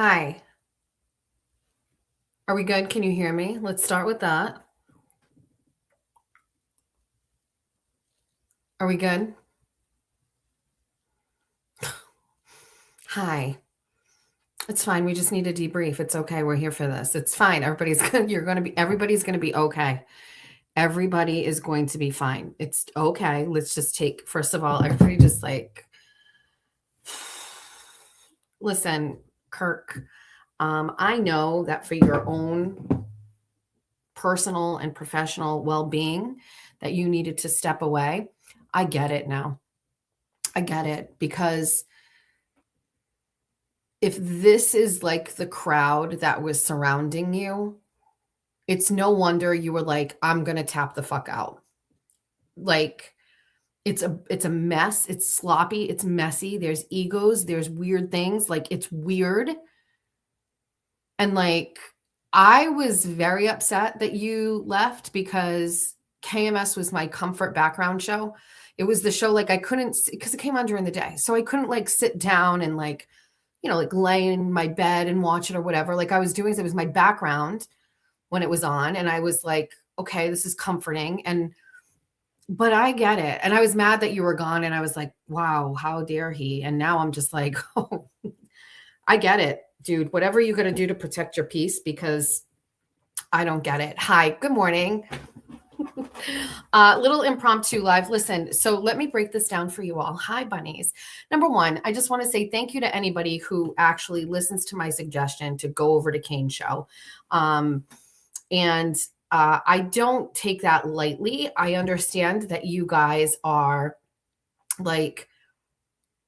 Hi. Are we good? Can you hear me? Let's start with that. Are we good? Hi. It's fine. We just need a debrief. It's okay. We're here for this. It's fine. Everybody's everybody's going to be okay. Everybody is going to be fine. It's okay. Let's just take, first of all, everybody just listen, Kirk. I know that for your own personal and professional well-being that you needed to step away. I get it now. I get it because if this is like the crowd that was surrounding you, it's no wonder you were like, I'm going to tap the fuck out. Like it's a mess, it's sloppy, it's messy, there's egos, there's weird things, like it's weird. And like I was very upset that you left because KMS was my comfort background show. It was the show like I couldn't because it came on during the day. So I couldn't like sit down and like like lay in my bed and watch it or whatever. Like I was doing, it was my background when it was on. And I was like, okay, this is comforting. But I get it. And I was mad that you were gone. And I was like, wow, how dare he? And now I'm just like, oh, I get it, dude. Whatever you got to do to protect your peace, because I don't get it. Hi, good morning. Little impromptu live. Listen, so let me break this down for you all. Hi, bunnies. Number one, I just want to say thank you to anybody who actually listens to my suggestion to go over to Kane's show. I don't take that lightly. I understand that you guys are like,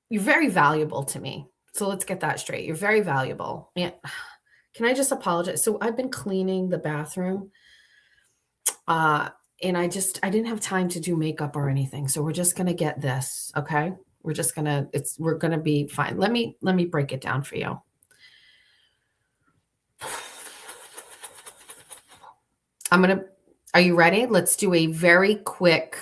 you're very valuable to me. So let's get that straight. You're very valuable. And can I just apologize? So I've been cleaning the bathroom. And I didn't have time to do makeup or anything. So we're just going to get this. Okay. We're going to be fine. Let me break it down for you. Are you ready? Let's do a very quick,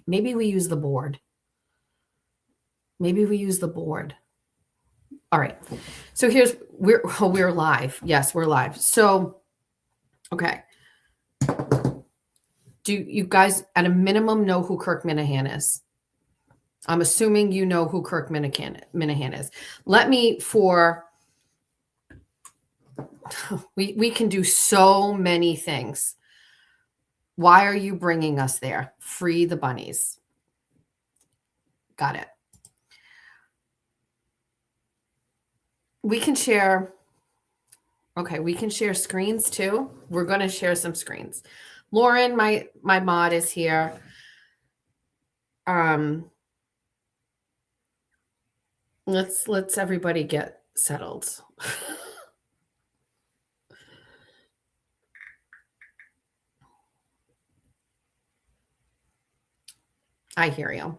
maybe we use the board. All right. So we're live. Yes, we're live. So, okay. Do you guys at a minimum know who Kirk Minahan is? I'm assuming you know who Kirk Minahan is. We can do so many things. Why are you bringing us there? Free the bunnies. Got it. We can share. Okay, we can share screens too. We're going to share some screens. Lauren, my mod is here. Let's everybody get settled. I hear you.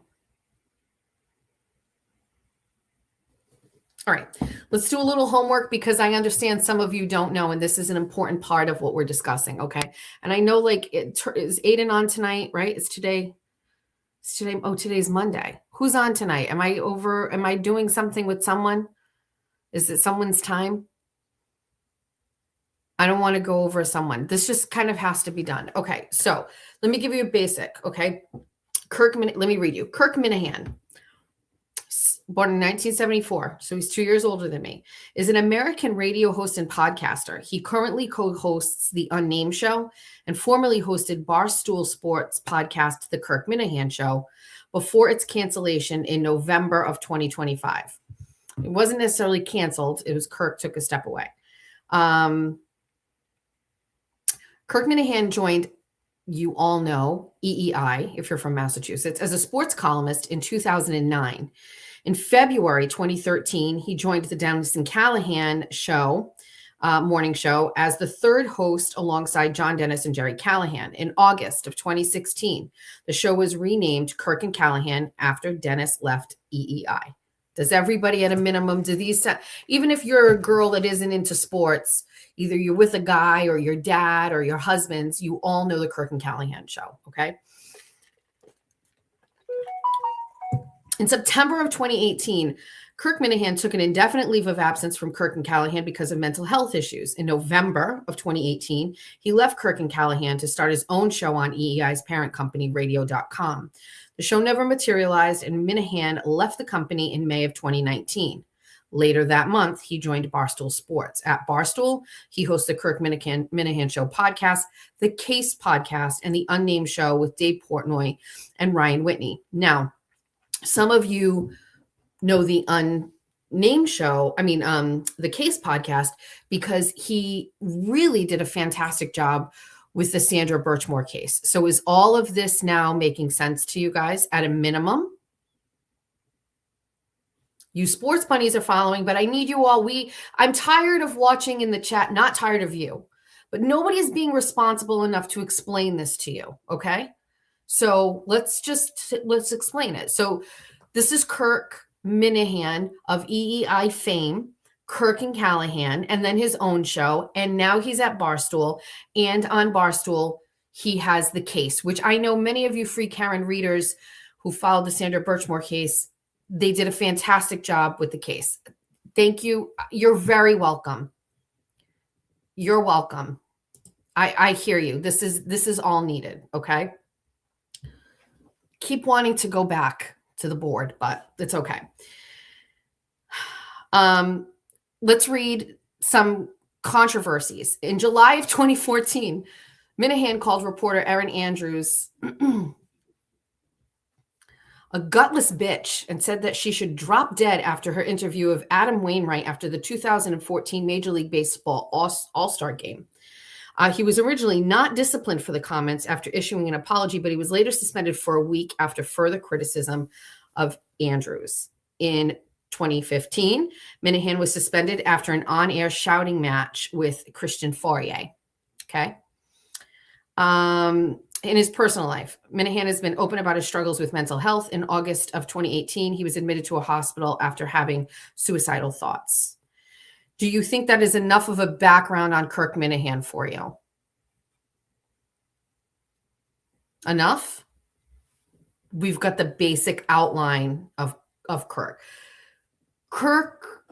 All right, let's do a little homework because I understand some of you don't know, and this is an important part of what we're discussing. Okay, and I know like is Aiden on tonight, right? It's today. Oh, today's Monday. Who's on tonight? Am I doing something with someone? Is it someone's time? I don't want to go over someone. This just kind of has to be done. Okay, so let me give you a basic. Okay, let me read you. Kirk Minahan, born in 1974, so he's 2 years older than me, is an American radio host and podcaster. He currently co-hosts The Unnamed Show and formerly hosted Barstool Sports podcast, The Kirk Minahan Show, before its cancellation in November of 2025. It wasn't necessarily canceled. It was Kirk took a step away. Kirk Minahan joined, you all know, EEI, if you're from Massachusetts, as a sports columnist in 2009. In February 2013, he joined the Dennis and Callahan show, morning show, as the third host alongside John Dennis and Jerry Callahan. In August of 2016, the show was renamed Kirk and Callahan after Dennis left EEI. Does everybody at a minimum, even if you're a girl that isn't into sports, either you're with a guy or your dad or your husband's, you all know the Kirk and Callahan show, okay? In September of 2018, Kirk Minahan took an indefinite leave of absence from Kirk and Callahan because of mental health issues. In November of 2018, he left Kirk and Callahan to start his own show on EEI's parent company, Radio.com. The show never materialized, and Minahan left the company in May of 2019. Later that month, he joined Barstool Sports. At Barstool, he hosts the Kirk Minahan Show podcast, the Case podcast, and the Unnamed Show with Dave Portnoy and Ryan Whitney. Now, some of you know the Unnamed Show, the Case podcast, because he really did a fantastic job with the Sandra Birchmore case. So is all of this now making sense to you guys at a minimum? You sports bunnies are following, but I need you all. I'm tired of watching in the chat, not tired of you, but nobody is being responsible enough to explain this to you. Okay. So let's explain it. So this is Kirk Minahan of EEI fame, Kirk and Callahan, and then his own show. And now he's at Barstool, and on Barstool, he has the Case, which I know many of you Free Karen readers who followed the Sandra Birchmore case, they did a fantastic job with the Case. Thank you. You're very welcome. You're welcome. I hear you. This is all needed. Okay. Keep wanting to go back to the board, but it's okay. Let's read some controversies. In July of 2014, Minahan called reporter Erin Andrews a gutless bitch and said that she should drop dead after her interview of Adam Wainwright after the 2014 Major League Baseball All-Star game. He was originally not disciplined for the comments after issuing an apology, but he was later suspended for a week after further criticism of Andrews. In 2015, Minahan was suspended after an on-air shouting match with Christian Fourier. Okay. In his personal life, Minahan has been open about his struggles with mental health. In August of 2018, he was admitted to a hospital after having suicidal thoughts. Do you think that is enough of a background on Kirk Minahan for you? Enough? We've got the basic outline of Kirk. Kirk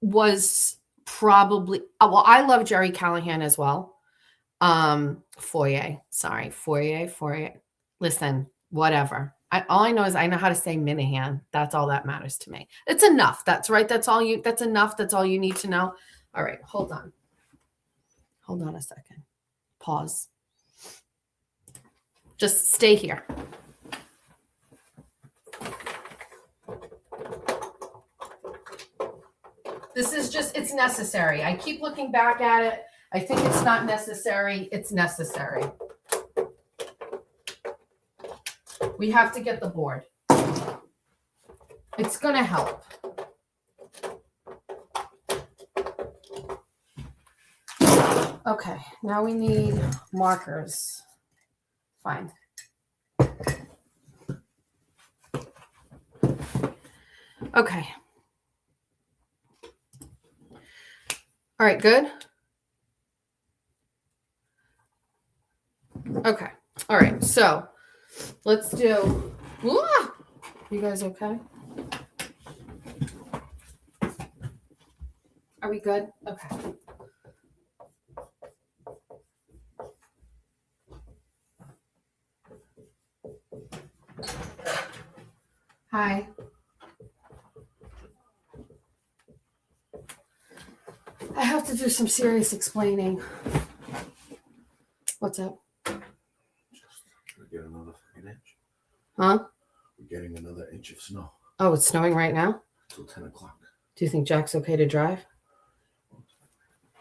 was probably, well, I love Jerry Callahan as well. Fourier. Listen, whatever. All I know is I know how to say Minahan. That's all that matters to me. It's enough. That's right. That's enough. That's all you need to know. All right. Hold on a second. Pause. Just stay here. It's necessary. I keep looking back at it. I think it's not necessary. It's necessary. We have to get the board. It's going to help. Okay, now we need markers. Fine. Okay. All right, good. Okay. All right. So let's do. You guys okay? Are we good? Okay. Hi. I have to do some serious explaining. What's up? Get another fucking inch. Huh? We're getting another inch of snow. Oh, it's snowing right now? Till 10 o'clock. Do you think Jack's okay to drive?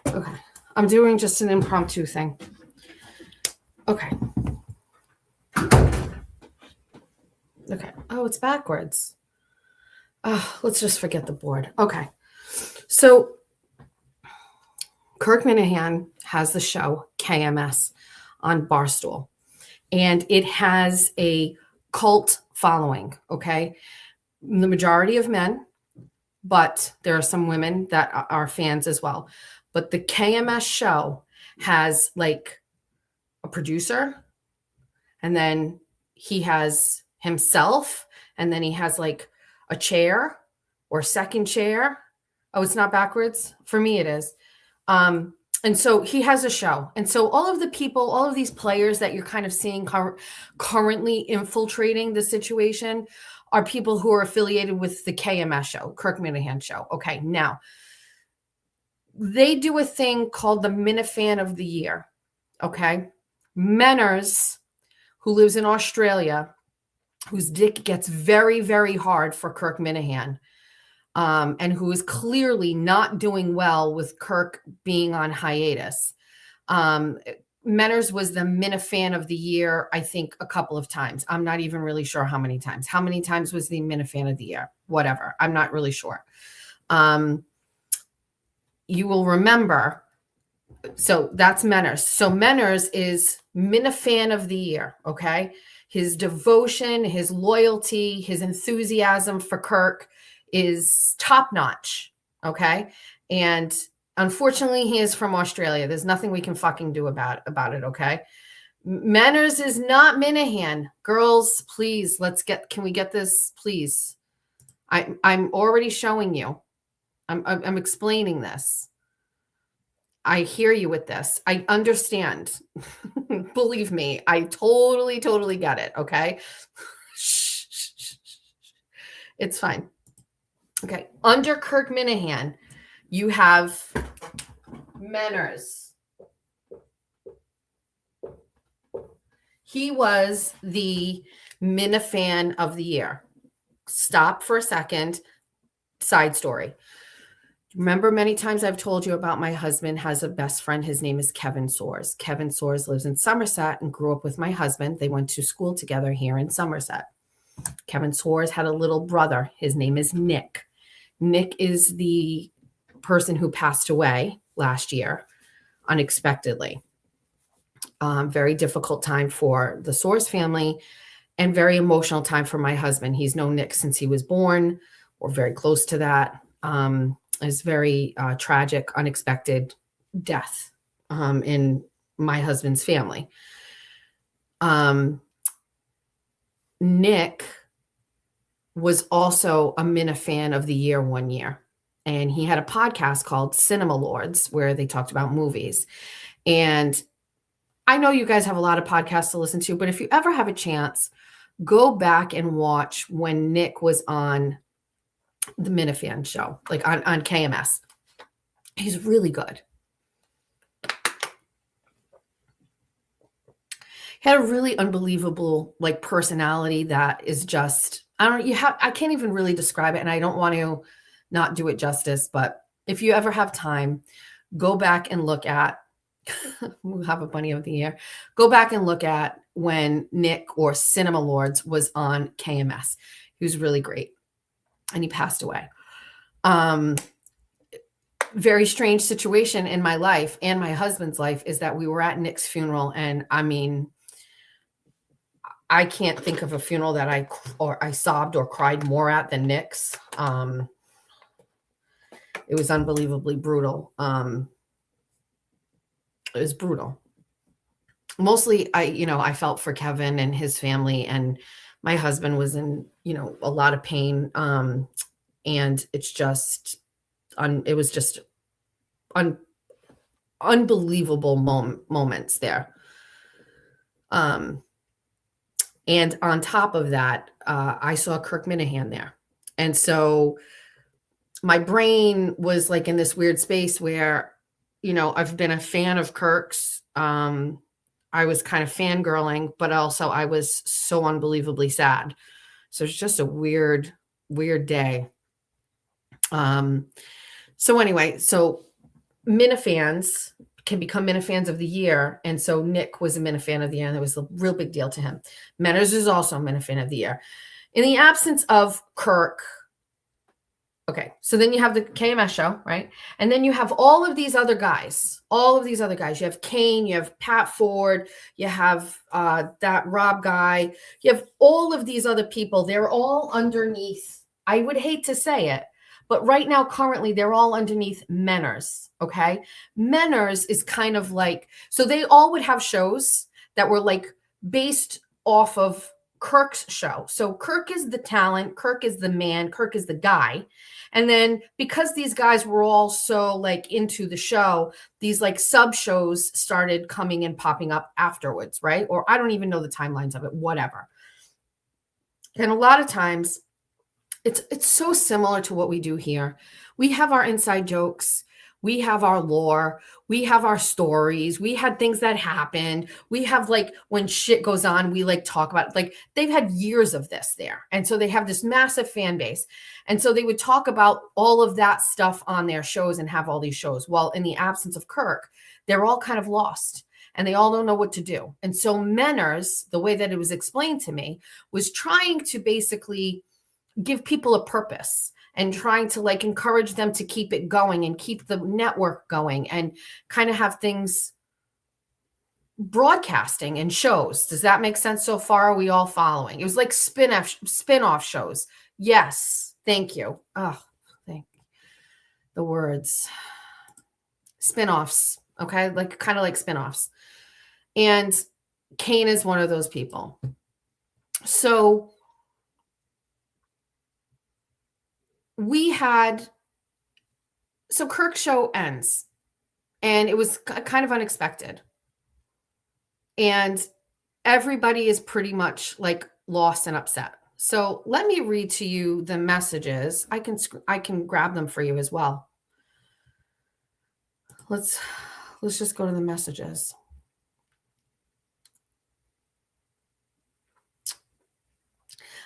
Okay. I'm doing just an impromptu thing. Okay. Okay. Oh, it's backwards. Let's just forget the board. Okay. So Kirk Minahan has the show KMS on Barstool. And it has a cult following, okay? The majority of men, but there are some women that are fans as well. But the KMS show has like a producer, and then he has himself, and then he has like a chair or second chair. Oh, it's not backwards? For me, it is. And so he has a show. And so all of the people, all of these players that you're kind of seeing currently infiltrating the situation are people who are affiliated with the KMS show, Kirk Minahan show. Okay, now they do a thing called the Minifan of the Year. Okay, Menners, who lives in Australia, whose dick gets very, very hard for Kirk Minahan, and who is clearly not doing well with Kirk being on hiatus. Menners was the Minifan of the Year, I think, a couple of times. I'm not even really sure how many times. How many times was the Minifan of the Year? Whatever. I'm not really sure. You will remember. So that's Menners. So Menners is Minifan of the Year, okay? His devotion, his loyalty, his enthusiasm for Kirk is top notch, okay? And unfortunately, he is from Australia. There's nothing we can fucking do about it, okay? Manners is not Minahan. Girls, please, can we get this, please? I'm already showing you. I'm explaining this. I hear you with this. I understand. Believe me, I totally get it, okay? It's fine. Okay, under Kirk Minahan, you have Menners. He was the Minifan of the Year. Stop for a second. Side story. Remember, many times I've told you about my husband has a best friend. His name is Kevin Soares. Kevin Soares lives in Somerset and grew up with my husband. They went to school together here in Somerset. Kevin Soares had a little brother. His name is Nick. Nick is the person who passed away last year unexpectedly. Very difficult time for the Soares family and very emotional time for my husband. He's known Nick since he was born or very close to that. It's very tragic, unexpected death in my husband's family. Nick was also a Minifan of the Year one year. And he had a podcast called Cinema Lords where they talked about movies. And I know you guys have a lot of podcasts to listen to, but if you ever have a chance, go back and watch when Nick was on the Minifan show, like on KMS. He's really good. He had a really unbelievable like personality that is just, I can't even really describe it, and I don't want to not do it justice, but if you ever have time, go back and look at we'll have a bunny of the year. Go back and look at when Nick or Cinema Lords was on KMS. He was really great. And he passed away. Very strange situation in my life and my husband's life is that we were at Nick's funeral. And I mean, I can't think of a funeral that I sobbed or cried more at than Nick's. It was unbelievably brutal. It was brutal. Mostly I felt for Kevin and his family, and my husband was in, a lot of pain. And it's just, it was just unbelievable moments there. And on top of that, I saw Kirk Minahan there. And so my brain was like in this weird space where, I've been a fan of Kirk's. I was kind of fangirling, but also I was so unbelievably sad. So it's just a weird day. So anyway, Minifans can become Minifans of the Year. And so Nick was a Minifan of the Year, and it was a real big deal to him. Menners is also a Minifan of the Year. In the absence of Kirk, okay, so then you have the KMS show, right? And then you have all of these other guys. You have Kane, you have Pat Ford, you have that Rob guy. You have all of these other people. They're all underneath, I would hate to say it, but right now, currently, they're all underneath Menners, okay? Menners is kind of like, so they all would have shows that were like based off of Kirk's show. So Kirk is the talent, Kirk is the man, Kirk is the guy. And then because these guys were all so like into the show, these like sub shows started coming and popping up afterwards, right? Or I don't even know the timelines of it, whatever. And a lot of times it's so similar to what we do here. We have our inside jokes, we have our lore, we have our stories, we had things that happened. We have like when shit goes on, we like talk about it. Like they've had years of this there. And so they have this massive fan base. And so they would talk about all of that stuff on their shows and have all these shows. Well, in the absence of Kirk, they're all kind of lost and they all don't know what to do. And so Menners, the way that it was explained to me, was trying to basically give people a purpose and trying to like encourage them to keep it going and keep the network going and kind of have things broadcasting and shows. Does that make sense so far? Are we all following? It was like spin-off shows. Yes. Thank you. Oh, thank the words. Spin-offs. Okay. Like kind of like spin-offs. And Kane is one of those people. So Kirk's show ends and it was kind of unexpected. And everybody is pretty much like lost and upset. So let me read to you the messages. I can grab them for you as well. Let's just go to the messages.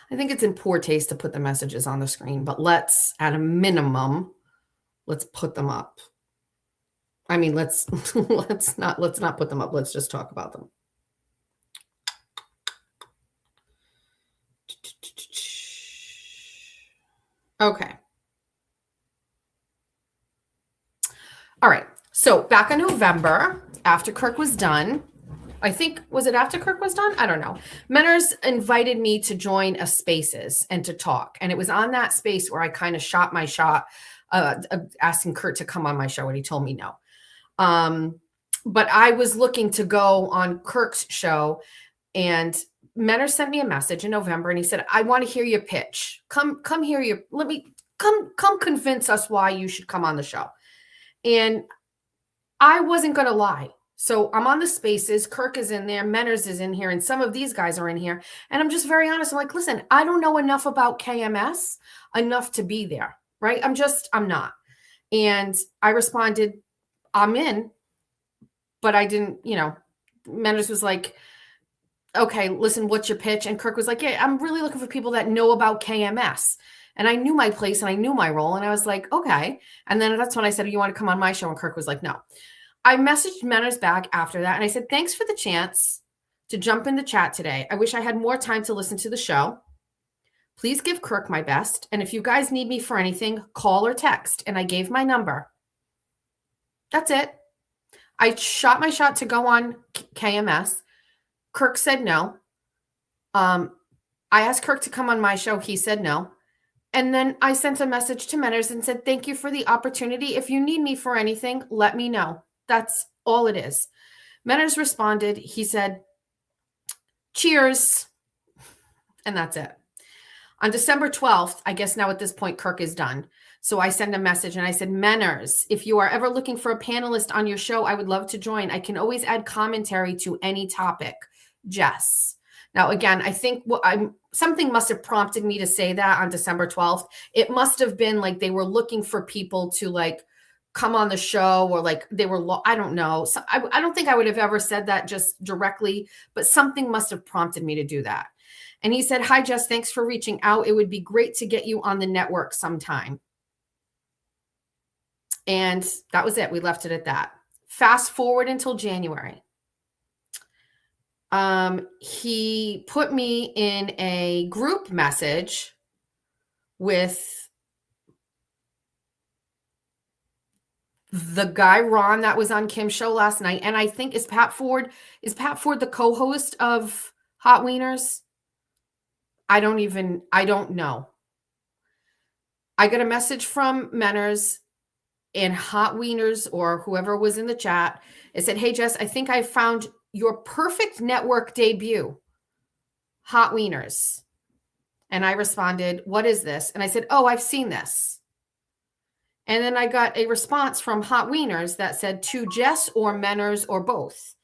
I think it's in poor taste to put the messages on the screen, but let's, at a minimum, let's put them up. I mean, let's not put them up. Let's just talk about them. Okay. All right. So back in November, after Kirk was done, I think, was it after Kirk was done? I don't know. Menners invited me to join a Spaces and to talk. And it was on that space where I kind of shot my shot, asking Kurt to come on my show, and he told me no. But I was looking to go on Kirk's show, and Menners sent me a message in November, and he said, I want to hear your pitch. Come hear your, come convince us why you should come on the show. And I wasn't going to lie. So I'm on the Spaces. Kirk is in there. Menners is in here. And some of these guys are in here. And I'm just very honest. I'm like, listen, I don't know enough about KMS enough to be there. Right. I'm not. And I responded, I'm in, but I didn't, Menners was like, okay, listen, what's your pitch? And Kirk was like, yeah, I'm really looking for people that know about KMS. And I knew my place and I knew my role. And I was like, okay. And then that's when I said, you want to come on my show? And Kirk was like, no. I messaged Menners back after that. And I said, thanks for the chance to jump in the chat today. I wish I had more time to listen to the show. Please give Kirk my best. And if you guys need me for anything, call or text. And I gave my number. That's it. I shot my shot to go on KMS. Kirk said no. I asked Kirk to come on my show. He said no. And then I sent a message to Menners and said, thank you for the opportunity. If you need me for anything, let me know. That's all it is. Menners responded. He said, cheers. And that's it. On December 12th, I guess now at this point, Kirk is done. So I send a message and I said, Menners, if you are ever looking for a panelist on your show, I would love to join. I can always add commentary to any topic. Jess. Now, again, I think something must have prompted me to say that on December 12th. It must have been like they were looking for people to like come on the show, or like they were, I don't know. So I don't think I would have ever said that just directly, but something must have prompted me to do that. And he said, hi, Jess, thanks for reaching out. It would be great to get you on the network sometime. And that was it. We left it at that. Fast forward until January. He put me in a group message with the guy Ron that was on Kim's show last night. And I think is Pat Ford the co-host of Hot Wieners? I don't know. I got a message from Menners and Hot Wieners, or whoever was in the chat. It said, hey, Jess, I think I found your perfect network debut. hot wieners. And I responded, what is this? And I said, oh, I've seen this. And then I got a response from Hot Wieners that said, to Jess or Menners or both.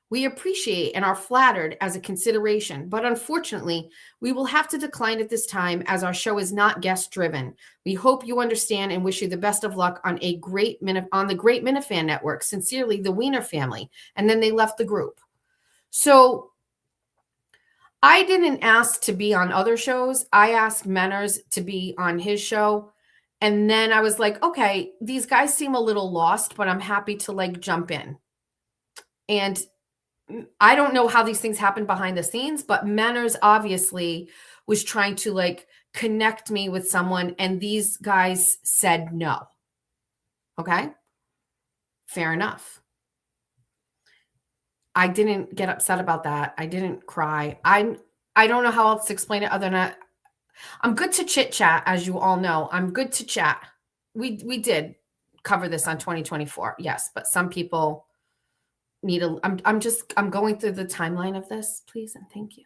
We appreciate and are flattered as a consideration, but unfortunately, we will have to decline at this time as our show is not guest driven. We hope you understand and wish you the best of luck on the Great Minifan Network. Sincerely, the Wiener family. And then they left the group. So I didn't ask to be on other shows. I asked Menners to be on his show. And then I was like, okay, these guys seem a little lost, but I'm happy to like jump in. And I don't know how these things happen behind the scenes, but Menners obviously was trying to like connect me with someone, and these guys said no. Okay. Fair enough. I didn't get upset about that. I didn't cry. I don't know how else to explain it other than I'm good to chit chat, as you all know. I'm good to chat. We did cover this on 2024, yes, but some people need a. I'm going through the timeline of this, please and thank you.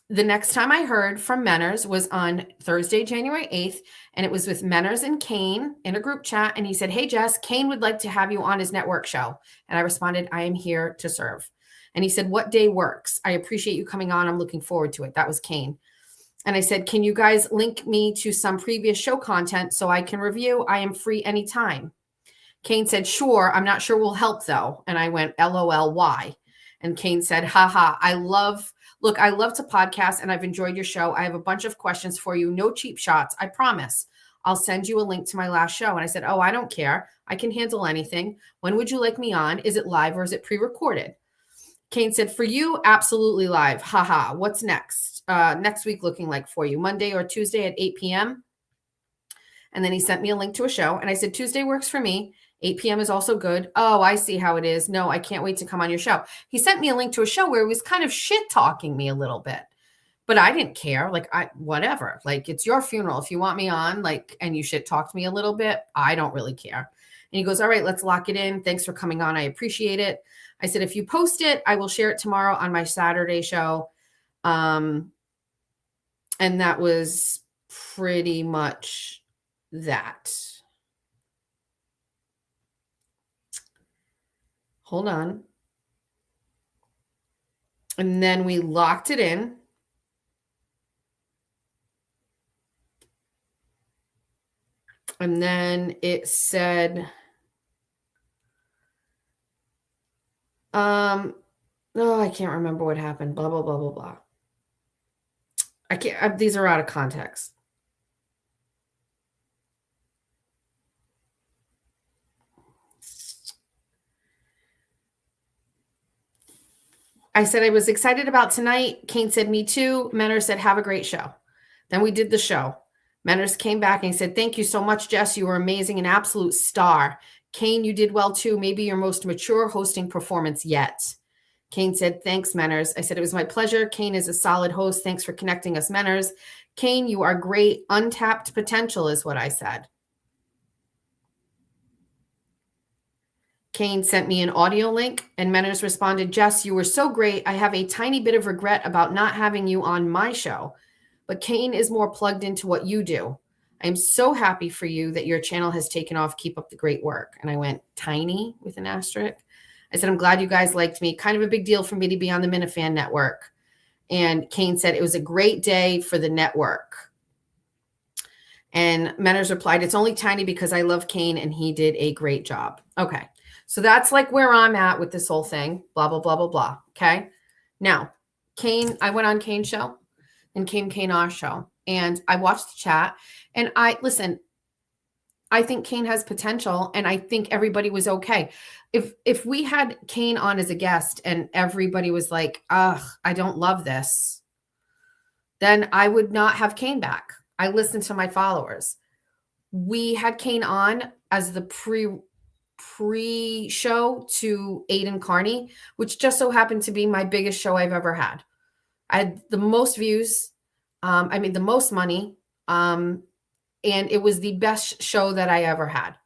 The next time I heard from Menners was on Thursday, January 8th, and it was with Menners and Kane in a group chat. And he said, hey, Jess, Kane would like to have you on his network show. And I responded, I am here to serve. And he said, what day works? I appreciate you coming on. I'm looking forward to it. That was Kane. And I said, can you guys link me to some previous show content so I can review? I am free anytime. Kane said, sure. I'm not sure will help though. And I went, LOL, why? And Kane said, haha, I love to podcast and I've enjoyed your show. I have a bunch of questions for you. No cheap shots. I promise. I'll send you a link to my last show. And I said, oh, I don't care. I can handle anything. When would you like me on? Is it live or is it pre-recorded? Kane said, for you, absolutely live. Haha. What's next? Next week looking like for you? Monday or Tuesday at 8 p.m.? And then he sent me a link to a show. And I said, Tuesday works for me. 8 p.m. is also good. Oh, I see how it is. No, I can't wait to come on your show. He sent me a link to a show where he was kind of shit talking me a little bit, but I didn't care. Like whatever, like it's your funeral. If you want me on, like, and you shit talked me a little bit, I don't really care. And he goes, all right, let's lock it in. Thanks for coming on. I appreciate it. I said, if you post it, I will share it tomorrow on my Saturday show. And that was pretty much that. Hold on. And then we locked it in. And then it said, oh, I can't remember what happened. Blah, blah, blah, blah, blah. I can't, these are out of context. I said I was excited about tonight. Kane said, me too. Menner said, have a great show. Then we did the show. Menners came back and he said, thank you so much, Jess. You were amazing, an absolute star. Kane, you did well too. Maybe your most mature hosting performance yet. Kane said, thanks, Menners. I said, it was my pleasure. Kane is a solid host. Thanks for connecting us, Menners. Kane, you are great. Untapped potential is what I said. Kane sent me an audio link and Menners responded, Jess, you were so great. I have a tiny bit of regret about not having you on my show, but Kane is more plugged into what you do. I'm so happy for you that your channel has taken off. Keep up the great work. And I went tiny with an asterisk. I said, I'm glad you guys liked me. Kind of a big deal for me to be on the Minifan Network. And Kane said, it was a great day for the network. And Menners replied, it's only tiny because I love Kane and he did a great job. Okay. So that's like where I'm at with this whole thing. Blah, blah, blah, blah, blah. Okay. Now, Kane, I went on Kane's show and Kane our show. And I watched the chat. And I think Kane has potential. And I think everybody was okay. If we had Kane on as a guest and everybody was like, ugh, I don't love this, then I would not have Kane back. I listened to my followers. We had Kane on as the pre-show to Aiden Carney, which just so happened to be my biggest show I've ever had. I had the most views. I made the most money. And it was the best show that I ever had.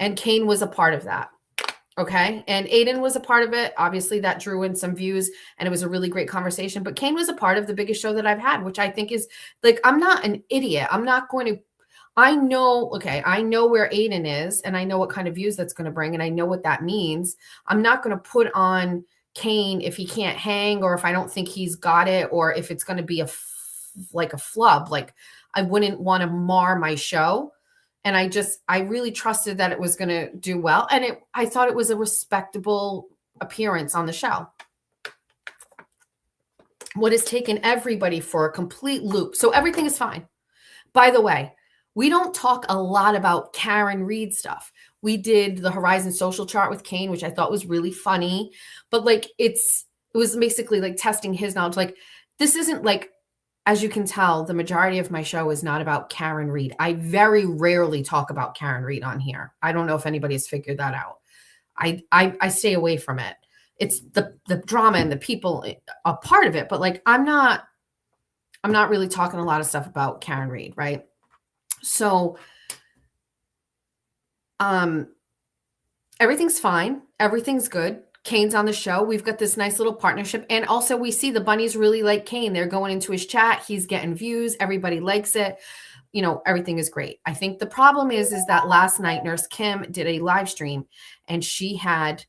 And Kane was a part of that. Okay. And Aiden was a part of it. Obviously, that drew in some views and it was a really great conversation. But Kane was a part of the biggest show that I've had, which I think is like, I'm not an idiot. I'm not going to, I know, okay, I know where Aiden is and I know what kind of views that's going to bring and I know what that means. I'm not going to put on Kane if he can't hang or if I don't think he's got it or if it's going to be like a flub. Like, I wouldn't want to mar my show. And I really trusted that it was going to do well. And I thought it was a respectable appearance on the show. What has taken everybody for a complete loop. So everything is fine. By the way, we don't talk a lot about Karen Reed stuff. We did the Horizon Social Chart with Kane, which I thought was really funny, but like it was basically like testing his knowledge. Like, this isn't like, as you can tell, the majority of my show is not about Karen Reed. I very rarely talk about Karen Reed on here. I don't know if anybody has figured that out. I stay away from it. It's the drama and the people a part of it, but like I'm not really talking a lot of stuff about Karen Reed, right? So everything's fine. Everything's good. Kane's on the show. We've got this nice little partnership. And also we see the bunnies really like Kane. They're going into his chat. He's getting views. Everybody likes it. You know, everything is great. I think the problem is that last night Nurse Kim did a live stream and she had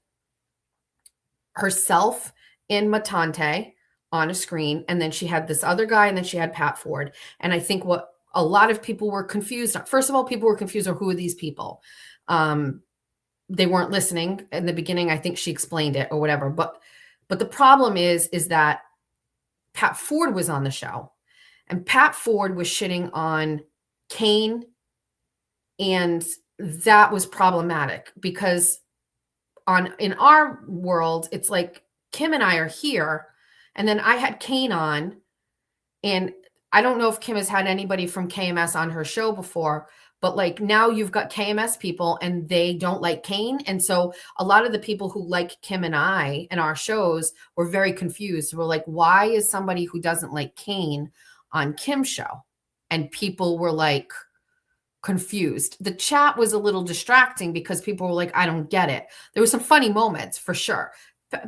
herself in Matante on a screen. And then she had this other guy and then she had Pat Ford. And I think what a lot of people were confused on, first of all, people were confused on who are these people? They weren't listening in the beginning. I think she explained it or whatever. But the problem is that Pat Ford was on the show and Pat Ford was shitting on Kane. And that was problematic because in our world, it's like Kim and I are here. And then I had Kane on, and I don't know if Kim has had anybody from KMS on her show before, but like now you've got KMS people and they don't like Kane. And so a lot of the people who like Kim and I and our shows were very confused. We're like, why is somebody who doesn't like Kane on Kim's show? And people were like confused. The chat was a little distracting because people were like, I don't get it. There were some funny moments for sure.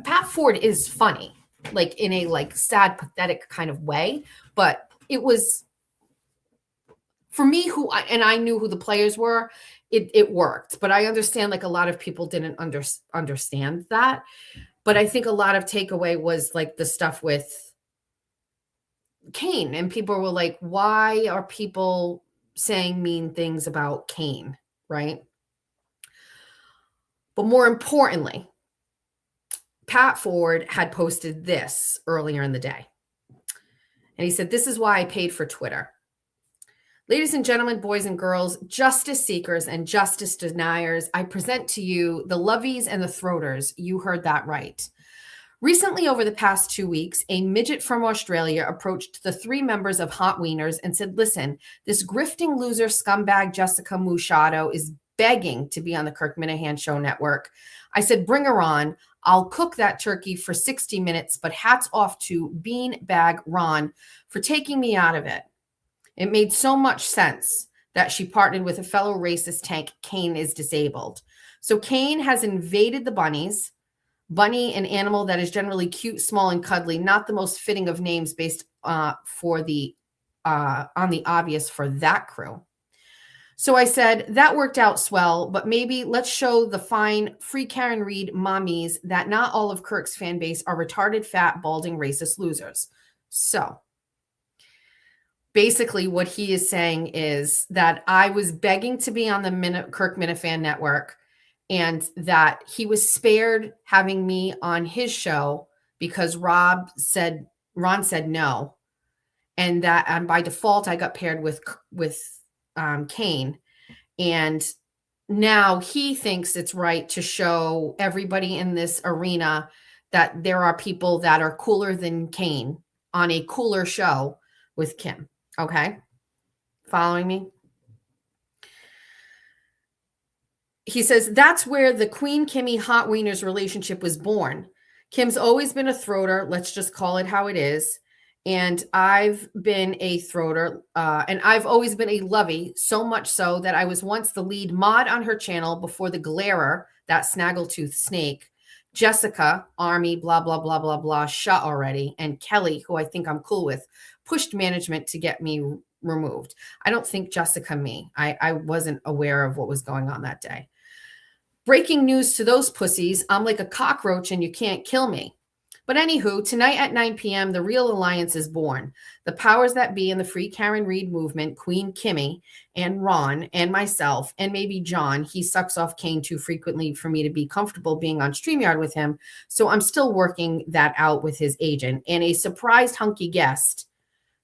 Pat Ford is funny, like in a like sad, pathetic kind of way, but it was for me and I knew who the players were, it worked. But I understand like a lot of people didn't understand that. But I think a lot of takeaway was like the stuff with Kane, and people were like, why are people saying mean things about Kane, right? But more importantly, Pat Ford had posted this earlier in the day. And he said, this is why I paid for Twitter. Ladies and gentlemen, boys and girls, justice seekers and justice deniers, I present to you the lovies and the throaters. You heard that right. Recently, over the past 2 weeks, a midget from Australia approached the 3 members of Hot Wieners and said, listen, this grifting loser scumbag Jessica Musciato is begging to be on the Kirk Minahan Show Network. I said, bring her on. I'll cook that turkey for 60 minutes, but hats off to Beanbag Ron for taking me out of it. It made so much sense that she partnered with a fellow racist tank. Kane is disabled. So Kane has invaded the bunnies. Bunny, an animal that is generally cute, small, and cuddly, not the most fitting of names based on the obvious for that crew. So I said, that worked out swell, but maybe let's show the fine free Karen Reed mommies that not all of Kirk's fan base are retarded, fat, balding, racist losers. So basically what he is saying is that I was begging to be on the Kirk Minifan Network and that he was spared having me on his show because Ron said no. And that by default, I got paired with Kane. And now he thinks it's right to show everybody in this arena that there are people that are cooler than Kane on a cooler show with Kim. Okay. Following me? He says, that's where the Queen Kimmy Hot Wieners relationship was born. Kim's always been a throater. Let's just call it how it is. And I've been a throater, and I've always been a lovey, so much so that I was once the lead mod on her channel before the Glairer, that snaggletooth snake. Jessica, Army, blah, blah, blah, blah, blah, shut already. And Kelly, who I think I'm cool with, pushed management to get me removed. I don't think Jessica me. I wasn't aware of what was going on that day. Breaking news to those pussies, I'm like a cockroach and you can't kill me. But anywho, tonight at 9 p.m., the real alliance is born. The powers that be in the Free Karen Reed movement, Queen Kimmy and Ron and myself, and maybe John. He sucks off Kane too frequently for me to be comfortable being on StreamYard with him. So I'm still working that out with his agent. And a surprised hunky guest,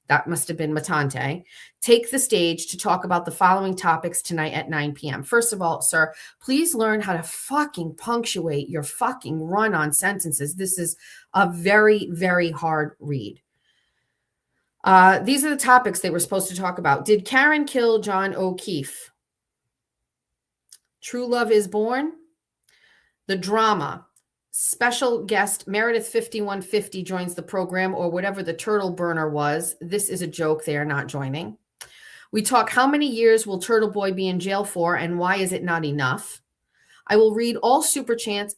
that must have been Matante, take the stage to talk about the following topics tonight at 9 p.m. First of all, sir, please learn how to fucking punctuate your fucking run-on sentences. This is a very, very hard read. These are the topics they were supposed to talk about. Did Karen kill John O'Keefe? True Love is Born? The drama. Special guest Meredith 5150 joins the program, or whatever the turtle burner was. This is a joke. They are not joining. We talk how many years will Turtle Boy be in jail for, and why is it not enough? I will read all super chats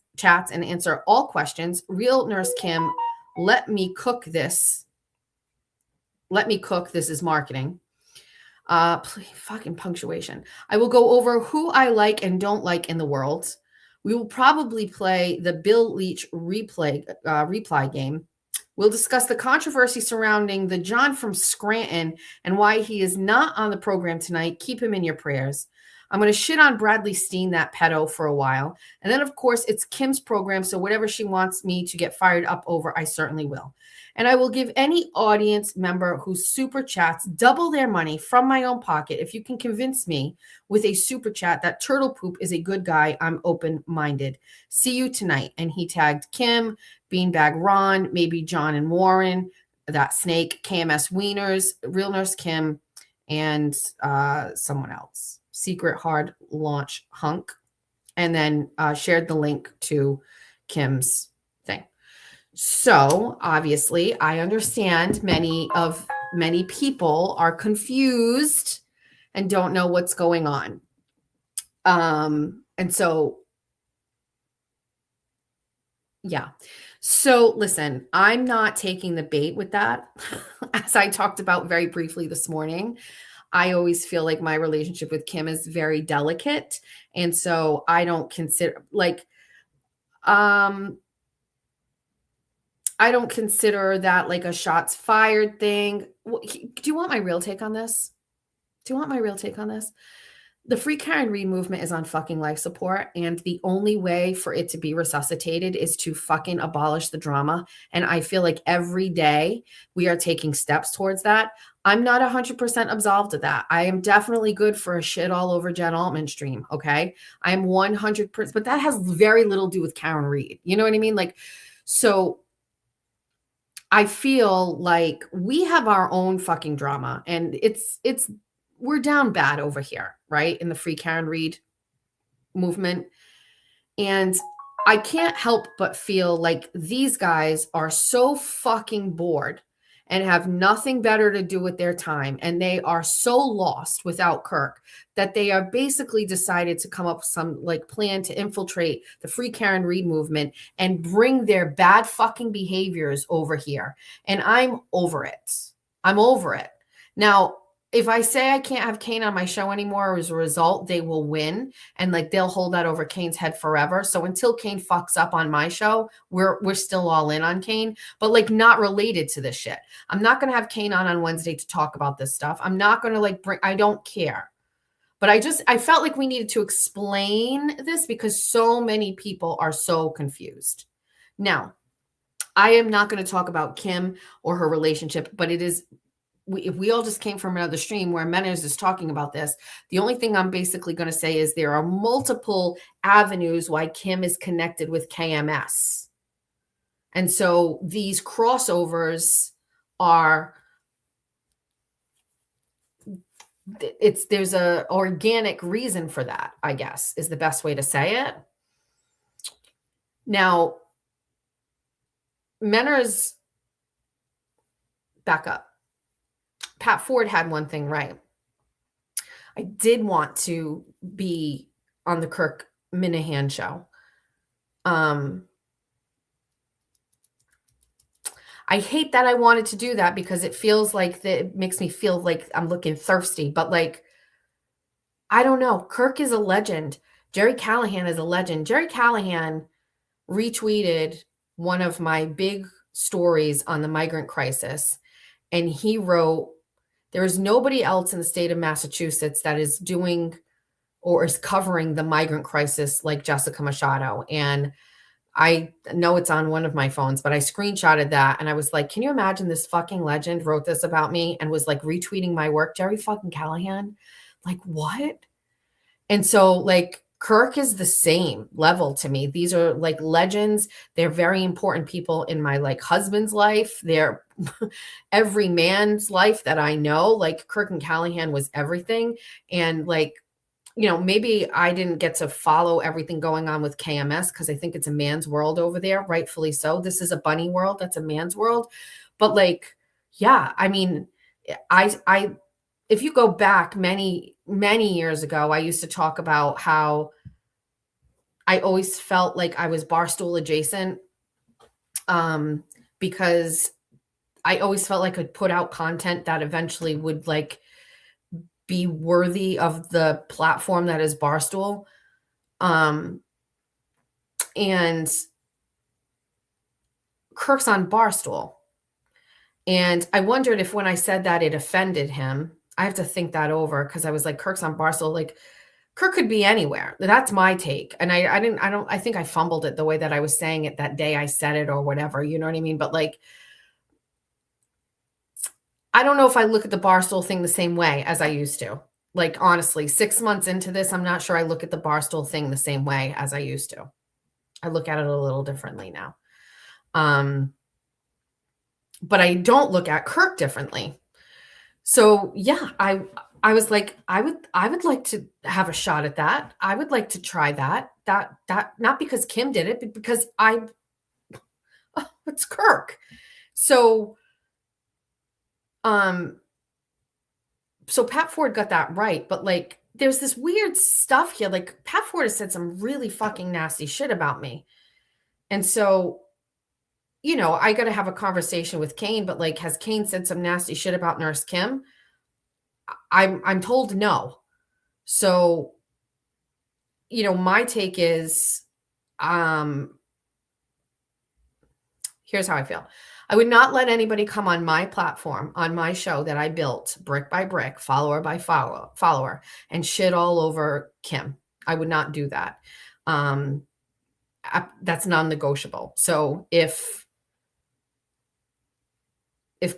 and answer all questions. Real Nurse Kim, let me cook this. Let me cook. This is marketing. Please, fucking punctuation. I will go over who I like and don't like in the world. We will probably play the Bill Leach reply game. We'll discuss the controversy surrounding the John from Scranton and why he is not on the program tonight. Keep him in your prayers. I'm going to shit on Bradley Steen, that pedo, for a while. And then, of course, it's Kim's program, so whatever she wants me to get fired up over, I certainly will. And I will give any audience member who super chats double their money from my own pocket if you can convince me with a super chat that Turtle Poop is a good guy. I'm open-minded. See you tonight. And he tagged Kim, Beanbag Ron, maybe John and Warren, that snake, KMS Wieners, Real Nurse Kim, and someone else. Secret Hard Launch Hunk. And then shared the link to Kim's thing. So obviously, I understand many people are confused and don't know what's going on. And so, yeah. So listen, I'm not taking the bait with that. As I talked about very briefly this morning, I always feel like my relationship with Kim is very delicate. And so I don't consider I don't consider that like a shots fired thing. Do you want my real take on this? The Free Karen Reed movement is on fucking life support, and the only way for it to be resuscitated is to fucking abolish the drama. And I feel like every day we are taking steps towards that. I'm not 100% absolved of that. I am definitely good for a shit all over Jen Altman stream, okay? I'm 100%, but that has very little to do with Karen Reed. You know what I mean? Like, so I feel like we have our own fucking drama, and we're down bad over here, right? In the Free Karen Reed movement. And I can't help but feel like these guys are so fucking bored and have nothing better to do with their time. And they are so lost without Kirk that they are basically decided to come up with some like plan to infiltrate the Free Karen Reed movement and bring their bad fucking behaviors over here. And I'm over it. Now, if I say I can't have Kane on my show anymore as a result, they will win. And like they'll hold that over Kane's head forever. So until Kane fucks up on my show, we're still all in on Kane, but like not related to this shit. I'm not going to have Kane on Wednesday to talk about this stuff. I'm not going to I don't care. But I felt like we needed to explain this because so many people are so confused. Now, I am not going to talk about Kim or her relationship, but it is if we all just came from another stream where Menes is talking about this, the only thing I'm basically going to say is there are multiple avenues why Kim is connected with KMS. And so these crossovers there's a organic reason for that, I guess, is the best way to say it. Now, Menes, back up. Pat Ford had one thing right. I did want to be on the Kirk Minahan show. Um, I hate that I wanted to do that because it feels like that it makes me feel like I'm looking thirsty, but like, I don't know. Kirk is a legend. Jerry Callahan is a legend. Jerry Callahan retweeted one of my big stories on the migrant crisis, and he wrote, there is nobody else in the state of Massachusetts that is doing or is covering the migrant crisis like Jessica Machado. And I know it's on one of my phones, but I screenshotted that and I was like, can you imagine this fucking legend wrote this about me and was like retweeting my work? Jerry fucking Callahan. Like, what? And so, like, Kirk is the same level to me. These are like legends. They're very important people in my like husband's life. They're every man's life that I know. Like, Kirk and Callahan was everything. And like, you know, maybe I didn't get to follow everything going on with KMS because I think it's a man's world over there, rightfully so. This is a bunny world. That's a man's world. But like, yeah, I mean, I if you go back many years ago, I used to talk about how I always felt like I was Barstool adjacent, because I always felt like I'd put out content that eventually would like be worthy of the platform that is Barstool. Um, and Kirk's on Barstool. And I wondered if when I said that it offended him. I have to think that over because I was like, Kirk's on Barstool. Like, Kirk could be anywhere. That's my take. And I think I fumbled it the way that I was saying it that day I said it or whatever. You know what I mean? But like, I don't know if I look at the Barstool thing the same way as I used to. Like, honestly, 6 months into this, I'm not sure I look at the Barstool thing the same way as I used to. I look at it a little differently now. But I don't look at Kirk differently. So yeah, I was like, I would like to have a shot at that. I would like to try that. That not because Kim did it, but because it's Kirk. So so Pat Ford got that right, but like there's this weird stuff here. Like Pat Ford has said some really fucking nasty shit about me. And so, you know, I got to have a conversation with Kane, but like, has Kane said some nasty shit about Nurse Kim? I'm told no. So, you know, my take is, here's how I feel. I would not let anybody come on my platform, on my show that I built brick by brick, follower by follower, and shit all over Kim. I would not do that. That's non-negotiable. So if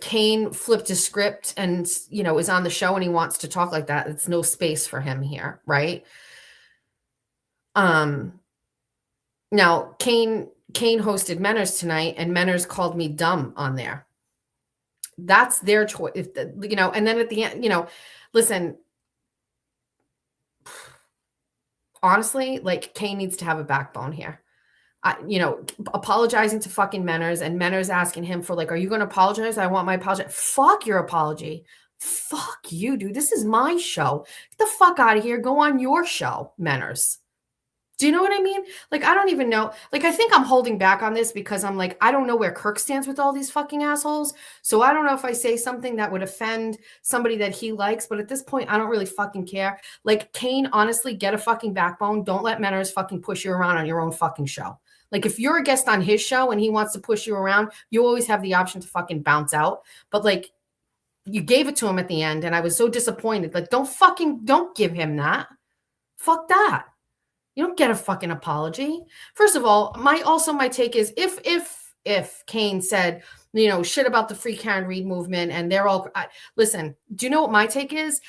Kane flipped his script and, you know, is on the show and he wants to talk like that, it's no space for him here, right? Now Kane hosted Menners tonight, and Menners called me dumb on there. That's their choice, you know. And then at the end, you know, listen, honestly, like Kane needs to have a backbone here. You know, apologizing to fucking Menners and Menners asking him for like, are you going to apologize? I want my apology. Fuck your apology. Fuck you, dude. This is my show. Get the fuck out of here. Go on your show, Menners. Do you know what I mean? Like, I don't even know. Like, I think I'm holding back on this because I'm like, I don't know where Kirk stands with all these fucking assholes. So I don't know if I say something that would offend somebody that he likes. But at this point, I don't really fucking care. Like, Kane, honestly, get a fucking backbone. Don't let Menners fucking push you around on your own fucking show. Like, if you're a guest on his show and he wants to push you around, you always have the option to fucking bounce out. But like, you gave it to him at the end, and I was so disappointed. Like, don't give him that. Fuck that. You don't get a fucking apology. First of all, my take is if Kane said, you know, shit about the Free Karen Reed movement and they're all listen, do you know what my take is?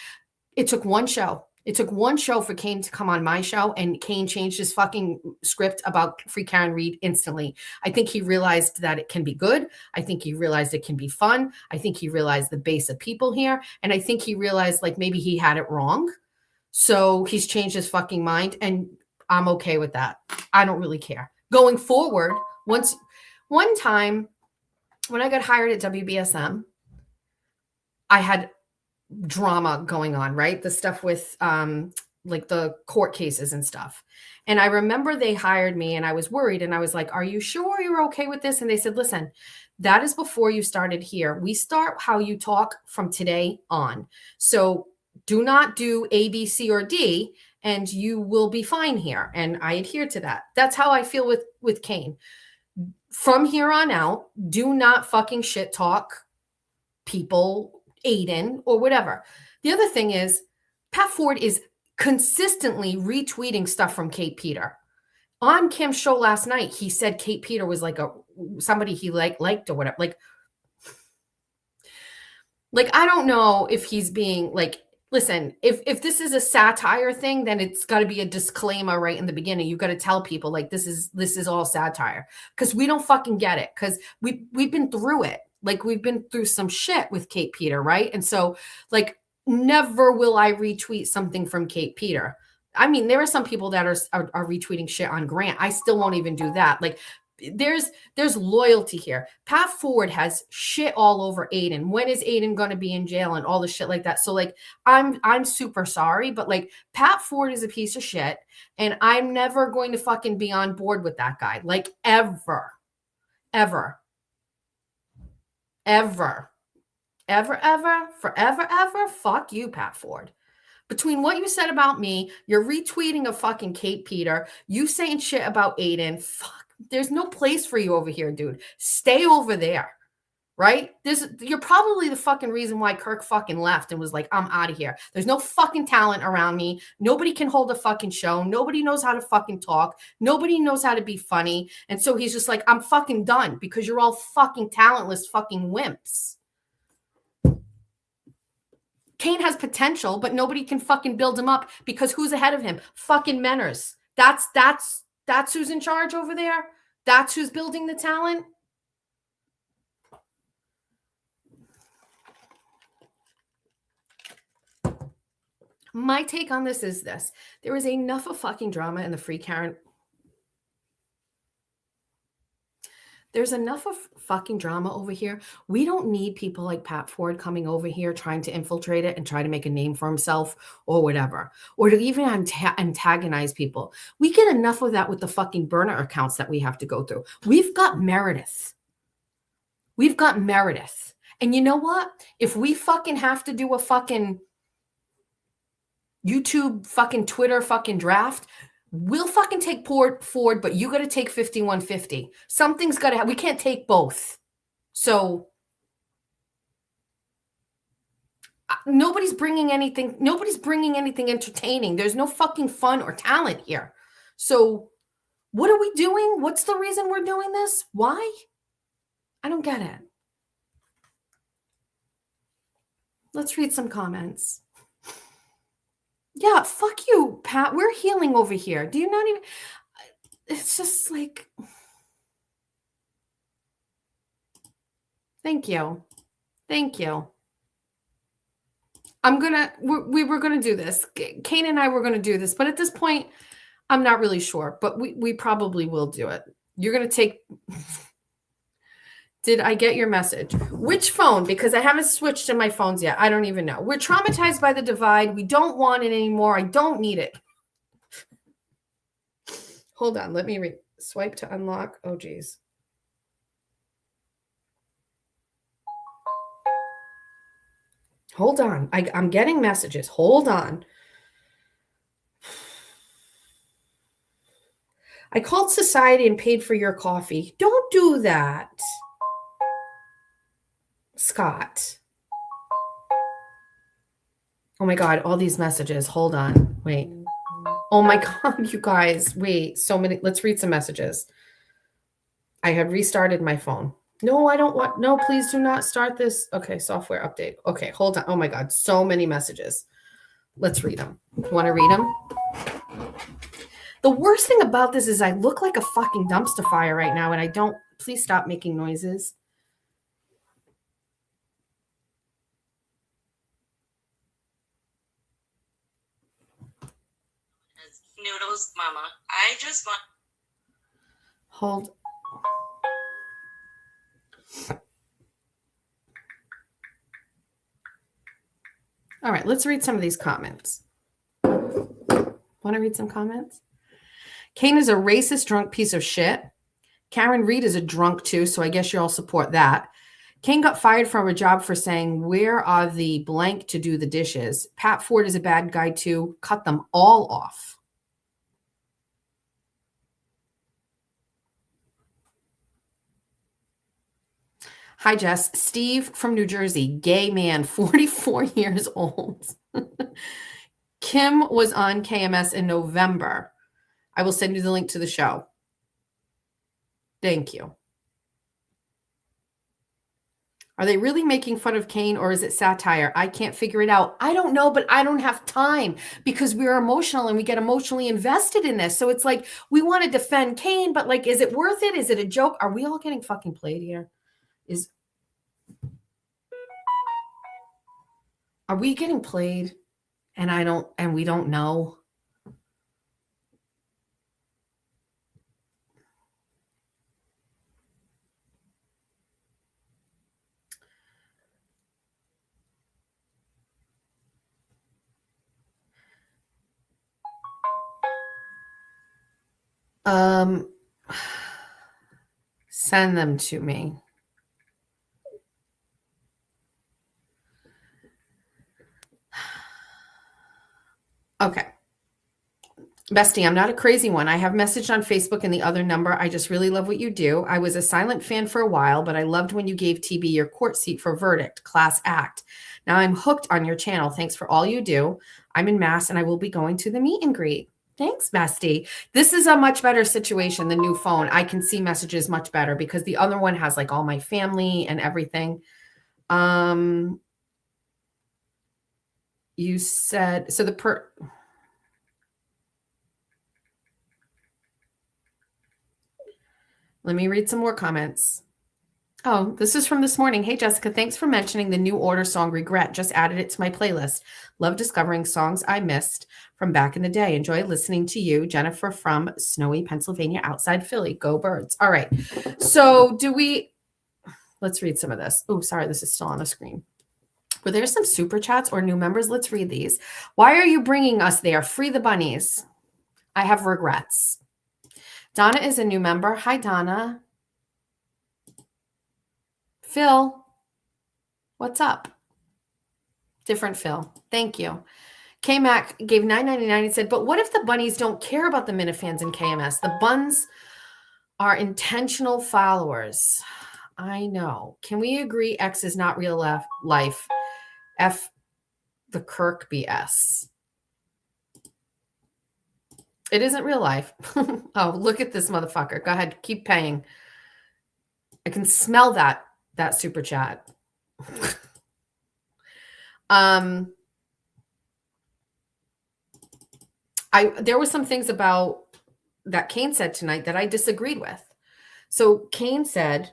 It took one show. It took one show for Kane to come on my show, and Kane changed his fucking script about Free Karen Reed instantly. I think he realized that it can be good. I think he realized it can be fun. I think he realized the base of people here. And I think he realized like maybe he had it wrong. So he's changed his fucking mind, and I'm okay with that. I don't really care. Going forward, one time when I got hired at WBSM, I had drama going on, right? The stuff with like the court cases and stuff. And I remember they hired me and I was worried and I was like, are you sure you're okay with this? And they said, listen, that is before you started here. We start how you talk from today on. So do not do A, B, C, or D, and you will be fine here. And I adhere to that. That's how I feel with Kane. From here on out, do not fucking shit talk people, Aiden, or whatever. The other thing is, Pat Ford is consistently retweeting stuff from Kate Peter. On Kim's show last night, he said Kate Peter was like somebody he liked or whatever. Like I don't know if he's being like, listen, if this is a satire thing, then it's got to be a disclaimer right in the beginning. You got to tell people like this is all satire, because we don't fucking get it, because we've been through it. Like we've been through some shit with Kate Peter, right? And so like never will I retweet something from Kate Peter. I mean, there are some people that are retweeting shit on Grant. I still won't even do that. Like there's loyalty here. Pat Ford has shit all over Aiden. When is Aiden going to be in jail and all the shit like that? So like I'm super sorry, but like Pat Ford is a piece of shit and I'm never going to fucking be on board with that guy. Like ever. Ever. Ever. Ever, ever, forever, ever. Fuck you, Pat Ford. Between what you said about me, you're retweeting a fucking Kate Peter, you saying shit about Aiden, fuck. There's no place for you over here, dude. Stay over there, right? You're probably the fucking reason why Kirk fucking left and was like, I'm out of here. There's no fucking talent around me. Nobody can hold a fucking show. Nobody knows how to fucking talk. Nobody knows how to be funny. And so he's just like, I'm fucking done because you're all fucking talentless fucking wimps. Kane has potential, but nobody can fucking build him up because who's ahead of him? Fucking Menners. That's who's in charge over there. That's who's building the talent. My take on this is this. There is enough of fucking drama in the Free Karen. There's enough of fucking drama over here. We don't need people like Pat Ford coming over here trying to infiltrate it and try to make a name for himself or whatever, or to even antagonize people. We get enough of that with the fucking burner accounts that we have to go through. We've got Meredith. We've got Meredith. And you know what? If we fucking have to do a fucking YouTube fucking Twitter fucking draft, we'll fucking take Ford, but you got to take 5150. Something's got to have. We can't take both. So nobody's bringing anything. Nobody's bringing anything entertaining. There's no fucking fun or talent here. So what are we doing? What's the reason we're doing this? Why? I don't get it. Let's read some comments. Yeah, fuck you, Pat. We're healing over here. Do you not even... It's just like... Thank you. Thank you. We were going to do this. Kane and I were going to do this. But at this point, I'm not really sure. But we probably will do it. You're going to take... Did I get your message? Which phone? Because I haven't switched to my phones yet. I don't even know. We're traumatized by the divide. We don't want it anymore. I don't need it. Hold on. Let me swipe to unlock. Oh, geez. Hold on. I'm getting messages. Hold on. I called society and paid for your coffee. Don't do that. Scott. Oh my God, all these messages. Hold on. Wait. Oh my God, you guys. Wait, so many. Let's read some messages. I had restarted my phone. No, I don't want. No, please do not start this. Okay, software update. Okay, hold on. Oh my God, so many messages. Let's read them. Want to read them? The worst thing about this is I look like a fucking dumpster fire right now, and I don't. Please stop making noises. Noodles, Mama. I just want. Hold. All right, let's read some of these comments. Want to read some comments? Kane is a racist, drunk piece of shit. Karen Reed is a drunk too, so I guess you all support that. Kane got fired from a job for saying, where are the blank to do the dishes? Pat Ford is a bad guy too. Cut them all off. Hi, Jess. Steve from New Jersey, gay man, 44 years old. Kim was on KMS in November. I will send you the link to the show. Thank you. Are they really making fun of Kane or is it satire? I can't figure it out. I don't know, but I don't have time because we're emotional and we get emotionally invested in this. So it's like we want to defend Kane, but like, is it worth it? Is it a joke? Are we all getting fucking played here? Are we getting played? And we don't know. Send them to me. Okay. Bestie, I'm not a crazy one. I have messaged on Facebook and the other number. I just really love what you do. I was a silent fan for a while, but I loved when you gave TB your court seat for verdict, class act. Now I'm hooked on your channel. Thanks for all you do. I'm in Mass and I will be going to the meet and greet. Thanks, Bestie. This is a much better situation, the new phone. I can see messages much better because the other one has like all my family and everything. You said, so let me read some more comments. Oh, this is from this morning. Hey, Jessica, thanks for mentioning the new order song Regret. Just added it to my playlist. Love discovering songs I missed from back in the day. Enjoy listening to you, Jennifer from snowy Pennsylvania outside Philly. Go Birds. All right. So let's read some of this. Oh, sorry. This is still on the screen. Were there some super chats or new members? Let's read these. Why are you bringing us there? Free the bunnies. I have regrets. Donna is a new member. Hi, Donna. Phil, what's up? Different Phil. Thank you. K-Mac gave $9.99 and said, but what if the bunnies don't care about the Minifans and KMS? The buns are intentional followers. I know. Can we agree X is not real life? F the Kirk BS. It isn't real life. Oh, look at this motherfucker. Go ahead. Keep paying. I can smell that super chat. There were some things about that Kane said tonight that I disagreed with. So Kane said,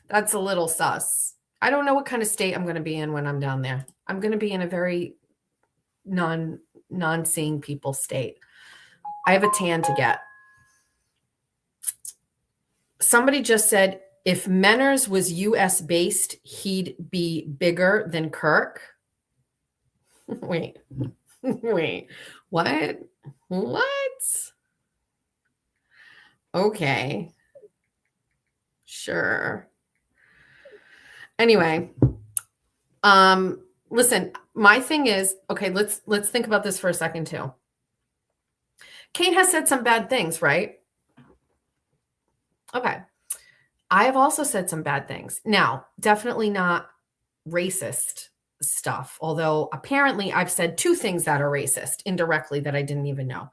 that's a little sus. I don't know what kind of state I'm going to be in when I'm down there. I'm going to be in a very non-seeing people state. I have a tan to get. Somebody just said, if Menners was US based, he'd be bigger than Kirk. Wait, what? Okay. Sure. Anyway, listen, my thing is, okay, let's think about this for a second too. Kane has said some bad things, right? Okay. I have also said some bad things. Now, definitely not racist stuff, although apparently I've said two things that are racist indirectly that I didn't even know.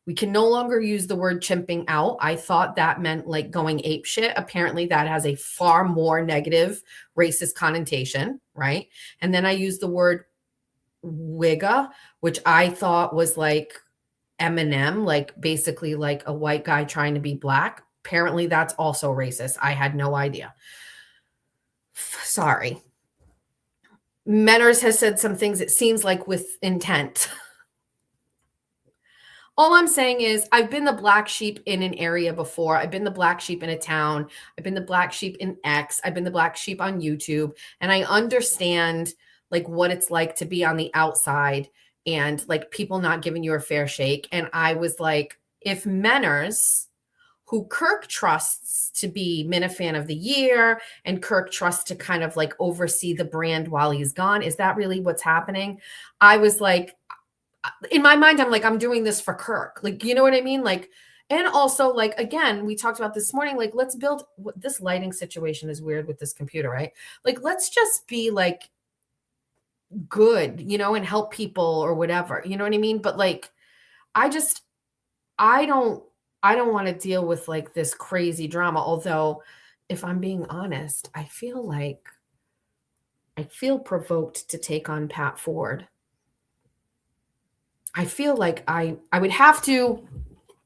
We can no longer use the word chimping out. I thought that meant like going ape shit. Apparently that has a far more negative racist connotation, right? And then I used the word wigga, which I thought was like Eminem, like basically like a white guy trying to be black. Apparently that's also racist. I had no idea. Sorry. Menners has said some things, it seems like with intent. All I'm saying is I've been the black sheep in an area before. I've been the black sheep in a town. I've been the black sheep in X. I've been the black sheep on YouTube. And I understand like what it's like to be on the outside and like people not giving you a fair shake. And I was like, if Menners, who Kirk trusts to be Minifan of the Year, and Kirk trusts to kind of like oversee the brand while he's gone, is that really what's happening? I was like, in my mind, I'm like, I'm doing this for Kirk. Like, you know what I mean? Like, and also, like, again, we talked about this morning, like, let's build this lighting situation is weird with this computer, right? Like, let's just be like good, you know, and help people or whatever. You know what I mean? But like, I just, I don't want to deal with like this crazy drama. Although, if I'm being honest, I feel provoked to take on Pat Ford. I feel like I would have to,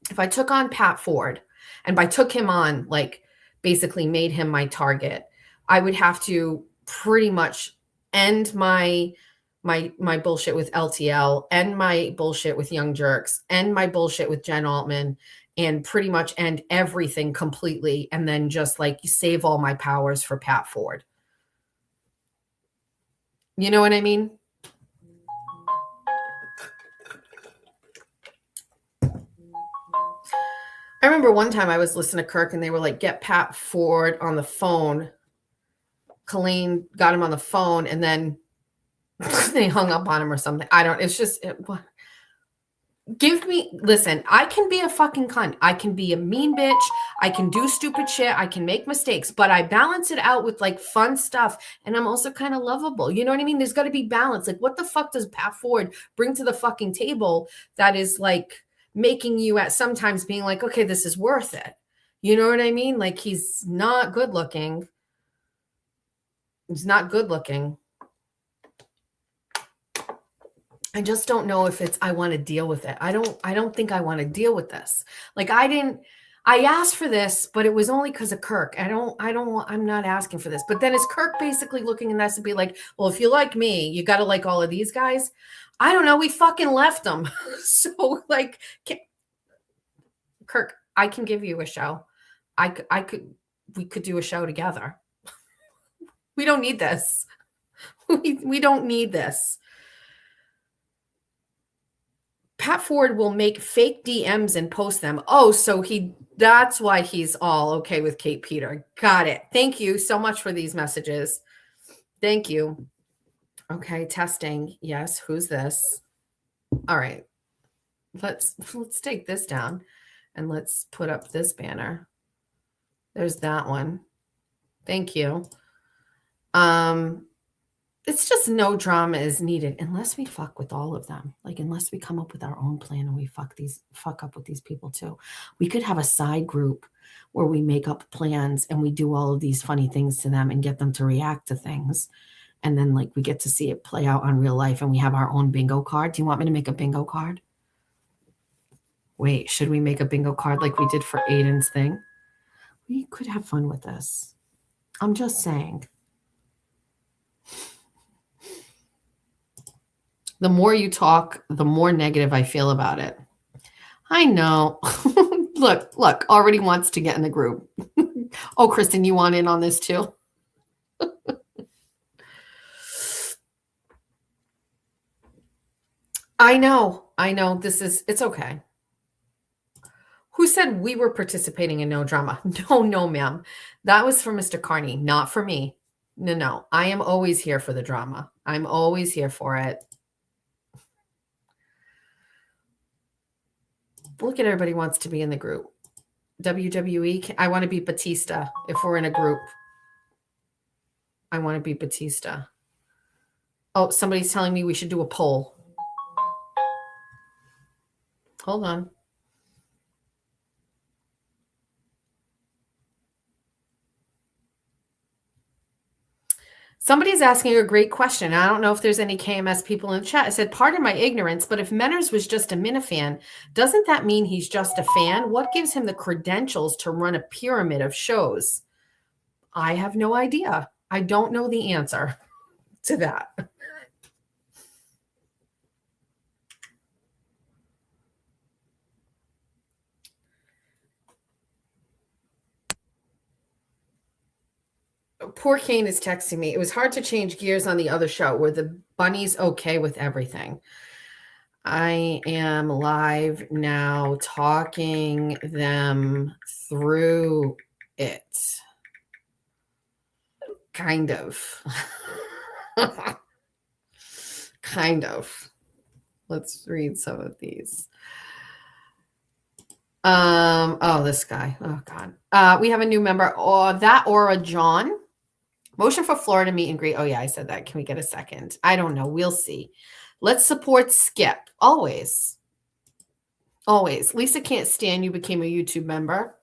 if I took on Pat Ford, and by took him on, like basically made him my target, I would have to pretty much end my bullshit with LTL, end my bullshit with Young Jerks, end my bullshit with Jen Altman, and pretty much end everything completely, and then just like save all my powers for Pat Ford. You know what I mean? I remember one time I was listening to Kirk and they were like, get Pat Ford on the phone. Colleen got him on the phone and then they hung up on him or something. Listen, I can be a fucking cunt. I can be a mean bitch. I can do stupid shit. I can make mistakes, but I balance it out with like fun stuff. And I'm also kind of lovable. You know what I mean? There's got to be balance. Like, what the fuck does Pat Ford bring to the fucking table that is like making you at sometimes being like, okay, this is worth it. You know what I mean? Like, he's not good looking. He's not good looking. I just don't know if I want to deal with it. I don't think I want to deal with this. Like, I asked for this, but it was only because of Kirk. I'm not asking for this. But then is Kirk basically looking at us to be like, well, if you like me, you got to like all of these guys. I don't know. We fucking left them. So like, Kirk, I can give you a show. We could do a show together. We don't need this. We don't need this. Pat Ford will make fake DMs and post them. Oh, so that's why he's all okay with Kate Peter. Got it. Thank you so much for these messages. Thank you. Okay, testing. Yes, who's this? All right. Let's take this down and let's put up this banner. There's that one. Thank you. It's just no drama is needed unless we fuck with all of them. Like, unless we come up with our own plan and we fuck up with these people too. We could have a side group where we make up plans and we do all of these funny things to them and get them to react to things. And then like we get to see it play out on real life and we have our own bingo card. Do you want me to make a bingo card? Wait, should we make a bingo card like we did for Aiden's thing? We could have fun with this. I'm just saying. The more you talk, the more negative I feel about it. I know. Look, already wants to get in the group. Oh, Kristen, you want in on this too? I know. It's okay. Who said we were participating in no drama? No, ma'am. That was for Mr. Carney, not for me. No. I am always here for the drama. I'm always here for it. Look at everybody wants to be in the group. WWE, I want to be Batista if we're in a group. I want to be Batista. Oh, somebody's telling me we should do a poll. Hold on. Somebody's asking a great question. I don't know if there's any KMS people in the chat. I said, pardon my ignorance, but if Menners was just a Minifan, doesn't that mean he's just a fan? What gives him the credentials to run a pyramid of shows? I have no idea. I don't know the answer to that. poor Kane is texting me. It was hard to change gears on the other show. Were the bunnies okay with everything? I am live now talking them through it. Kind of. Kind of. Let's read some of these. Oh, this guy. Oh, God. We have a new member. Oh, that Aura John. Motion for Florida meet and greet. Oh, yeah, I said that. Can we get a second? I don't know. We'll see. Let's support Skip. Always. Always. Lisa can't stand you became a YouTube member.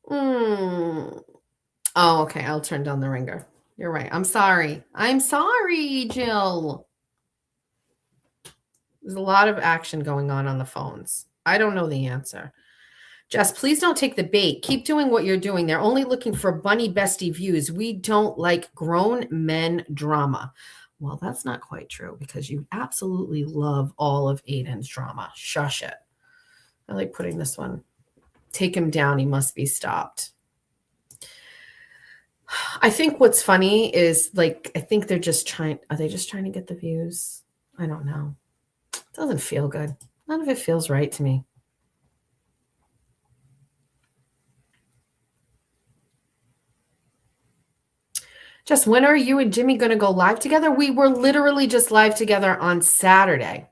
Oh, okay. I'll turn down the ringer. You're right. I'm sorry. I'm sorry, Jill. There's a lot of action going on the phones. I don't know the answer. Jess, please don't take the bait. Keep doing what you're doing. They're only looking for bunny bestie views. We don't like grown men drama. Well, that's not quite true because you absolutely love all of Aiden's drama. Shush it. I like putting this one. Take him down. He must be stopped. I think what's funny is like, I think they're just trying. Are they just trying to get the views? I don't know. It doesn't feel good. None of it feels right to me. Just when are you and Jimmy going to go live together? We were literally just live together on Saturday.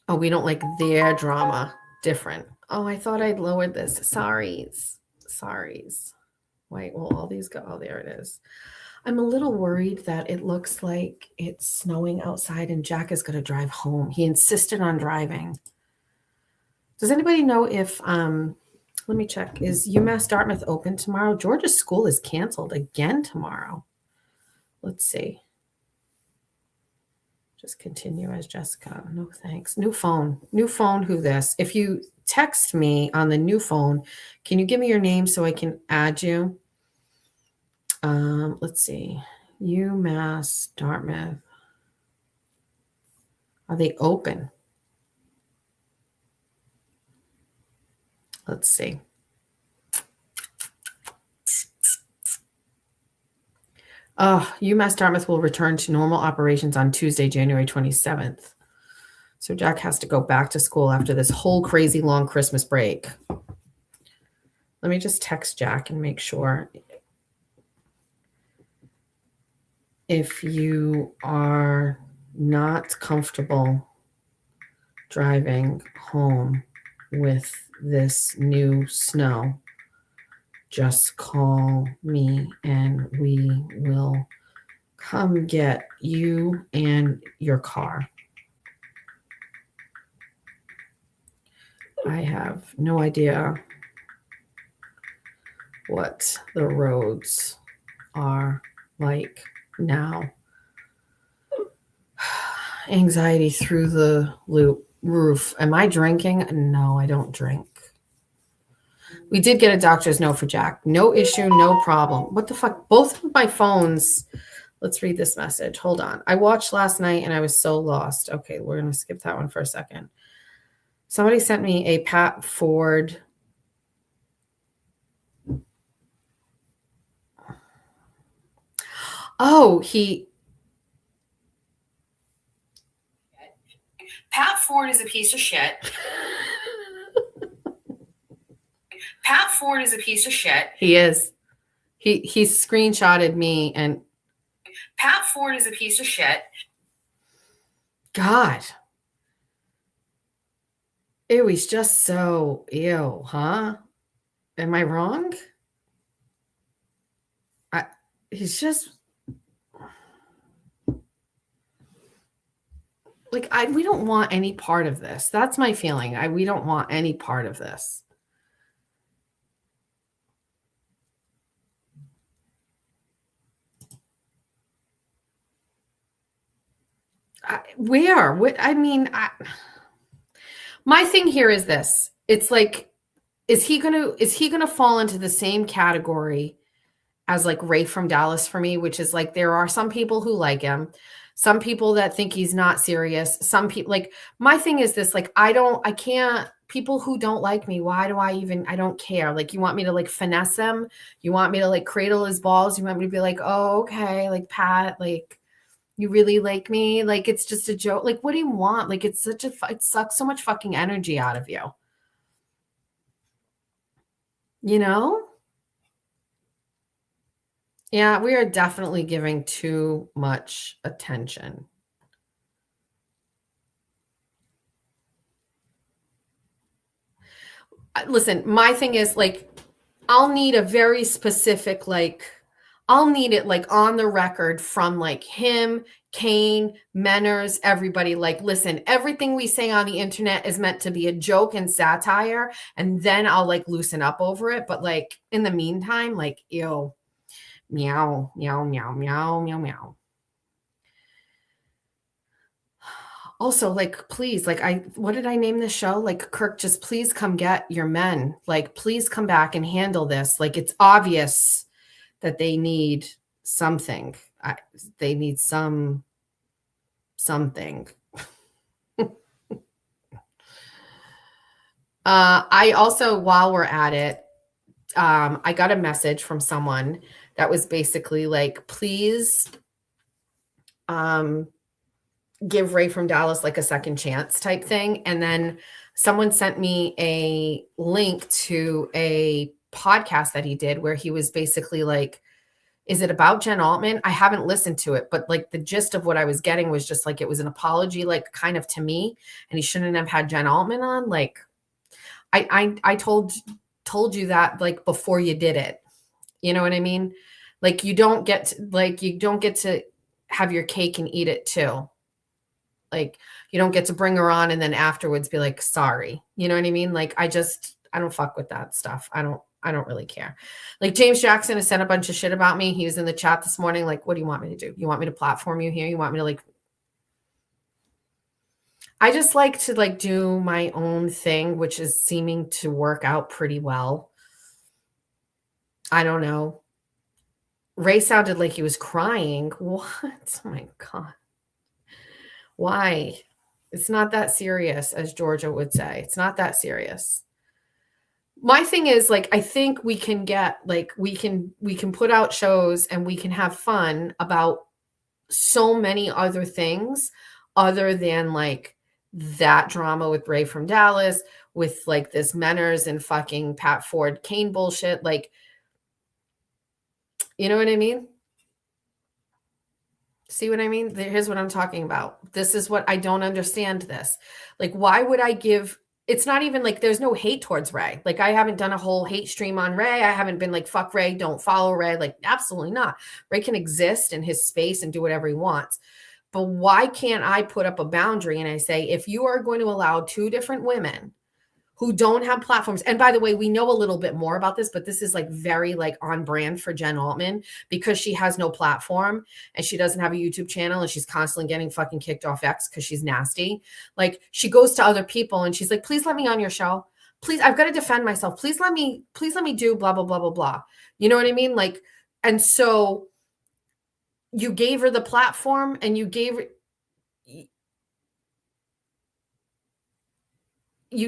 Oh, we don't like their drama. Different. Oh, I thought I'd lowered this. Sorries. Wait, will all these go? Oh, there it is. I'm a little worried that it looks like it's snowing outside and Jack is going to drive home. He insisted on driving. Does anybody know if, let me check, is UMass Dartmouth open tomorrow? Georgia's school is canceled again tomorrow. Let's see. Just continue as Jessica. No thanks. New phone. Who this? If you text me on the new phone, can you give me your name so I can add you? Let's see. UMass Dartmouth. Are they open? Let's see. UMass Dartmouth will return to normal operations on Tuesday, January 27th. So Jack has to go back to school after this whole crazy long Christmas break. Let me just text Jack and make sure. If you are not comfortable driving home with this new snow, just call me and we will come get you and your car. I have no idea what the roads are like now. Anxiety through the roof. Am I drinking? No, I don't drink. We did get a doctor's note for Jack. No issue, no problem. What the fuck? Both of my phones. Let's read this message. Hold on. I watched last night and I was so lost. Okay, we're going to skip that one for a second. Somebody sent me a Pat Ford. Oh, Pat Ford is a piece of shit. Pat Ford is a piece of shit. He is. He screenshotted me and Pat Ford is a piece of shit. God. Ew, he's just so ew, huh? Am I wrong? He's just like we don't want any part of this. That's my feeling. We don't want any part of this. My thing here is this. It's like, is he gonna fall into the same category as like Ray from Dallas for me, which is like there are some people who like him. Some people that think he's not serious. Some people, like, my thing is this, like, I can't, people who don't like me, why do I don't care. Like, you want me to like finesse him? You want me to like cradle his balls? You want me to be like, oh, okay, like, Pat, like, you really like me? Like, it's just a joke. Like, what do you want? Like, it sucks so much fucking energy out of you. You know? Yeah, we are definitely giving too much attention. Listen, my thing is like, I'll need a very specific, like, I'll need it like on the record from like him, Kane, Menners, everybody. Like, listen, everything we say on the internet is meant to be a joke and satire, and then I'll like loosen up over it. But like in the meantime, like, ew, meow, meow, meow, meow, meow, meow. Also, like, please, like, what did I name the show? Like, Kirk, just please come get your men. Like, please come back and handle this. Like, it's obvious that they need something. They need something. I also, while we're at it, I got a message from someone that was basically like, please, give Ray from Dallas like a second chance type thing. And then someone sent me a link to a podcast that he did where he was basically like, is it about Jen Altman? I haven't listened to it, but like the gist of what I was getting was just like, it was an apology, like kind of to me, and he shouldn't have had Jen Altman on. Like, I told you that like before you did it. You know what I mean? Like, you don't get to have your cake and eat it too. Like, you don't get to bring her on and then afterwards be like, sorry. You know what I mean? Like, I don't fuck with that stuff. I don't really care. Like, James Jackson has sent a bunch of shit about me. He was in the chat this morning. Like, what do you want me to do? You want me to platform you here? You want me to like, I just like to like do my own thing, which is seeming to work out pretty well. I don't know. Ray sounded like he was crying. What? Oh my God. Why? It's not that serious, as Georgia would say. It's not that serious. My thing is like, I think we can get like, we can put out shows and we can have fun about so many other things other than like that drama with Ray from Dallas, with like this Menners and fucking Pat Ford Kane bullshit. Like, you know what I mean? See what I mean? Here's what I'm talking about. This is what I don't understand this. Like, why would I give? It's not even like there's no hate towards Ray. Like, I haven't done a whole hate stream on Ray. I haven't been like, fuck Ray, don't follow Ray. Like, absolutely not. Ray can exist in his space and do whatever he wants. But why can't I put up a boundary and I say, if you are going to allow two different women who don't have platforms. And by the way, we know a little bit more about this, but this is like very like on brand for Jen Altman because she has no platform and she doesn't have a YouTube channel and she's constantly getting fucking kicked off X because she's nasty. Like, she goes to other people and she's like, please let me on your show. Please, I've got to defend myself. Please let me do blah, blah, blah, blah, blah. You know what I mean? Like, and so you gave her the platform and you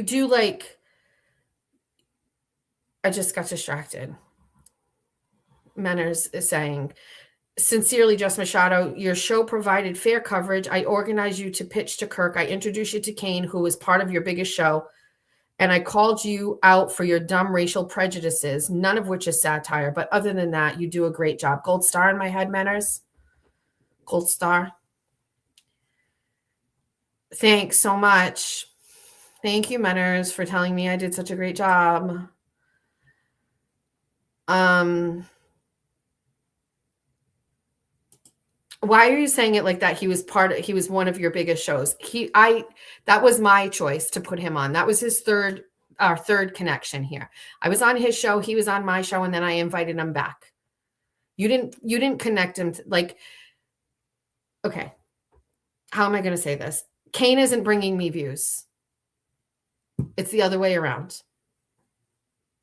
do like, I just got distracted. Menners is saying, sincerely, Just Machado, your show provided fair coverage. I organized you to pitch to Kirk. I introduced you to Kane, who was part of your biggest show. And I called you out for your dumb racial prejudices, none of which is satire. But other than that, you do a great job. Gold star in my head, Menners. Gold star. Thanks so much. Thank you, Menners, for telling me I did such a great job. Why are you saying it like that? He was one of your biggest shows. That was my choice to put him on. That was our third connection here. I was on his show, he was on my show, and then I invited him back. You didn't connect him okay. How am I going to say this? Kane isn't bringing me views. It's the other way around.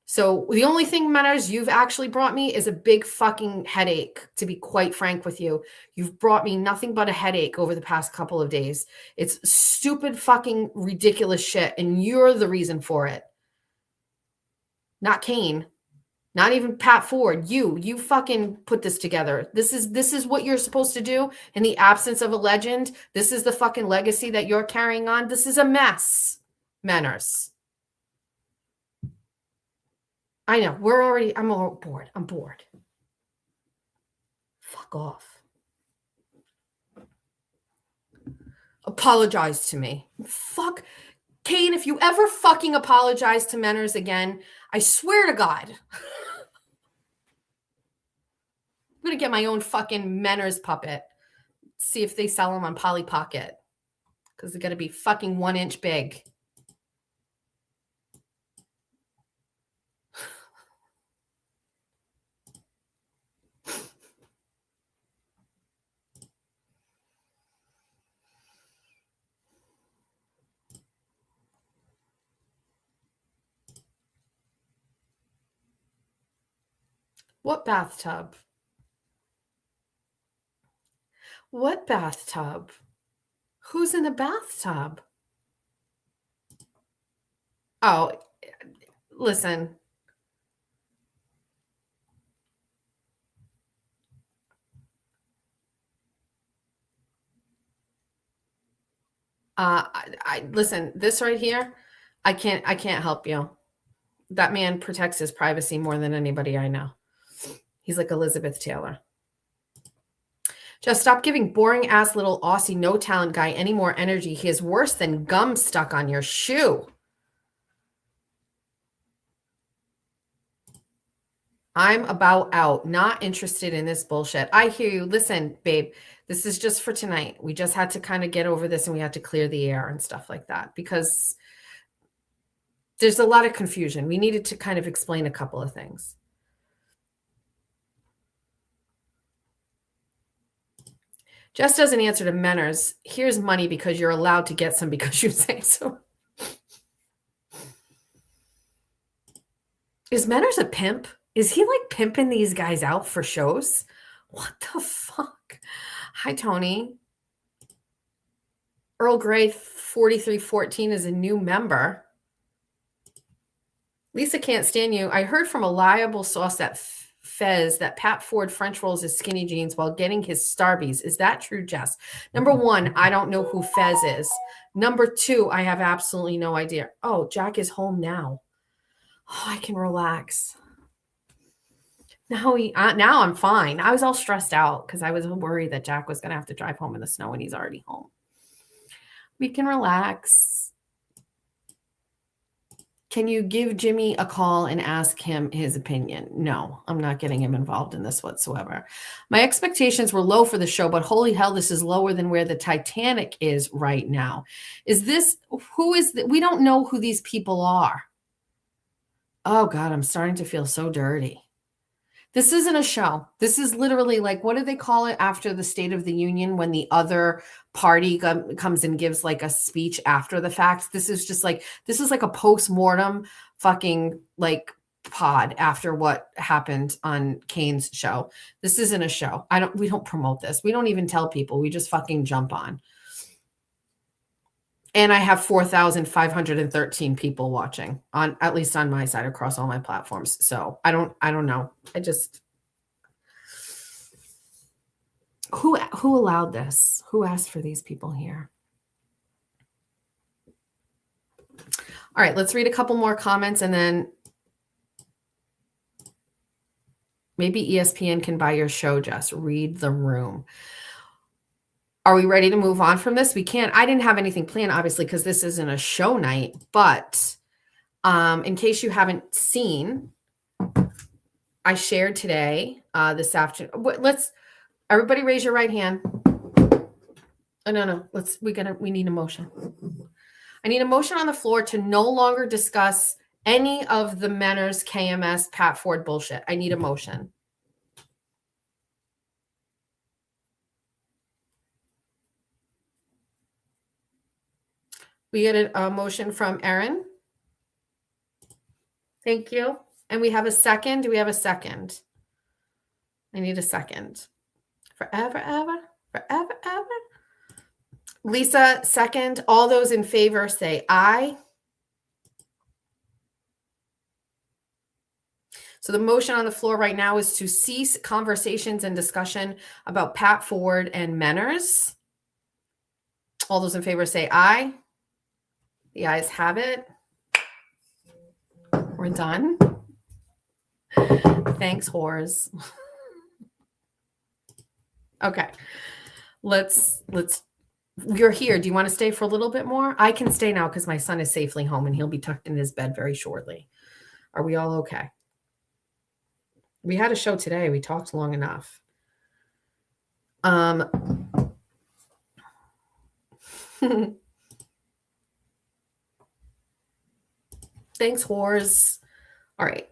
So the only thing matters you've actually brought me is a big fucking headache, to be quite frank with you. You've brought me nothing but a headache over the past couple of days. It's stupid fucking ridiculous shit, and you're the reason for it. Not Kane. Not even Pat Ford. You fucking put this together. This is what you're supposed to do in the absence of a legend. This is the fucking legacy that you're carrying on. This is a mess, Manners. I know. I'm all bored. I'm bored. Fuck off. Apologize to me. Fuck. Kane, if you ever fucking apologize to Manners again, I swear to God. I'm going to get my own fucking Manners puppet. See if they sell them on Polly Pocket. Because they're going to be fucking 1 inch big. What bathtub? What bathtub? Who's in the bathtub? Oh, listen. I listen, this right here, I can't help you. That man protects his privacy more than anybody I know. He's like Elizabeth Taylor. Just stop giving boring ass little Aussie no talent guy any more energy. He is worse than gum stuck on your shoe. I'm about out. Not interested in this bullshit. I hear you. Listen, babe, this is just for tonight. We just had to kind of get over this and we had to clear the air and stuff like that because there's a lot of confusion. We needed to kind of explain a couple of things. Jess doesn't answer to Menners. Here's money because you're allowed to get some because you say so. Is Menners a pimp? Is he like pimping these guys out for shows? What the fuck? Hi, Tony. Earl Grey 4314 is a new member. Lisa can't stand you. I heard from a liable source that Fez that Pat Ford French rolls his skinny jeans while getting his Starbies. Is that true, Jess? Number one, I don't know who Fez is. Number two, I have absolutely no idea. Oh, Jack is home now. Oh, I can relax. Now I'm fine. I was all stressed out because I was worried that Jack was going to have to drive home in the snow and he's already home. We can relax. Can you give Jimmy a call and ask him his opinion? No, I'm not getting him involved in this whatsoever. My expectations were low for the show, but holy hell, this is lower than where the Titanic is right now. We don't know who these people are. Oh God, I'm starting to feel so dirty. This isn't a show. This is literally like, what do they call it after the State of the Union when the other party comes and gives like a speech after the fact? This is like a post-mortem fucking like pod after what happened on Kane's show. This isn't a show. We don't promote this. We don't even tell people. We just fucking jump on. And I have 4,513 people watching on, at least on my side, across all my platforms. So I don't know. Who allowed this? Who asked for these people here? All right, let's read a couple more comments and then maybe ESPN can buy your show, Jess. Read the room. Are we ready to move on from this? We can. I didn't have anything planned, obviously, because this isn't a show night. But in case you haven't seen, I shared today, this afternoon. Let's everybody raise your right hand. Oh, no. We need a motion. I need a motion on the floor to no longer discuss any of the Menners, KMS, Pat Ford bullshit. I need a motion. We get a motion from Erin. Thank you. And we have a second. Do we have a second? I need a second. Forever, ever, forever, ever. Lisa, second. All those in favor say aye. So the motion on the floor right now is to cease conversations and discussion about Pat Ford and Menners. All those in favor say aye. The ayes have it. We're done. Thanks, whores. Okay. Let's you're here. Do you want to stay for a little bit more? I can stay now because my son is safely home and he'll be tucked in his bed very shortly. Are we all okay? We had a show today. We talked long enough. Thanks, whores. All right.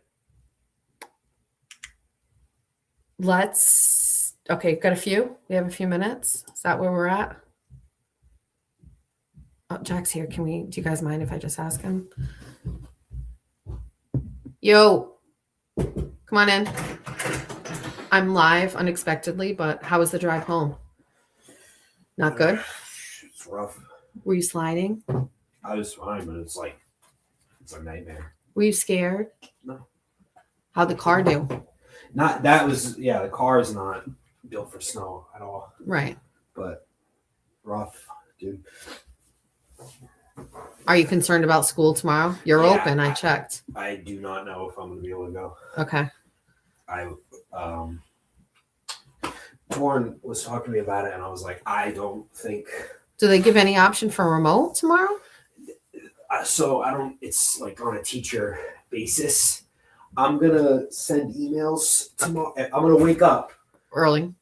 Okay, got a few. We have a few minutes. Is that where we're at? Oh, Jack's here. Do you guys mind if I just ask him? Yo, come on in. I'm live unexpectedly, but how was the drive home? Not good? It's rough. Were you sliding? I was fine, but it's a nightmare. Were you scared? No. How'd the car do? The car is not built for snow at all. Right. But rough, dude. Are you concerned about school tomorrow? You're open. I checked. I do not know if I'm going to be able to go. Okay. Torn was talking to me about it, and I was like, I don't think. Do they give any option for remote tomorrow? So I don't. It's like on a teacher basis. I'm gonna send emails tomorrow. I'm gonna wake up Early.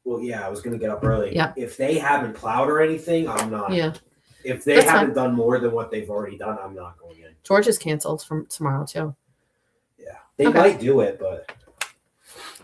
Well, yeah, I was gonna get up early. Yeah. If they haven't plowed or anything, I'm not. Yeah. If they haven't done more than what they've already done, I'm not going in. George is canceled from tomorrow too. Yeah, they might do it, but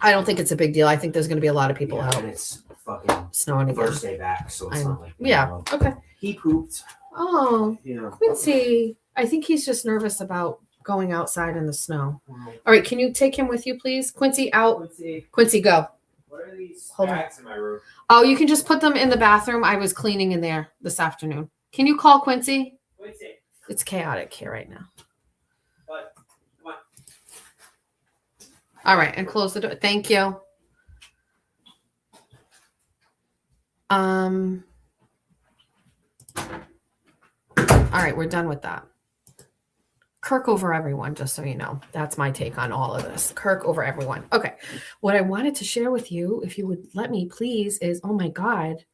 I don't think it's a big deal. I think there's going to be a lot of people out. And it's fucking snowing again. First day back, so it's not like Okay. He pooped. Oh, Yeah. Quincy. I think he's just nervous about going outside in the snow. All right, can you take him with you, please? Quincy, out. Quincy, go. What are these bags in my room? Oh, you can just put them in the bathroom. I was cleaning in there this afternoon. Can you call Quincy? Quincy. It's chaotic here right now. But come on. All right, and close the door. Thank you. All right, we're done with that. Kirk over everyone, just so you know. That's my take on all of this. Kirk over everyone. Okay. What I wanted to share with you, if you would let me, please, is, oh my God.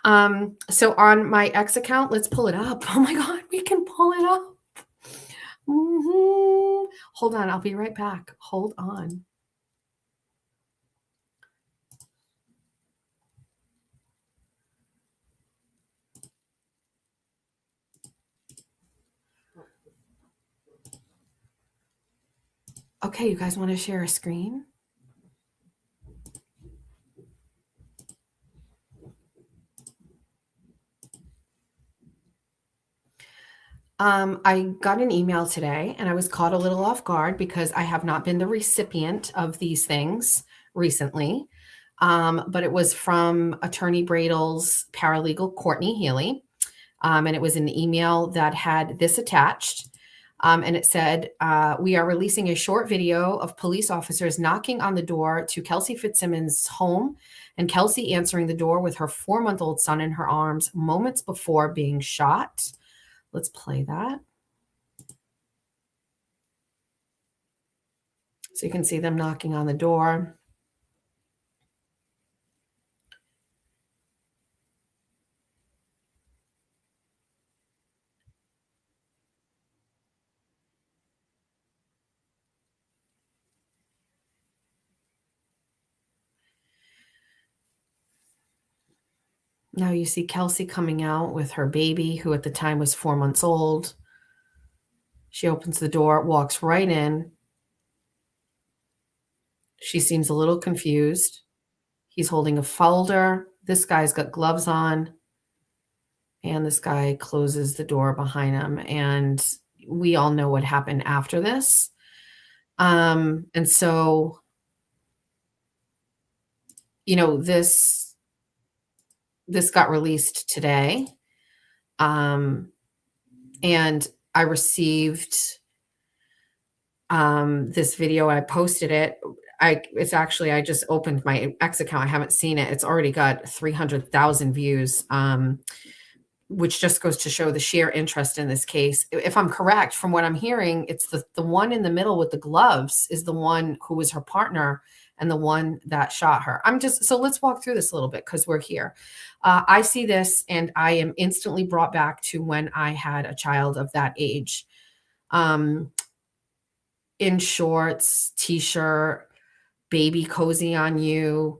So on my X account, let's pull it up. Oh my God, we can pull it up. Hold on, I'll be right back. Hold on. Okay, you guys want to share a screen? I got an email today and I was caught a little off guard because I have not been the recipient of these things recently. But it was from Attorney Bradle's paralegal, Courtney Healy. And it was an email that had this attached. And it said, we are releasing a short video of police officers knocking on the door to Kelsey Fitzsimmons' home and Kelsey answering the door with her 4-month-old son in her arms moments before being shot. Let's play that. So you can see them knocking on the door. Now you see Kelsey coming out with her baby, who at the time was 4 months old. She opens the door, walks right in. She seems a little confused. He's holding a folder. This guy's got gloves on. And this guy closes the door behind him. And we all know what happened after this. And so, you know, this got released today. And I received this video. I posted it. It's actually, I just opened my X account. I haven't seen it. It's already got 300,000 views, which just goes to show the sheer interest in this case. If I'm correct, from what I'm hearing, it's the one in the middle with the gloves is the one who was her partner and the one that shot her. So let's walk through this a little bit because we're here. I see this and I am instantly brought back to when I had a child of that age. In shorts, t-shirt, baby cozy on you,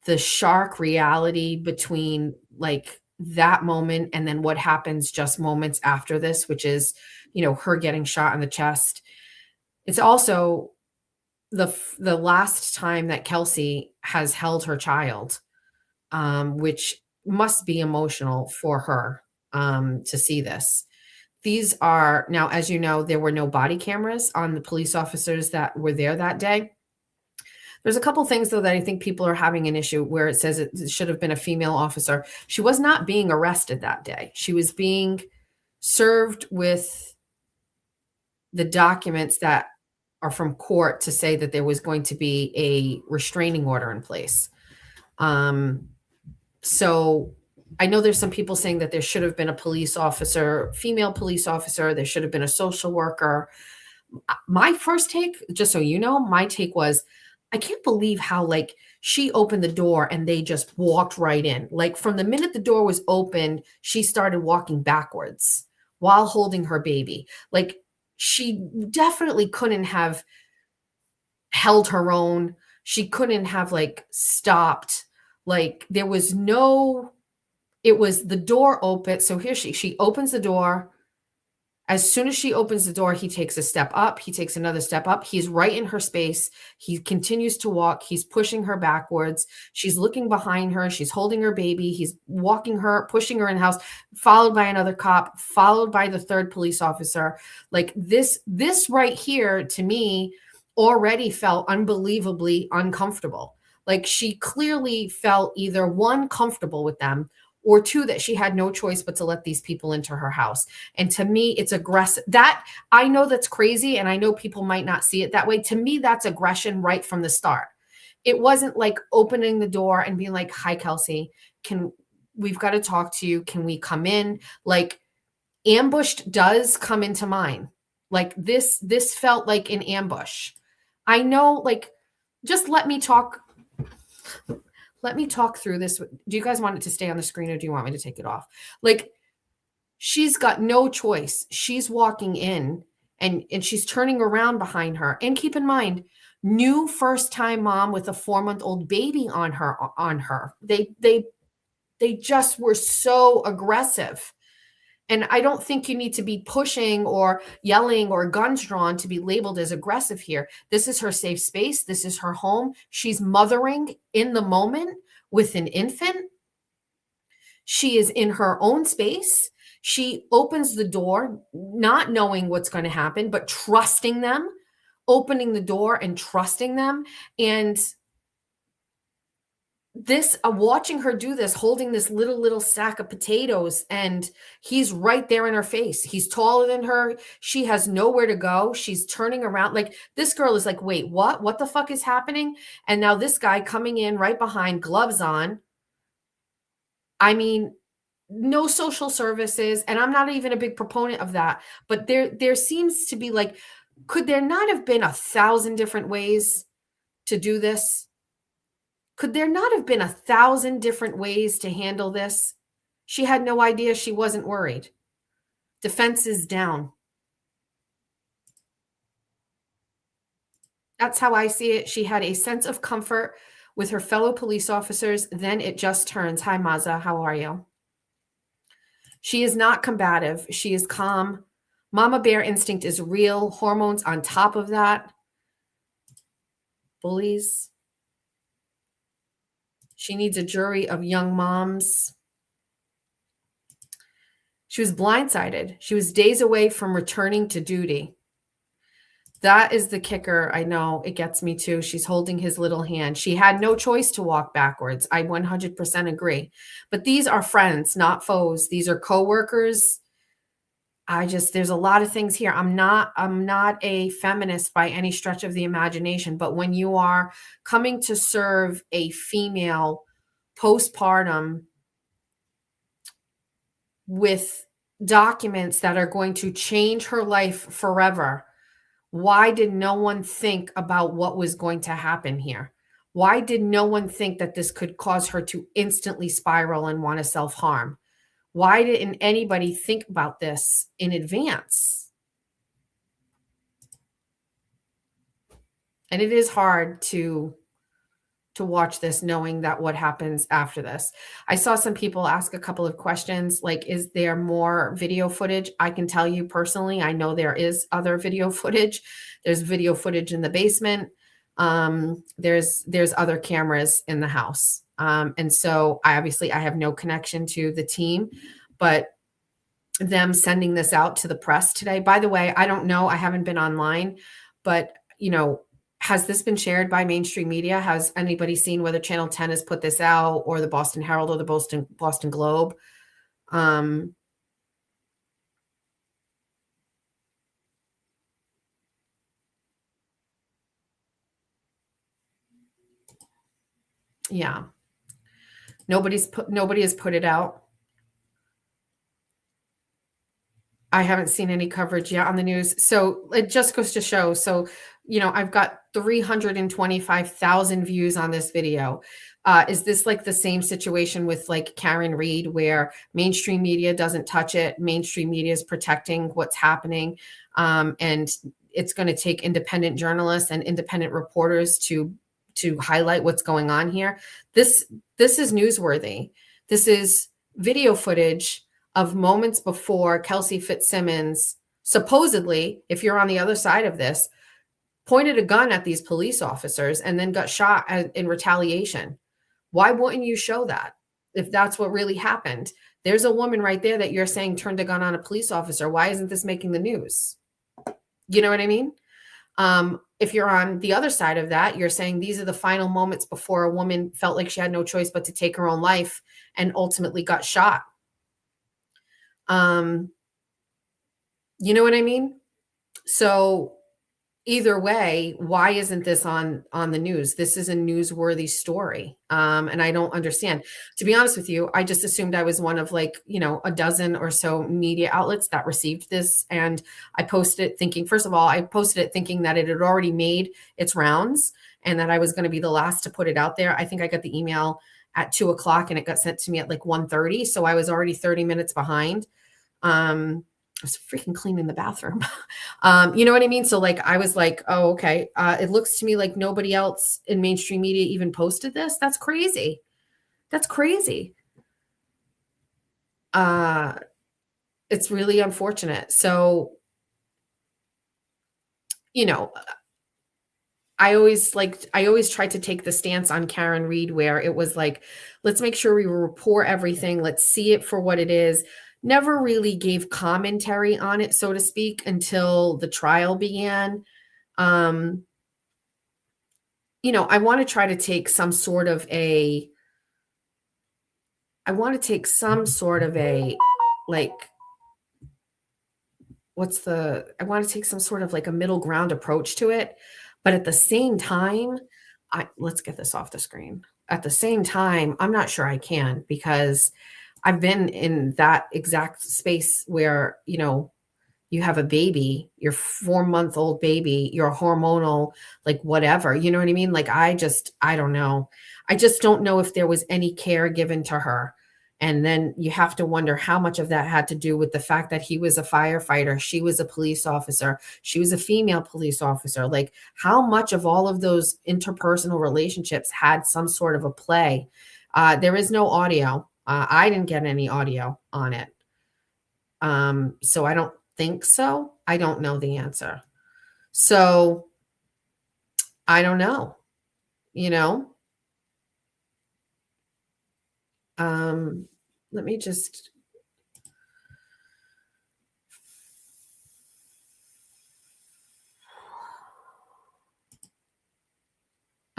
the shark reality between like that moment and then what happens just moments after this, which is, you know, her getting shot in the chest. It's also the last time that Kelsey has held her child, which must be emotional for her to see this. These are now, as you know, there were no body cameras on the police officers that were there that day. There's a couple things, though, that I think people are having an issue where it says it should have been a female officer. She was not being arrested that day. She was being served with the documents that are from court to say that there was going to be a restraining order in place. So I know there's some people saying that there should have been a police officer, female police officer. There should have been a social worker. My first take, just so you know, my take was, I can't believe how like she opened the door and they just walked right in. Like from the minute the door was opened, she started walking backwards while holding her baby. Like she definitely couldn't have held her own. She couldn't have like stopped. Like there was no, it was the door open. So here she opens the door. As soon as she opens the door, he takes a step up. He takes another step up. He's right in her space. He continues to walk. He's pushing her backwards. She's looking behind her. She's holding her baby. He's walking her, pushing her in the house, followed by another cop, followed by the third police officer. Like this right here to me already felt unbelievably uncomfortable. Like she clearly felt either one, comfortable with them, or two, that she had no choice but to let these people into her house. And to me, it's aggressive. That I know that's crazy, and I know people might not see it that way. To me, that's aggression right from the start. It wasn't like opening the door and being like, "Hi, Kelsey, we've got to talk to you. Can we come in?" Like ambushed does come into mind. Like this felt like an ambush. I know, like, just let me talk through this. Do you guys want it to stay on the screen or do you want me to take it off? Like she's got no choice. She's walking in and she's turning around behind her. And keep in mind, new first-time mom with a 4-month-old baby on her. They just were so aggressive. And I don't think you need to be pushing or yelling or guns drawn to be labeled as aggressive here. This is her safe space. This is her home. She's mothering in the moment with an infant. She is in her own space. She opens the door, not knowing what's going to happen, but trusting them, opening the door and trusting them. And this watching her do this, holding this little sack of potatoes, and he's right there in her face. He's taller than her. She has nowhere to go. She's turning around. Like this girl is like, wait, what the fuck is happening? And now this guy coming in right behind, gloves on. I mean, no social services, and I'm not even a big proponent of that, but there seems to be like, could there not have been 1,000 different ways to do this? Could there not have been 1,000 different ways to handle this? She had no idea. She wasn't worried. Defense is down. That's how I see it. She had a sense of comfort with her fellow police officers. Then it just turns. Hi, Maza. How are you? She is not combative. She is calm. Mama bear instinct is real. Hormones on top of that. Bullies. She needs a jury of young moms. She was blindsided. She was days away from returning to duty. That is the kicker. I know it gets me too. She's holding his little hand. She had no choice to walk backwards. I 100% agree. But these are friends, not foes. These are coworkers. There's a lot of things here. I'm not a feminist by any stretch of the imagination, but when you are coming to serve a female postpartum with documents that are going to change her life forever, why did no one think about what was going to happen here? Why did no one think that this could cause her to instantly spiral and want to self-harm? Why didn't anybody think about this in advance? And it is hard to watch this knowing that what happens after this. I saw some people ask a couple of questions like, is there more video footage? I can tell you personally, I know there is other video footage. There's video footage in the basement. There's other cameras in the house. And so I have no connection to the team, but them sending this out to the press today, by the way, I don't know, I haven't been online, but has this been shared by mainstream media? Has anybody seen whether Channel 10 has put this out, or the Boston Herald, or the Boston Globe? Yeah. Nobody has put it out. I haven't seen any coverage yet on the news. So it just goes to show. So, I've got 325,000 views on this video. Is this like the same situation with like Karen Reed, where mainstream media doesn't touch it? Mainstream media is protecting what's happening. And it's going to take independent journalists and independent reporters to highlight what's going on here. This is newsworthy. This is video footage of moments before Kelsey Fitzsimmons, supposedly, if you're on the other side of this, pointed a gun at these police officers and then got shot in retaliation. Why wouldn't you show that if that's what really happened? There's a woman right there that you're saying turned a gun on a police officer. Why isn't this making the news? You know what I mean? If you're on the other side of that, you're saying these are the final moments before a woman felt like she had no choice but to take her own life and ultimately got shot. You know what I mean? So either way, why isn't this on the news? This is a newsworthy story. And I don't understand. To be honest with you, I just assumed I was one of like, a dozen or so media outlets that received this. And I posted it thinking, first of all, I posted it thinking that it had already made its rounds and that I was going to be the last to put it out there. I think I got the email at 2:00 and it got sent to me at like 1:30. So I was already 30 minutes behind. I was freaking cleaning the bathroom. You know what I mean? So like, I was like, oh, okay. It looks to me like nobody else in mainstream media even posted this. That's crazy. That's crazy. It's really unfortunate. So, I always tried to take the stance on Karen Reed where it was like, let's make sure we report everything. Let's see it for what it is. Never really gave commentary on it, so to speak, until the trial began. I want to try to take some sort of a, like, I want to take some sort of like a middle ground approach to it. But at the same time, let's get this off the screen. At the same time, I'm not sure I can, because I've been in that exact space where, you have a baby, your 4-month-old baby, you're hormonal, like whatever, you know what I mean? Like, I don't know. I just don't know if there was any care given to her. And then you have to wonder how much of that had to do with the fact that he was a firefighter, she was a police officer, she was a female police officer. Like, how much of all of those interpersonal relationships had some sort of a play? There is no audio. I didn't get any audio on it. So I don't think so. I don't know the answer. So I don't know, let me just,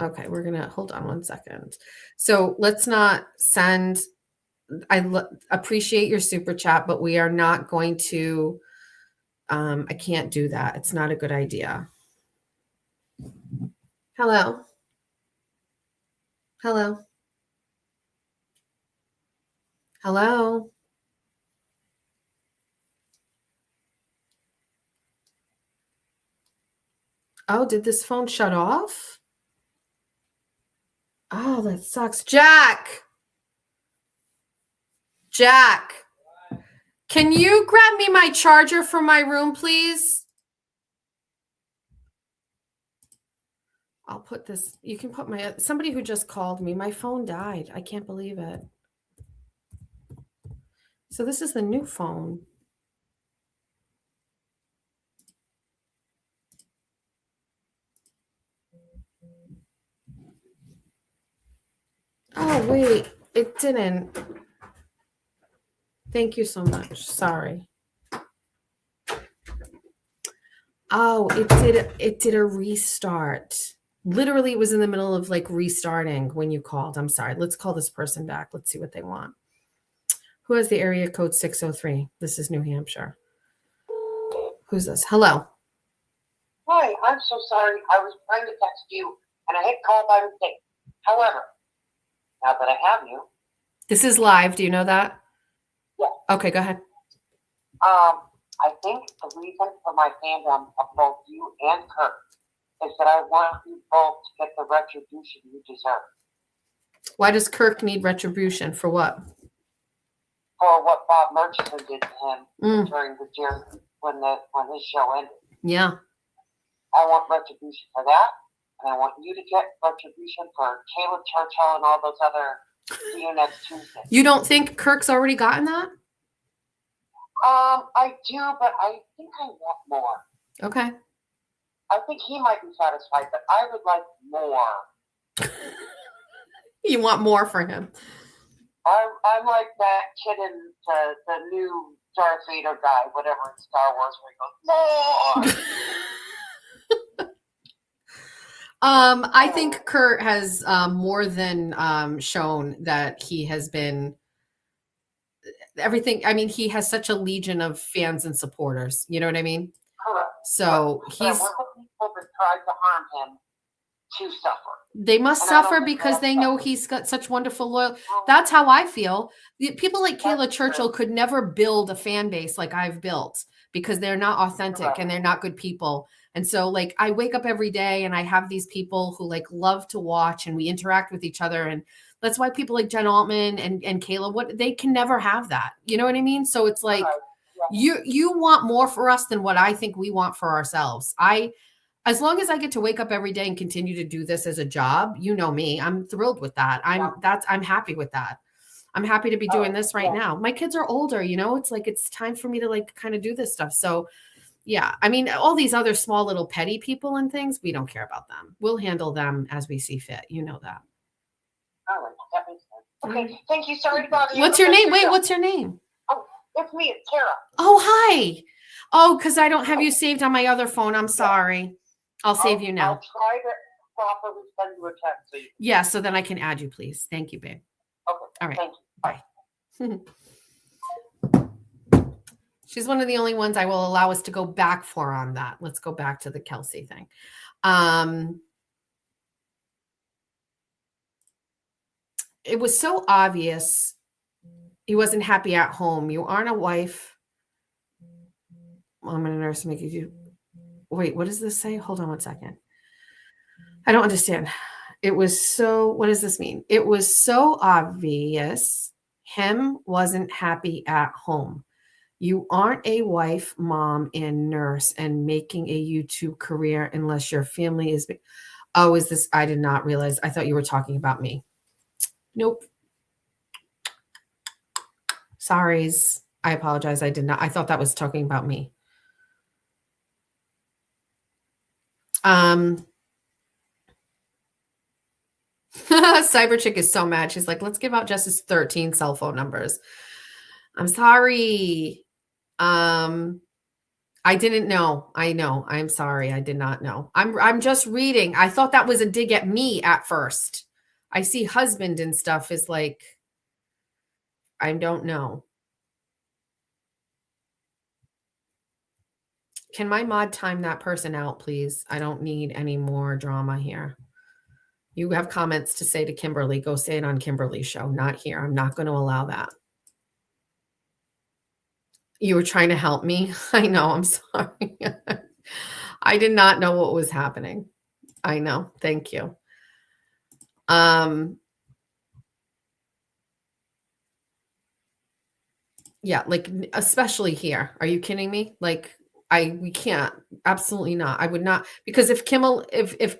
Okay, we're gonna hold on one second. So let's not send. Appreciate your super chat, but we are not going to. I can't do that. It's not a good idea. Hello. Hello. Hello. Oh, did this phone shut off? Oh, that sucks. Jack. Jack. Can you grab me my charger from my room, please? I'll put this. You can put my. Somebody who just called me. My phone died. I can't believe it. So this is the new phone. Oh, wait. It didn't. Thank you so much. Sorry. Oh, it did a restart. Literally, it was in the middle of like restarting when you called. I'm sorry. Let's call this person back. Let's see what they want. Who has the area code 603? This is New Hampshire. Who's this? Hello. Hi, I'm so sorry. I was trying to text you and I hit call by mistake. However, now that I have you. This is live. Do you know that? Yeah. Okay, go ahead. I think the reason for my fandom of both you and Kirk is that I want you both to get the retribution you deserve. Why does Kirk need retribution? For what? For what Bob Murchison did to him during the year when his show ended. Yeah. I want retribution for that, and I want you to get retribution for Caleb Churchill and all those other. See you next Tuesday. You don't think Kirk's already gotten that? I do, but I think I want more. Okay. I think he might be satisfied, but I would like more. You want more for him? I'm like that kid in the new Darth Vader guy, whatever in Star Wars, where he goes, more! I think Kurt has more than shown that he has been everything. I mean, he has such a legion of fans and supporters. You know what I mean? Correct. So But he's. I want the people that tried to harm him to suffer. They must And I suffer don't think because they they'll know suffer. he's got such wonderful loyalty. That's how I feel. People like Kayla That's Churchill true. could never build a fan base like I've built because they're not authentic Correct. and they're not good people. And so like I wake up every day and I have these people who like love to watch and we interact with each other. And that's why people like Jen Altman and Kayla, they can never have that. You know what I mean? So it's like Correct. Yeah. you want more for us than what I think we want for ourselves. As long as I get to wake up every day and continue to do this as a job, you know me, I'm thrilled with that. I'm happy with that. I'm happy to be doing this right now. My kids are older, you know, it's like, it's time for me to like kind of do this stuff. So yeah, I mean, all these other small little petty people and things, we don't care about them. We'll handle them as we see fit. You know that. All right. That makes sense. Okay. Thank you. Sorry to bother you. What's your name? Wait, what's your name? Oh, it's me. It's Tara. Oh, hi. Oh, because I don't have you saved on my other phone. I'm sorry. I'll save you now. I'll try to properly send you a text. So yeah, so then I can add you, please. Thank you, babe. Okay. All right. Thank you. Bye. She's one of the only ones I will allow us to go back for on that. Let's go back to the Kelsey thing. It was so obvious he wasn't happy at home. You aren't a wife. I'm a nurse. Make you. Wait, what does this say? Hold on one second. I don't understand. It was so. What does this mean? It was so obvious him wasn't happy at home. You aren't a wife, mom, and nurse and making a YouTube career unless your family is. Oh, is this? I did not realize. I thought you were talking about me. Nope. Sorries. I apologize. I did not. I thought that was talking about me. Cyber Chick is so mad. She's like, let's give out Jess's 13 cell phone numbers. I'm sorry. I didn't know. I know. I'm sorry. I did not know. I'm just reading. I thought that was a dig at me at first. I see husband and stuff is like, I don't know. Can my mod time that person out, please? I don't need any more drama here. You have comments to say to Kimberly. Go say it on Kimberly's show, not here. I'm not going to allow that. You were trying to help me. I know. I'm sorry. I did not know what was happening. I know. Thank you. Yeah, like especially here. Are you kidding me? Like we can't. Absolutely not. I would not, because if Kimmel, if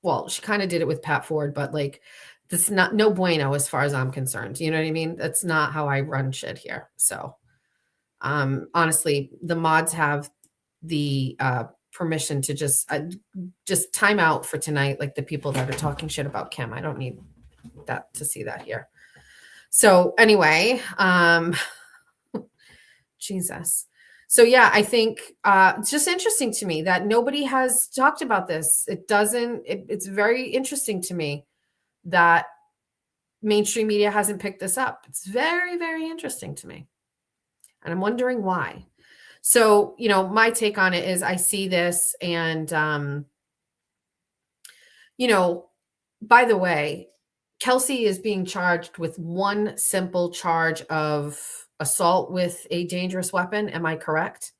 well, she kind of did it with Pat Ford, but like that's not no bueno as far as I'm concerned. You know what I mean? That's not how I run shit here. So honestly, the mods have the permission to just time out for tonight, like the people that are talking shit about Kim. I don't need that to see that here. So anyway, Jesus. So yeah, I think it's just interesting to me that nobody has talked about this. It's very interesting to me that mainstream media hasn't picked this up. It's very, very interesting to me. And I'm wondering why. So, my take on it is I see this and, by the way, Kelsey is being charged with one simple charge of assault with a dangerous weapon. Am I correct?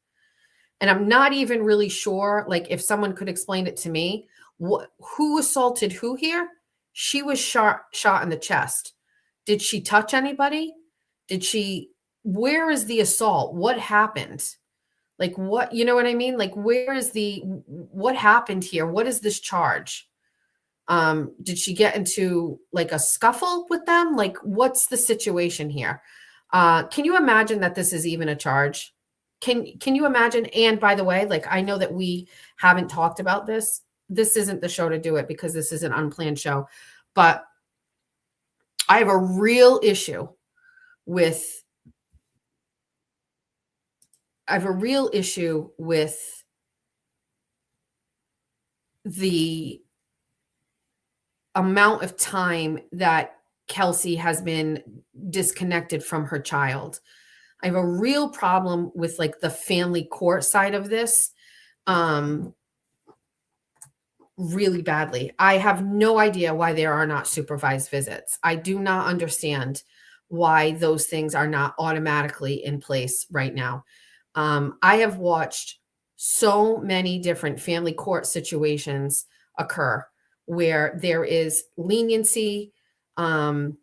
And I'm not even really sure, like, if someone could explain it to me, who assaulted who here? She was shot in the chest. Did she touch anybody? Where is the assault? What happened? Like, what, you know what I mean? Like, what happened here? What is this charge? Did she get into like a scuffle with them? Like, what's the situation here? Can you imagine that this is even a charge? Can you imagine? And by the way, like, I know that we haven't talked about this. This isn't the show to do it because this is an unplanned show, but I have a real issue with the amount of time that Kelsey has been disconnected from her child. I have a real problem with like the family court side of this. Really badly. I have no idea why there are not supervised visits. I do not understand why those things are not automatically in place right now. I have watched so many different family court situations occur where there is leniency, but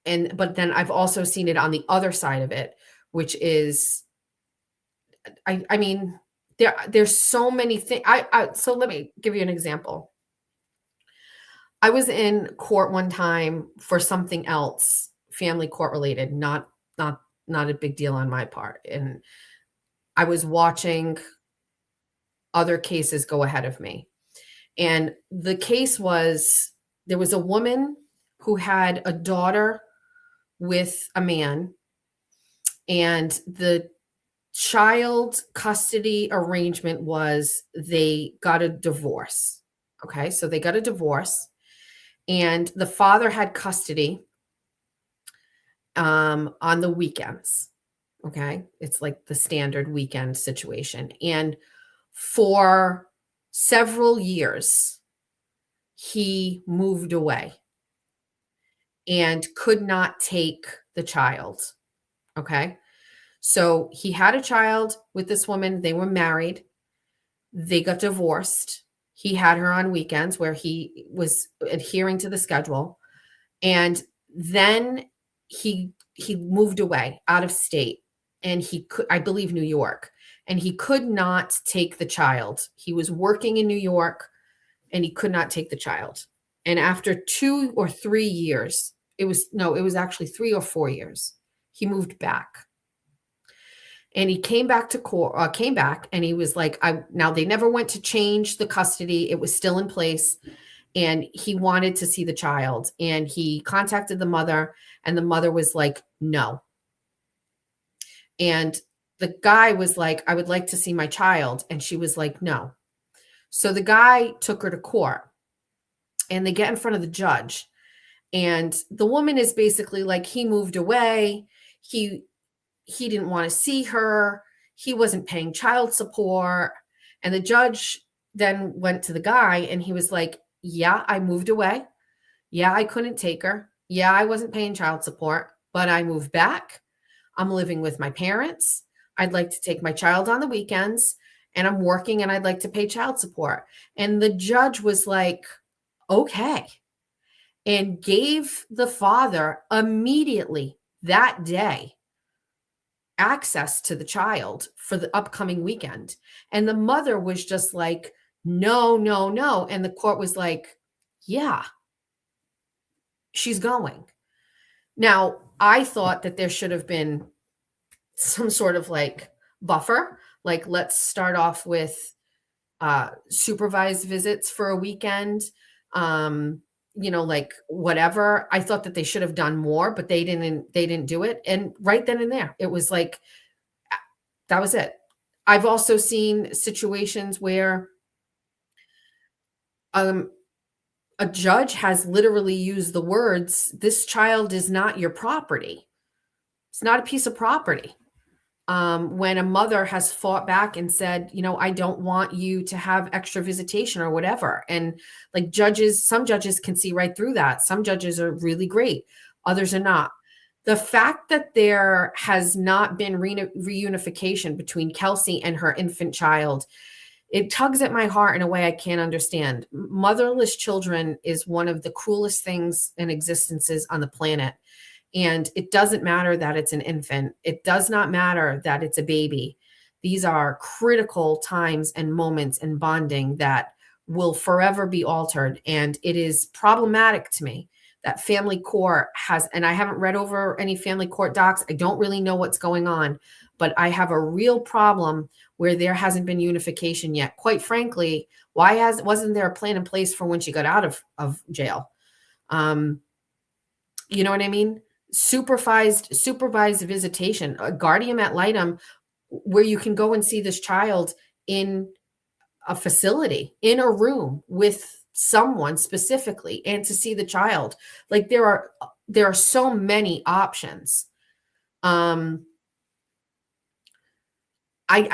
then I've also seen it on the other side of it, which is, I mean, there's so many things. So let me give you an example. I was in court one time for something else, family court related, not a big deal on my part. And I was watching other cases go ahead of me. And the case was, there was a woman who had a daughter with a man, and the child custody arrangement was they got a divorce. Okay, so they got a divorce, and the father had custody on the weekends. Okay, it's like the standard weekend situation. And for several years, he moved away and could not take the child. Okay. So he had a child with this woman. They were married. They got divorced. He had her on weekends where he was adhering to the schedule. And then he moved away out of state, and he could, I believe, New York, and he could not take the child. He was working in New York and he could not take the child. And after 2 or 3 years, it was actually 3 or 4 years, he moved back. And he came back to court, and he was like, now they never went to change the custody. It was still in place. And he wanted to see the child, and he contacted the mother, and the mother was like, no. And the guy was like, I would like to see my child. And she was like, no. So the guy took her to court and they get in front of the judge. And the woman is basically like, he moved away. He didn't want to see her. He wasn't paying child support. And the judge then went to the guy and he was like, yeah, I moved away. Yeah, I couldn't take her. Yeah, I wasn't paying child support, but I moved back. I'm living with my parents. I'd like to take my child on the weekends and I'm working and I'd like to pay child support. And the judge was like, okay, and gave the father immediately that day access to the child for the upcoming weekend. And the mother was just like, no, no, no. And the court was like, yeah, she's going. Now, I thought that there should have been some sort of like buffer. Like, let's start off with supervised visits for a weekend. Like whatever. I thought that they should have done more, but they didn't do it. And right then and there, it was like, that was it. I've also seen situations where a judge has literally used the words, this child is not your property. It's not a piece of property. When a mother has fought back and said, I don't want you to have extra visitation or whatever. And like some judges can see right through that. Some judges are really great. Others are not. The fact that there has not been reunification between Kelsey and her infant child, it tugs at my heart in a way I can't understand. Motherless children is one of the cruelest things in existences on the planet. And it doesn't matter that it's an infant. It does not matter that it's a baby. These are critical times and moments and bonding that will forever be altered. And it is problematic to me that family court has, and I haven't read over any family court docs. I don't really know what's going on, but I have a real problem where there hasn't been unification yet. Quite frankly, wasn't there a plan in place for when she got out of jail? You know what I mean? Supervised visitation, a guardian ad litem, where you can go and see this child in a facility, in a room with someone specifically, and to see the child. Like there are so many options. I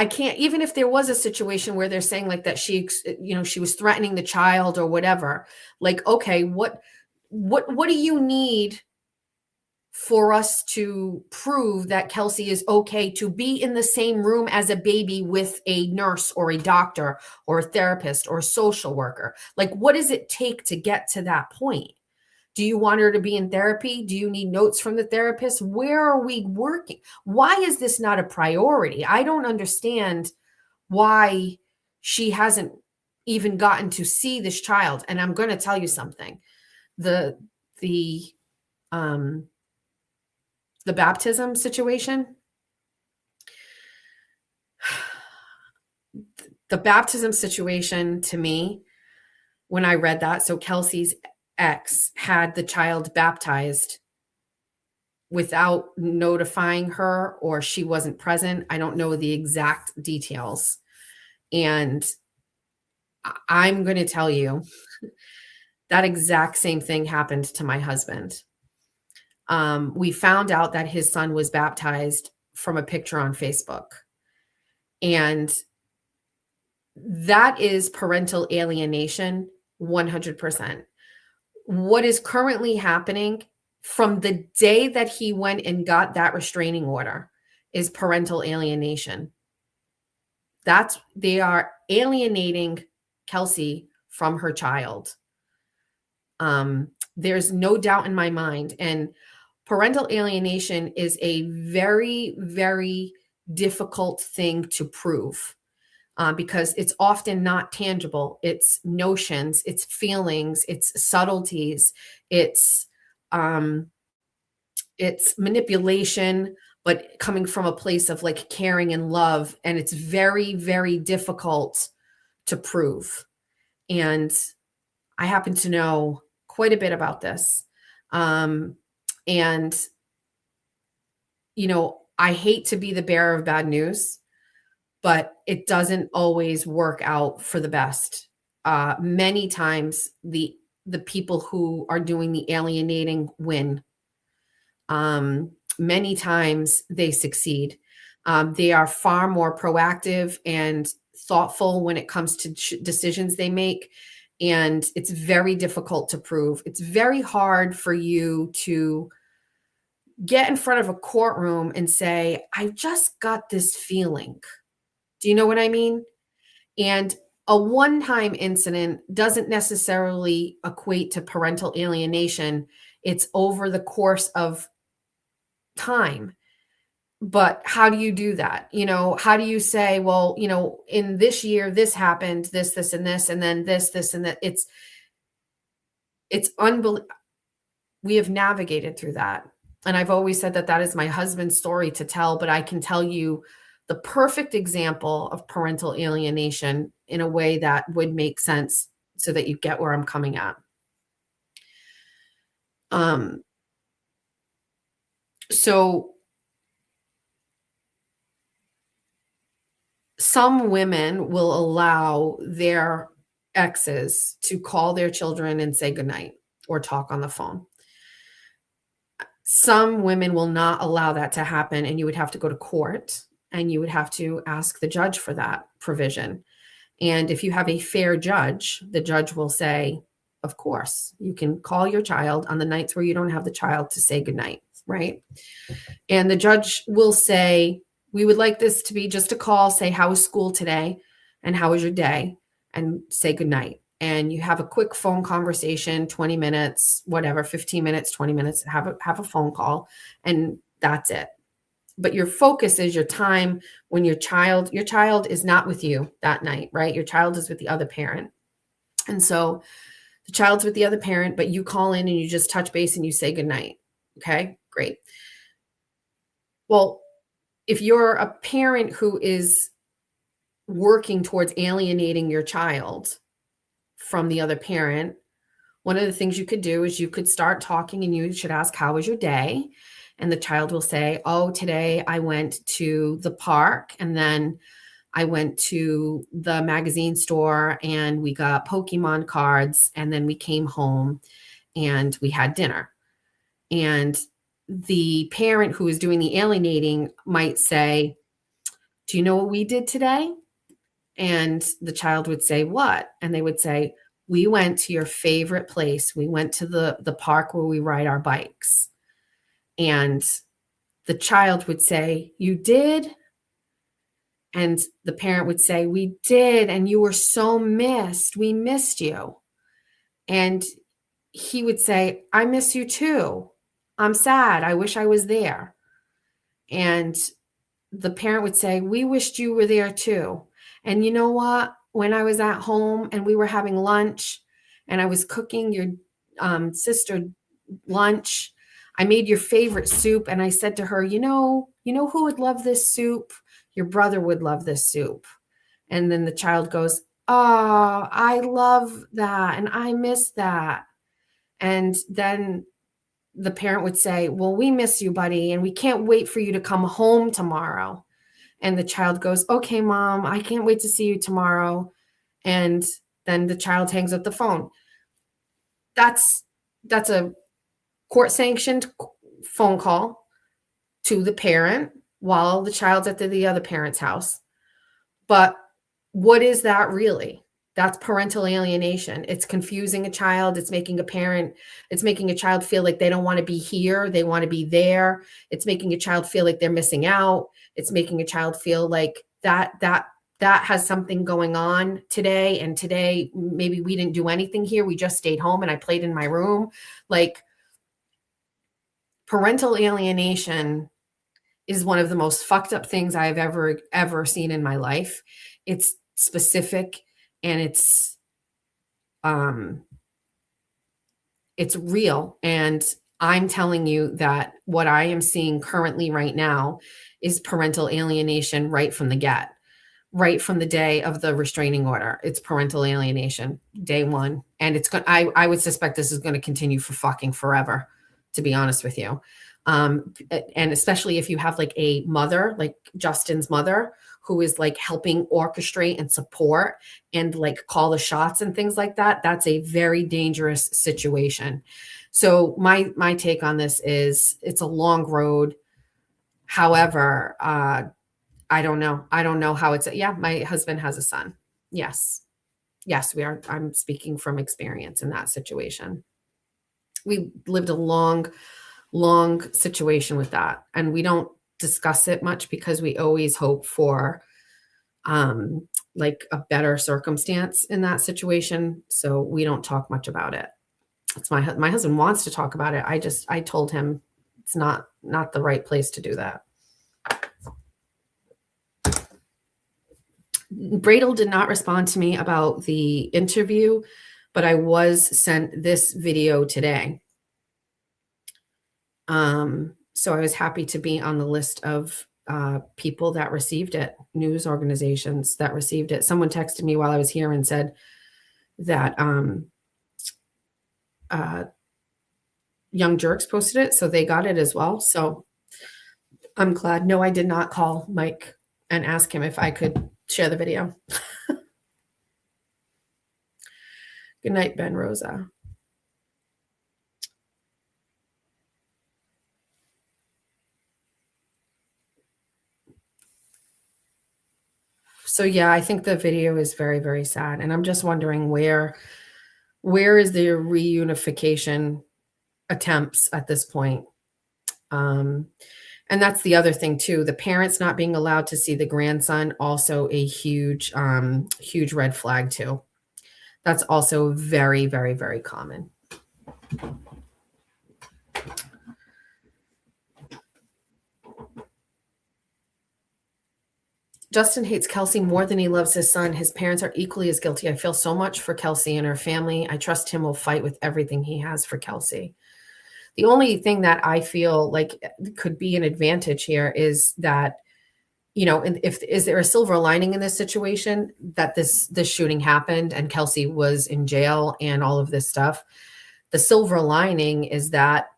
can't, even if there was a situation where they're saying like that she was threatening the child or whatever, like, okay, what do you need for us to prove that Kelsey is okay to be in the same room as a baby with a nurse or a doctor or a therapist or a social worker? Like, what does it take to get to that point? Do you want her to be in therapy? Do you need notes from the therapist? Where are we working? Why is this not a priority? I don't understand why she hasn't even gotten to see this child. And I'm going to tell you something. The baptism situation, to me, when I read that, so Kelsey's ex had the child baptized without notifying her, or she wasn't present. I don't know the exact details. And I'm going to tell you that exact same thing happened to my husband. We found out that his son was baptized from a picture on Facebook. And that is parental alienation, 100%. What is currently happening from the day that he went and got that restraining order is parental alienation. They are alienating Kelsey from her child. There's no doubt in my mind. And parental alienation is a very, very difficult thing to prove because it's often not tangible. It's notions, it's feelings, it's subtleties, it's manipulation, but coming from a place of like caring and love. And it's very, very difficult to prove. And I happen to know quite a bit about this. And, I hate to be the bearer of bad news, but it doesn't always work out for the best. Many times the people who are doing the alienating win. Many times they succeed. They are far more proactive and thoughtful when it comes to decisions they make. And it's very difficult to prove. It's very hard for you to get in front of a courtroom and say, I just got this feeling. Do you know what I mean? And a one-time incident doesn't necessarily equate to parental alienation. It's over the course of time. But how do you do that? How do you say, well, in this year, this happened, this, and this, and then this, and that? It's unbelievable. We have navigated through that. And I've always said that is my husband's story to tell, but I can tell you the perfect example of parental alienation in a way that would make sense so that you get where I'm coming at. So some women will allow their exes to call their children and say goodnight or talk on the phone. Some women will not allow that to happen, and you would have to go to court and you would have to ask the judge for that provision. And if you have a fair judge, the judge will say, of course, you can call your child on the nights where you don't have the child to say goodnight, right? And the judge will say, we would like this to be just a call, say, how was school today? And how was your day? And say goodnight. And you have a quick phone conversation, 20 minutes, whatever, 15 minutes, 20 minutes, have a phone call, and that's it. But your focus is your time when your child is not with you that night, right? Your child is with the other parent. And so the child's with the other parent, but you call in and you just touch base and you say goodnight. Okay, great. Well, if you're a parent who is working towards alienating your child from the other parent, one of the things you could do is you could start talking and you should ask, how was your day? And the child will say, oh, today I went to the park and then I went to the magazine store and we got Pokemon cards and then we came home and we had dinner. And the parent who is doing the alienating might say, do you know what we did today? And the child would say, what? And they would say, we went to your favorite place. We went to the park where we ride our bikes. And the child would say, you did? And the parent would say, we did. And you were so missed. We missed you. And he would say, I miss you too. I'm sad. I wish I was there. And the parent would say, we wished you were there too. And you know what? When I was at home and we were having lunch and I was cooking your sister lunch, I made your favorite soup. And I said to her, you know who would love this soup? Your brother would love this soup. And then the child goes, oh, I love that. And I miss that. And then the parent would say, well, we miss you, buddy. And we can't wait for you to come home tomorrow. And the child goes, okay, mom, I can't wait to see you tomorrow. And then the child hangs up the phone. That's a court-sanctioned phone call to the parent while the child's at the other parent's house. But what is that really? That's parental alienation. It's confusing a child. It's making a child feel like they don't want to be here. They want to be there. It's making a child feel like they're missing out. It's making a child feel like that has something going on today. And today, maybe we didn't do anything here. We just stayed home and I played in my room. Like, parental alienation is one of the most fucked up things I have ever seen in my life. It's specific and it's real. And I'm telling you that what I am seeing currently right now is parental alienation right from the get, right from the day of the restraining order. It's parental alienation, day one. And I would suspect this is going to continue for fucking forever, to be honest with you. And especially if you have like a mother, like Justin's mother, who is like helping orchestrate and support and like call the shots and things like that, that's a very dangerous situation. So my take on this is it's a long road. However, I don't know. I don't know how it's, yeah, my husband has a son. Yes. Yes, we are. I'm speaking from experience in that situation. We lived a long situation with that. And we don't discuss it much because we always hope for like a better circumstance in that situation. So we don't talk much about it. It's my husband wants to talk about it. I told him it's not the right place to do that. Bradel did not respond to me about the interview, but I was sent this video today. So I was happy to be on the list of people that received it, news organizations that received it. Someone texted me while I was here and said that Young Jerks posted it, so they got it as well. So I'm glad. No, I did not call Mike and ask him if I could share the video. Good night, Ben Rosa. So yeah, I think the video is very, very sad. And I'm just wondering where is the reunification attempts at this point? And that's the other thing too. The parents not being allowed to see the grandson, also a huge, huge red flag too. That's also very, very, very common. Justin hates Kelsey more than he loves his son. His parents are equally as guilty. I feel so much for Kelsey and her family. I trust him will fight with everything he has for Kelsey. The only thing that I feel like could be an advantage here is that, you know, is there a silver lining in this situation that this shooting happened and Kelsey was in jail and all of this stuff? The silver lining is that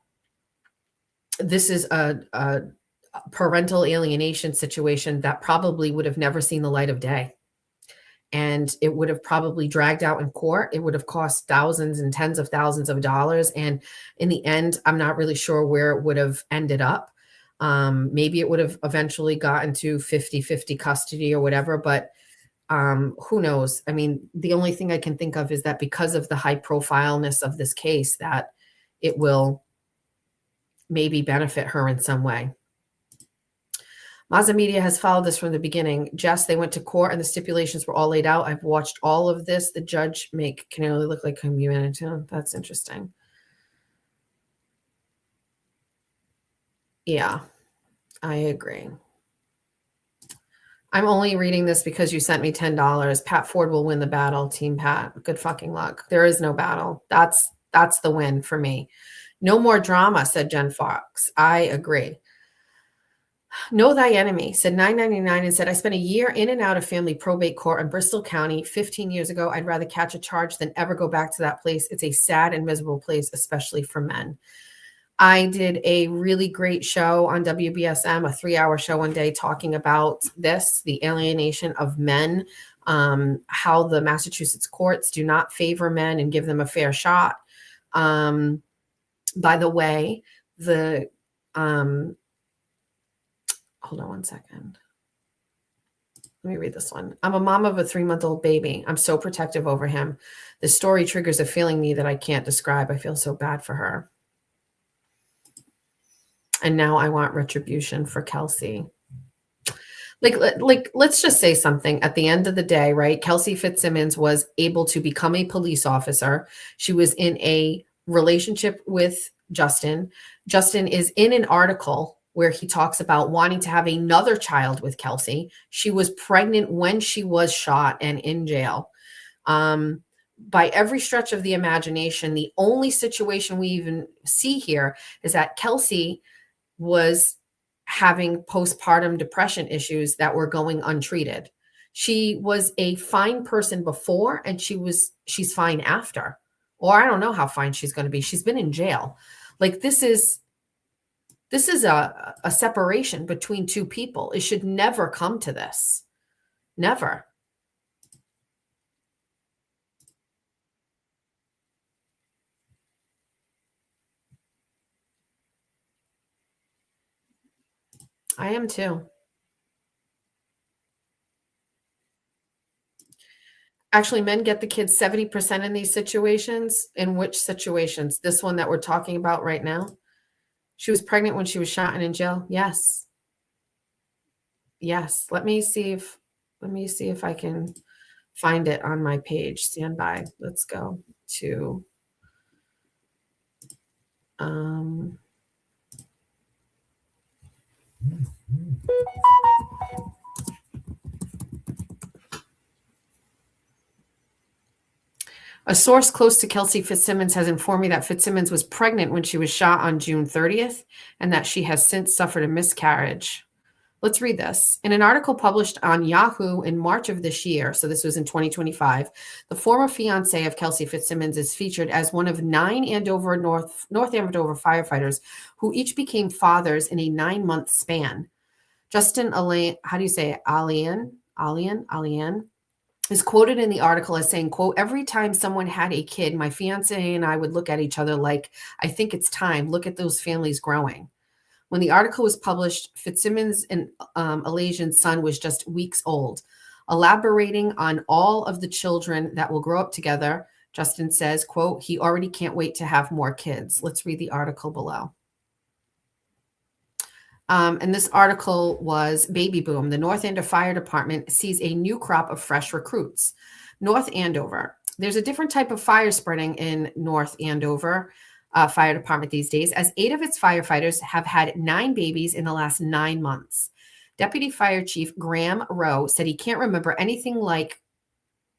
this is a parental alienation situation that probably would have never seen the light of day. And it would have probably dragged out in court. It would have cost thousands and tens of thousands of dollars. And in the end, I'm not really sure where it would have ended up. Maybe it would have eventually gotten to 50-50 custody or whatever, but who knows? I mean, the only thing I can think of is that because of the high profileness of this case, that it will maybe benefit her in some way. Mazda Media has followed this from the beginning. Jess, they went to court and the stipulations were all laid out. I've watched all of this. The judge can only look like a humanitarian. That's interesting. Yeah, I agree. I'm only reading this because you sent me $10. Pat Ford will win the battle. Team Pat. Good fucking luck. There is no battle. That's the win for me. No more drama, said Jen Fox. I agree. Know Thy Enemy said $9.99 and said, I spent a year in and out of family probate court in Bristol County 15 years ago. I'd rather catch a charge than ever go back to that place. It's a sad and miserable place, especially for men. I did a really great show on WBSM, a 3-hour show one day talking about this, the alienation of men, how the Massachusetts courts do not favor men and give them a fair shot. By the way, hold on one second. Let me read this one. I'm a mom of a 3-month-old baby. I'm so protective over him. The story triggers a feeling in me that I can't describe. I feel so bad for her. And now I want retribution for Kelsey. Like, let's just say something at the end of the day, right? Kelsey Fitzsimmons was able to become a police officer. She was in a relationship with Justin. Justin is in an article where he talks about wanting to have another child with Kelsey. She was pregnant when she was shot and in jail. By every stretch of the imagination, the only situation we even see here is that Kelsey was having postpartum depression issues that were going untreated. She was a fine person before, and she's fine after. Or I don't know how fine she's going to be. She's been in jail. Like, this is This is a separation between two people. It should never come to this. Never. I am too. Actually, men get the kids 70% in these situations. In which situations? This one that we're talking about right now? She was pregnant when she was shot and in jail. Yes. Yes. Let me see if I can find it on my page. Stand by. Let's go to a source close to Kelsey Fitzsimmons has informed me that Fitzsimmons was pregnant when she was shot on June 30th and that she has since suffered a miscarriage. Let's read this. In an article published on Yahoo in March of this year, so this was in 2025, the former fiance of Kelsey Fitzsimmons is featured as one of 9 North Andover firefighters who each became fathers in a 9-month span. Justin Alain, how do you say it? Alian is quoted in the article as saying, quote, every time someone had a kid, my fiance and I would look at each other like, I think it's time. Look at those families growing. When the article was published, Fitzsimmons and Alasian's son was just weeks old. Elaborating on all of the children that will grow up together, Justin says, quote, he already can't wait to have more kids. Let's read the article below. And this article was Baby Boom. The North Andover Fire Department sees a new crop of fresh recruits. North Andover. There's a different type of fire spreading in North Andover Fire Department these days, as 8 of its firefighters have had 9 babies in the last 9 months. Deputy Fire Chief Graham Rowe said he can't remember anything like,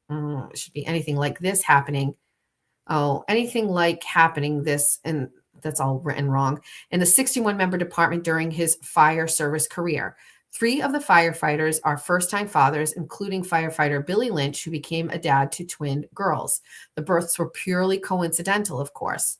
it should be anything like this happening. Anything like happening this, and that's all written wrong, in the 61-member department during his fire service career. 3 of the firefighters are first-time fathers, including firefighter Billy Lynch, who became a dad to twin girls. The births were purely coincidental, of course.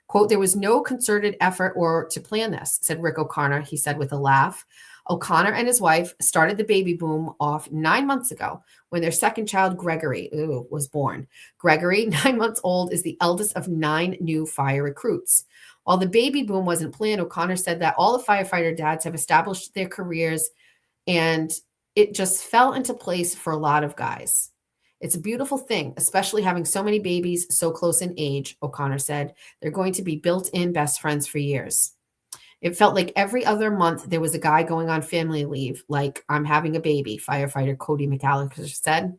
Quote, there was no concerted effort or to plan this, said Rick O'Connor, he said with a laugh. O'Connor and his wife started the baby boom off 9 months ago when their second child, Gregory, was born. Gregory, 9 months old, is the eldest of 9 new fire recruits. While the baby boom wasn't planned, O'Connor said that all the firefighter dads have established their careers and it just fell into place for a lot of guys. It's a beautiful thing, especially having so many babies so close in age, O'Connor said. They're going to be built-in best friends for years. It felt like every other month there was a guy going on family leave, like I'm having a baby, firefighter Cody McAllister said.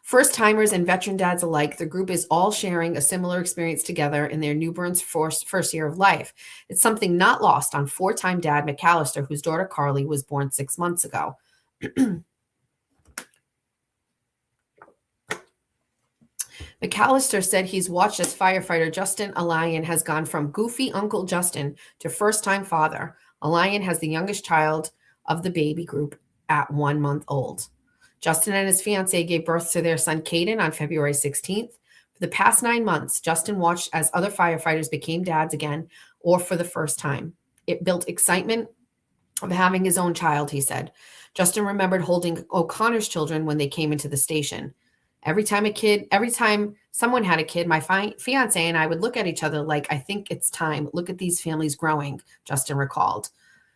First-timers and veteran dads alike, the group is all sharing a similar experience together in their newborn's first year of life. It's something not lost on 4-time dad McAllister, whose daughter Carly was born 6 months ago. McAllister said he's watched as firefighter Justin Alayan has gone from goofy Uncle Justin to first-time father. Alayan has the youngest child of the baby group at 1 month old. Justin and his fiancée gave birth to their son Caden on February 16th. For the past 9 months, Justin watched as other firefighters became dads again or for the first time. It built excitement of having his own child, he said. Justin remembered holding O'Connor's children when they came into the station. Every time someone had a kid, my fiance and I would look at each other like, I think it's time. Look at these families growing, Justin recalled.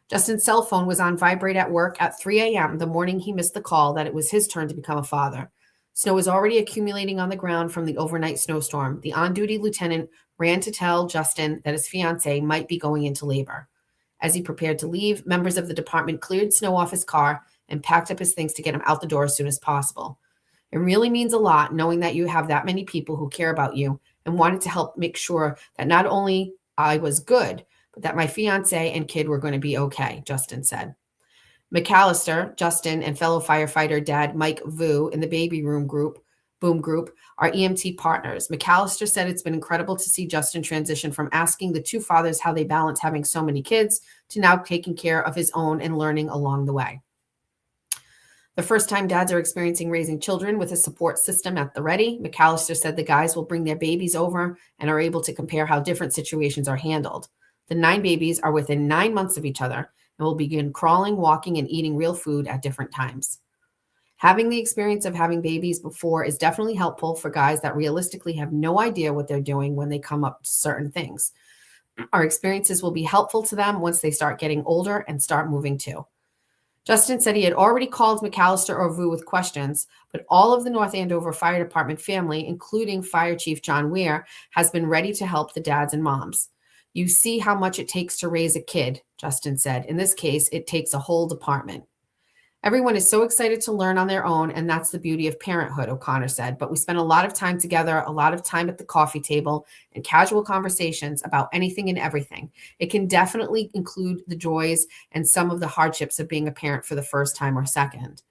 Justin's cell phone was on vibrate at work at 3 a.m. the morning he missed the call that it was his turn to become a father. Snow was already accumulating on the ground from the overnight snowstorm. The on-duty lieutenant ran to tell Justin that his fiance might be going into labor. As he prepared to leave, members of the department cleared snow off his car and packed up his things to get him out the door as soon as possible. It really means a lot knowing that you have that many people who care about you and wanted to help make sure that not only I was good, but that my fiance and kid were going to be okay, Justin said. McAllister, Justin, and fellow firefighter dad Mike Vu in the baby boom group are EMT partners. McAllister said it's been incredible to see Justin transition from asking the 2 fathers how they balance having so many kids to now taking care of his own and learning along the way. The first-time dads are experiencing raising children with a support system at the ready. McAllister said the guys will bring their babies over and are able to compare how different situations are handled. The 9 babies are within 9 months of each other and will begin crawling, walking, and eating real food at different times. Having the experience of having babies before is definitely helpful for guys that realistically have no idea what they're doing when they come up to certain things. Our experiences will be helpful to them once they start getting older and start moving too. Justin said he had already called McAllister or Vu with questions, but all of the North Andover Fire Department family, including Fire Chief John Weir, has been ready to help the dads and moms. You see how much it takes to raise a kid, Justin said. In this case, it takes a whole department. Everyone is so excited to learn on their own, and that's the beauty of parenthood, O'Connor said. But we spend a lot of time together, a lot of time at the coffee table, and casual conversations about anything and everything. It can definitely include the joys and some of the hardships of being a parent for the first time or second.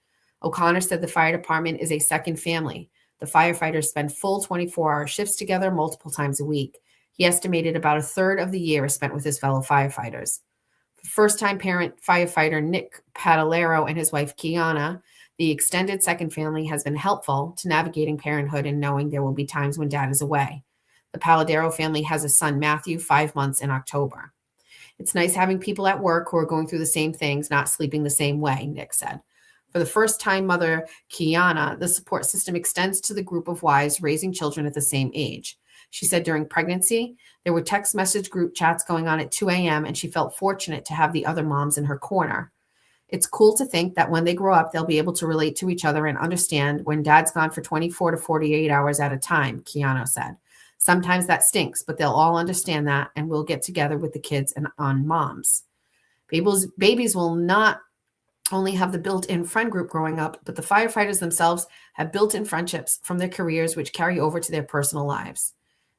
O'Connor said the fire department is a second family. The firefighters spend full 24-hour shifts together multiple times a week. He estimated about a third of the year is spent with his fellow firefighters. First-time parent firefighter Nick Padalero and his wife Kiana, the extended second family has been helpful to navigating parenthood and knowing there will be times when dad is away. The Paladero family has a son, Matthew, 5 months in October. It's nice having people at work who are going through the same things, not sleeping the same way, Nick said. For the first-time mother, Kiana, the support system extends to the group of wives raising children at the same age. She said during pregnancy, there were text message group chats going on at 2 a.m., and she felt fortunate to have the other moms in her corner. It's cool to think that when they grow up, they'll be able to relate to each other and understand when dad's gone for 24 to 48 hours at a time, Keanu said. Sometimes that stinks, but they'll all understand that, and we'll get together with the kids and on moms. Babies will not only have the built-in friend group growing up, but the firefighters themselves have built-in friendships from their careers which carry over to their personal lives.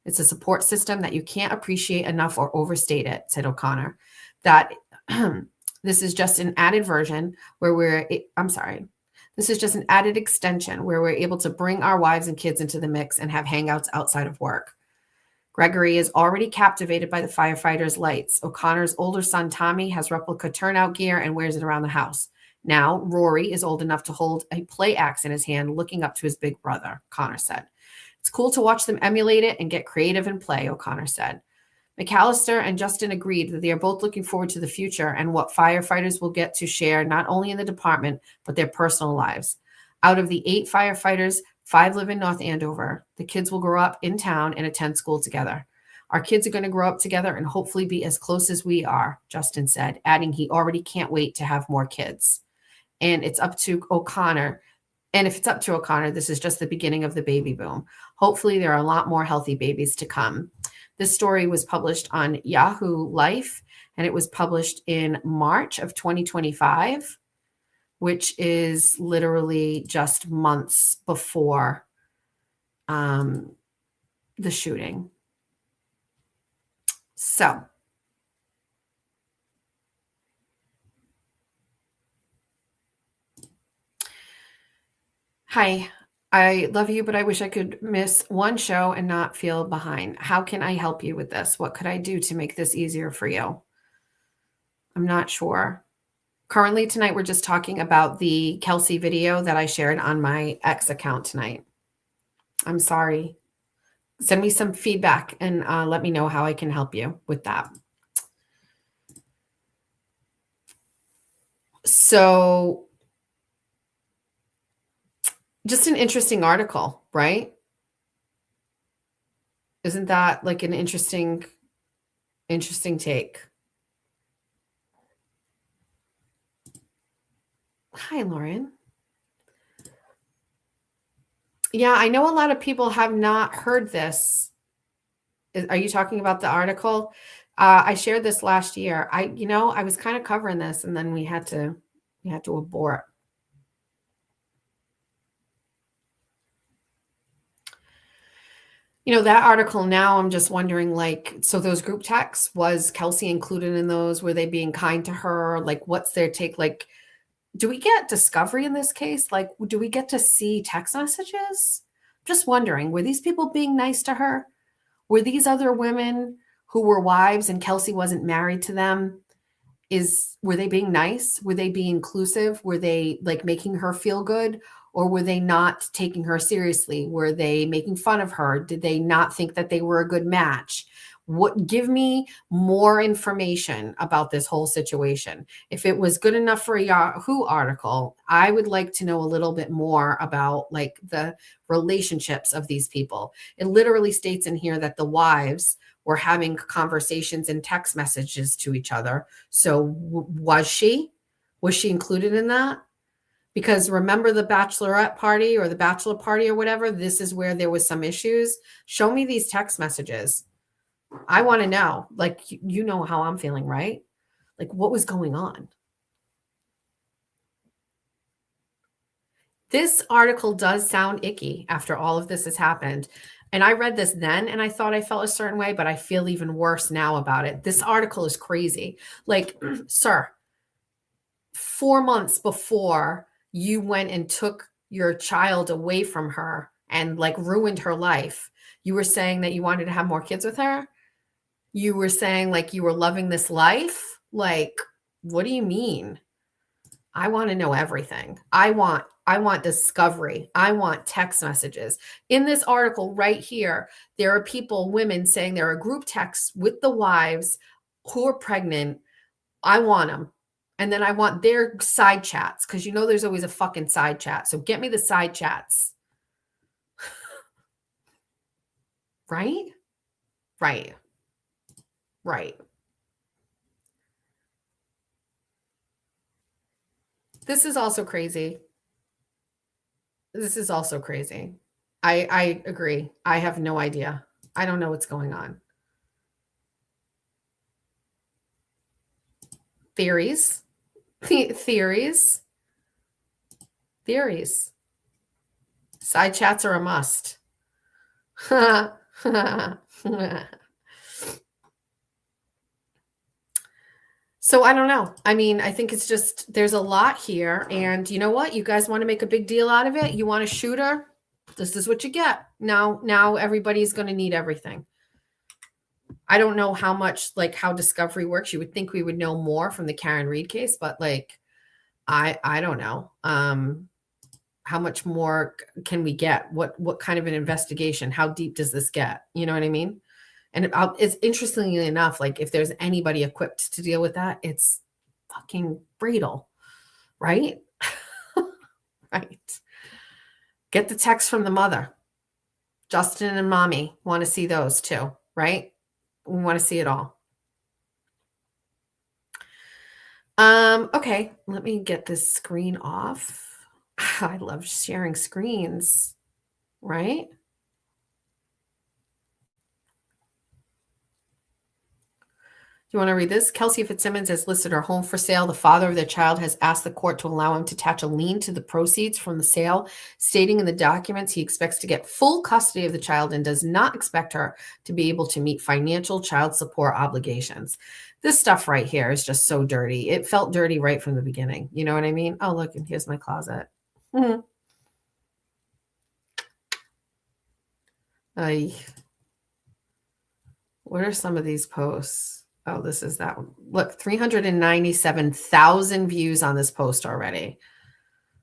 It's a support system that you can't appreciate enough or overstate it, said O'Connor. This is just an added version where this is just an added extension where we're able to bring our wives and kids into the mix and have hangouts outside of work. Gregory is already captivated by the firefighters' lights. O'Connor's older son, Tommy, has replica turnout gear and wears it around the house. Now, Rory is old enough to hold a play axe in his hand, looking up to his big brother, Connor said. It's cool to watch them emulate it and get creative and play, O'Connor said. McAllister and Justin agreed that they are both looking forward to the future and what firefighters will get to share not only in the department, but their personal lives. Out of the 8 firefighters, 5 live in North Andover. The kids will grow up in town and attend school together. Our kids are going to grow up together and hopefully be as close as we are, Justin said, adding he already can't wait to have more kids. And it's up to O'Connor. And if it's up to O'Connor, this is just the beginning of the baby boom. Hopefully there are a lot more healthy babies to come. This story was published on Yahoo Life, and it was published in March of 2025, which is literally just months before the shooting. So, hi, I love you, but I wish I could miss one show and not feel behind. How can I help you with this? What could I do to make this easier for you? I'm not sure. Currently tonight, we're just talking about the Kelsey video that I shared on my X account tonight. I'm sorry. Send me some feedback and let me know how I can help you with that. So, just an interesting article, right? Isn't that like an interesting take? Hi, Lauren. Yeah, I know a lot of people have not heard this. Are you talking about the article? I shared this last year. I was kind of covering this, and then we had to abort. That article now, I'm just wondering, so those group texts, was Kelsey included in those? Were they being kind to her? What's their take? Do we get discovery in this case? Do we get to see text messages? Just wondering, were these people being nice to her? Were these other women who were wives and Kelsey wasn't married to them? Were they being nice? Were they being inclusive? Were they making her feel good? Or were they not taking her seriously? Were they making fun of her? Did they not think that they were a good match? Give me more information about this whole situation. If it was good enough for a Yahoo article, I would like to know a little bit more about like the relationships of these people. It literally states in here that the wives were having conversations and text messages to each other. So was she included in that? Because remember the bachelorette party or the bachelor party or whatever, this is where there was some issues. Show me these text messages. I want to know, like, you know how I'm feeling, right? Like, what was going on? This article does sound icky after all of this has happened. And I read this then and I thought I felt a certain way, but I feel even worse now about it. This article is crazy. Like, sir, 4 months before you went and took your child away from her and like ruined her life, you were saying that you wanted to have more kids with her. You were saying like you were loving this life. Like, what do you mean? I want to know everything. I want discovery. I want text messages. In this article right here, there are people, women saying there are group texts with the wives who are pregnant. I want them. And then I want their side chats because you know there's always a fucking side chat. So get me the side chats. Right? Right. Right. This is also crazy. This is also crazy. I agree. I have no idea. I don't know what's going on. Theories. Theories. Side chats are a must. So I don't know. I mean, I think it's just, there's a lot here. And you know what? You guys want to make a big deal out of it? You want a shooter? This is what you get. Now everybody's going to need everything. I don't know how much, like how discovery works. You would think we would know more from the Karen Reed case, but like, I don't know. How much more can we get? What kind of an investigation? How deep does this get? You know what I mean? And it's interestingly enough, like if there's anybody equipped to deal with that, it's fucking Bradle, right? Right. Get the text from the mother. Justin and mommy want to see those too, right? We want to see it all. Okay, let me get this screen off. I love sharing screens, right? You want to read this? Kelsey Fitzsimmons has listed her home for sale. The father of their child has asked the court to allow him to attach a lien to the proceeds from the sale, stating in the documents he expects to get full custody of the child and does not expect her to be able to meet financial child support obligations. This stuff right here is just so dirty. It felt dirty right from the beginning. You know what I mean? Oh, look, and here's my closet. What are some of these posts? Oh, this is that one. Look, 397,000 views on this post already.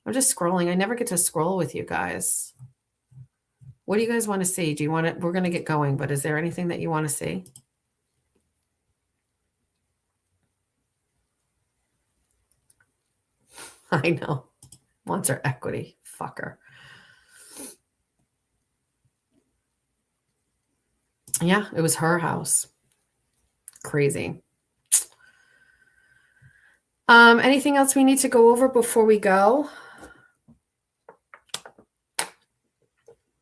I'm just scrolling. I never get to scroll with you guys. What do you guys want to see? Do you want to, we're going to get going, but is there anything that you want to see? I know. Wants her equity. Fucker. Yeah, it was her house. Crazy. Anything else we need to go over before we go?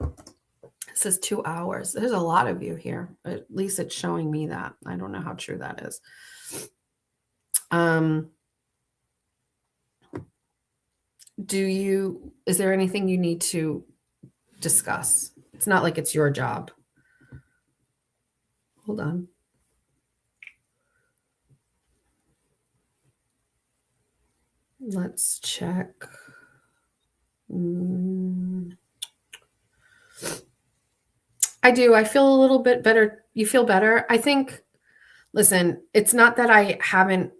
It says 2 hours. There's a lot of you here. At least it's showing me that. I don't know how true that is. Is there anything you need to discuss? It's not like it's your job. Hold on. Let's check. I do. I feel a little bit better. You feel better? I think, listen, it's not that I haven't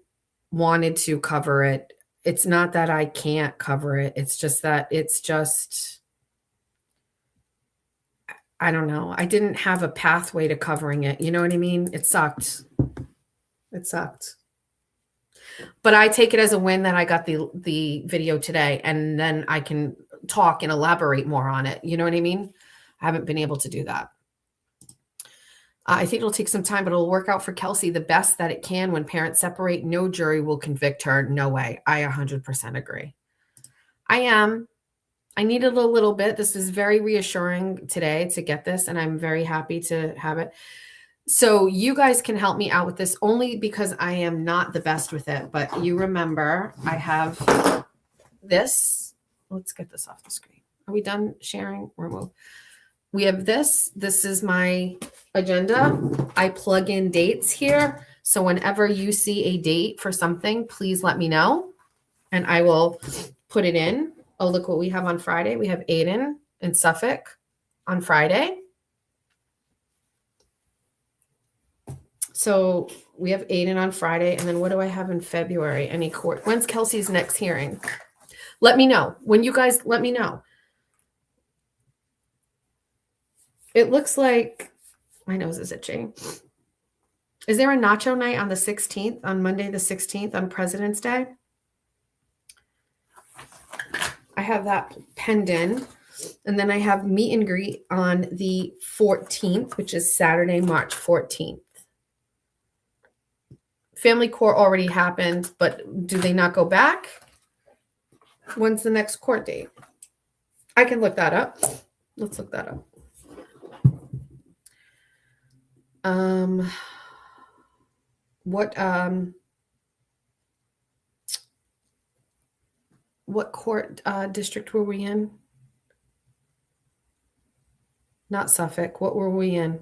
wanted to cover it. It's not that I can't cover it. It's just that I don't know. I didn't have a pathway to covering it. You know what I mean? It sucked. It sucked. But I take it as a win that I got the video today, and then I can talk and elaborate more on it. You know what I mean? I haven't been able to do that. I think it'll take some time, but it'll work out for Kelsey the best that it can. When parents separate, no jury will convict her. No way. I 100% agree. I needed a little bit. This is very reassuring today to get this, and I'm very happy to have it. So you guys can help me out with this only because I am not the best with it. But you remember, I have this. Let's get this off the screen. Are we done sharing? Remove. We have this. This is my agenda. I plug in dates here. So whenever you see a date for something, please let me know, and I will put it in. Oh, look what we have on Friday. We have Aiden in Suffolk on Friday. So we have Aiden on Friday. And then what do I have in February? Any court? When's Kelsey's next hearing? Let me know. When you guys let me know. It looks like my nose is itching. Is there a nacho night on the 16th, on Monday the 16th, on President's Day? I have that penned in. And then I have meet and greet on the 14th, which is Saturday, March 14th. Family court already happened, but do they not go back? When's the next court date? I can look that up. Let's look that up. What court district were we in? Not Suffolk. What were we in?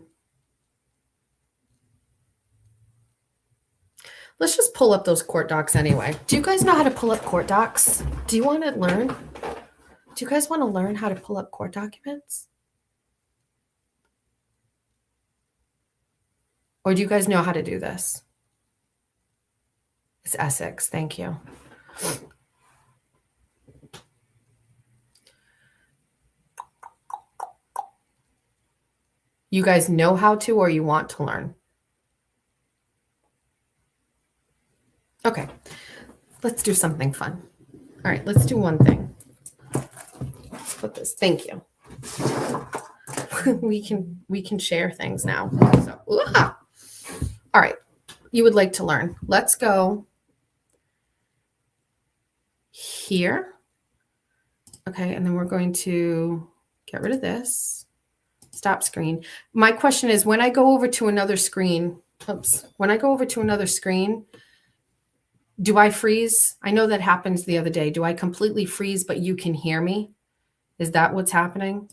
Let's just pull up those court docs anyway. Do you guys know how to pull up court docs? Do you want to learn? Do you guys want to learn how to pull up court documents? Or do you guys know how to do this? It's Essex. Thank you. You guys know how to, or you want to learn? Okay, let's do something fun. All right, let's do one thing. Let's put this. Thank you. we can share things now. So, all right, you would like to learn. Let's go here. Okay, and then we're going to get rid of this. Stop screen. My question is, when I go over to another screen, do I freeze? I know that happens the other day. Do I completely freeze, but you can hear me? Is that what's happening?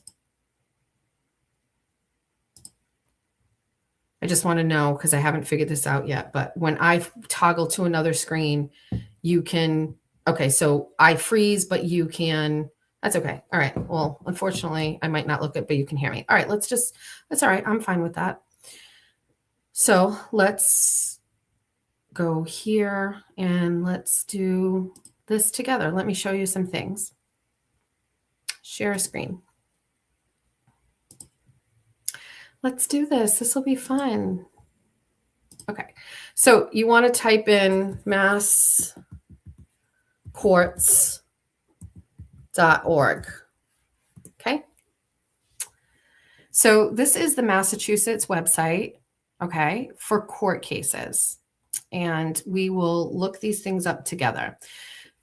I just want to know because I haven't figured this out yet. But when I toggle to another screen, you can, okay, so I freeze, but you can, that's okay. All right. Well, unfortunately, I might not look it, but you can hear me. All right, that's all right. I'm fine with that. So let's go here and let's do this together. Let me show you some things. Share a screen. Let's do this. This will be fun. Okay. So you want to type in masscourts.org. Okay. So this is the Massachusetts website, okay, for court cases. And we will look these things up together.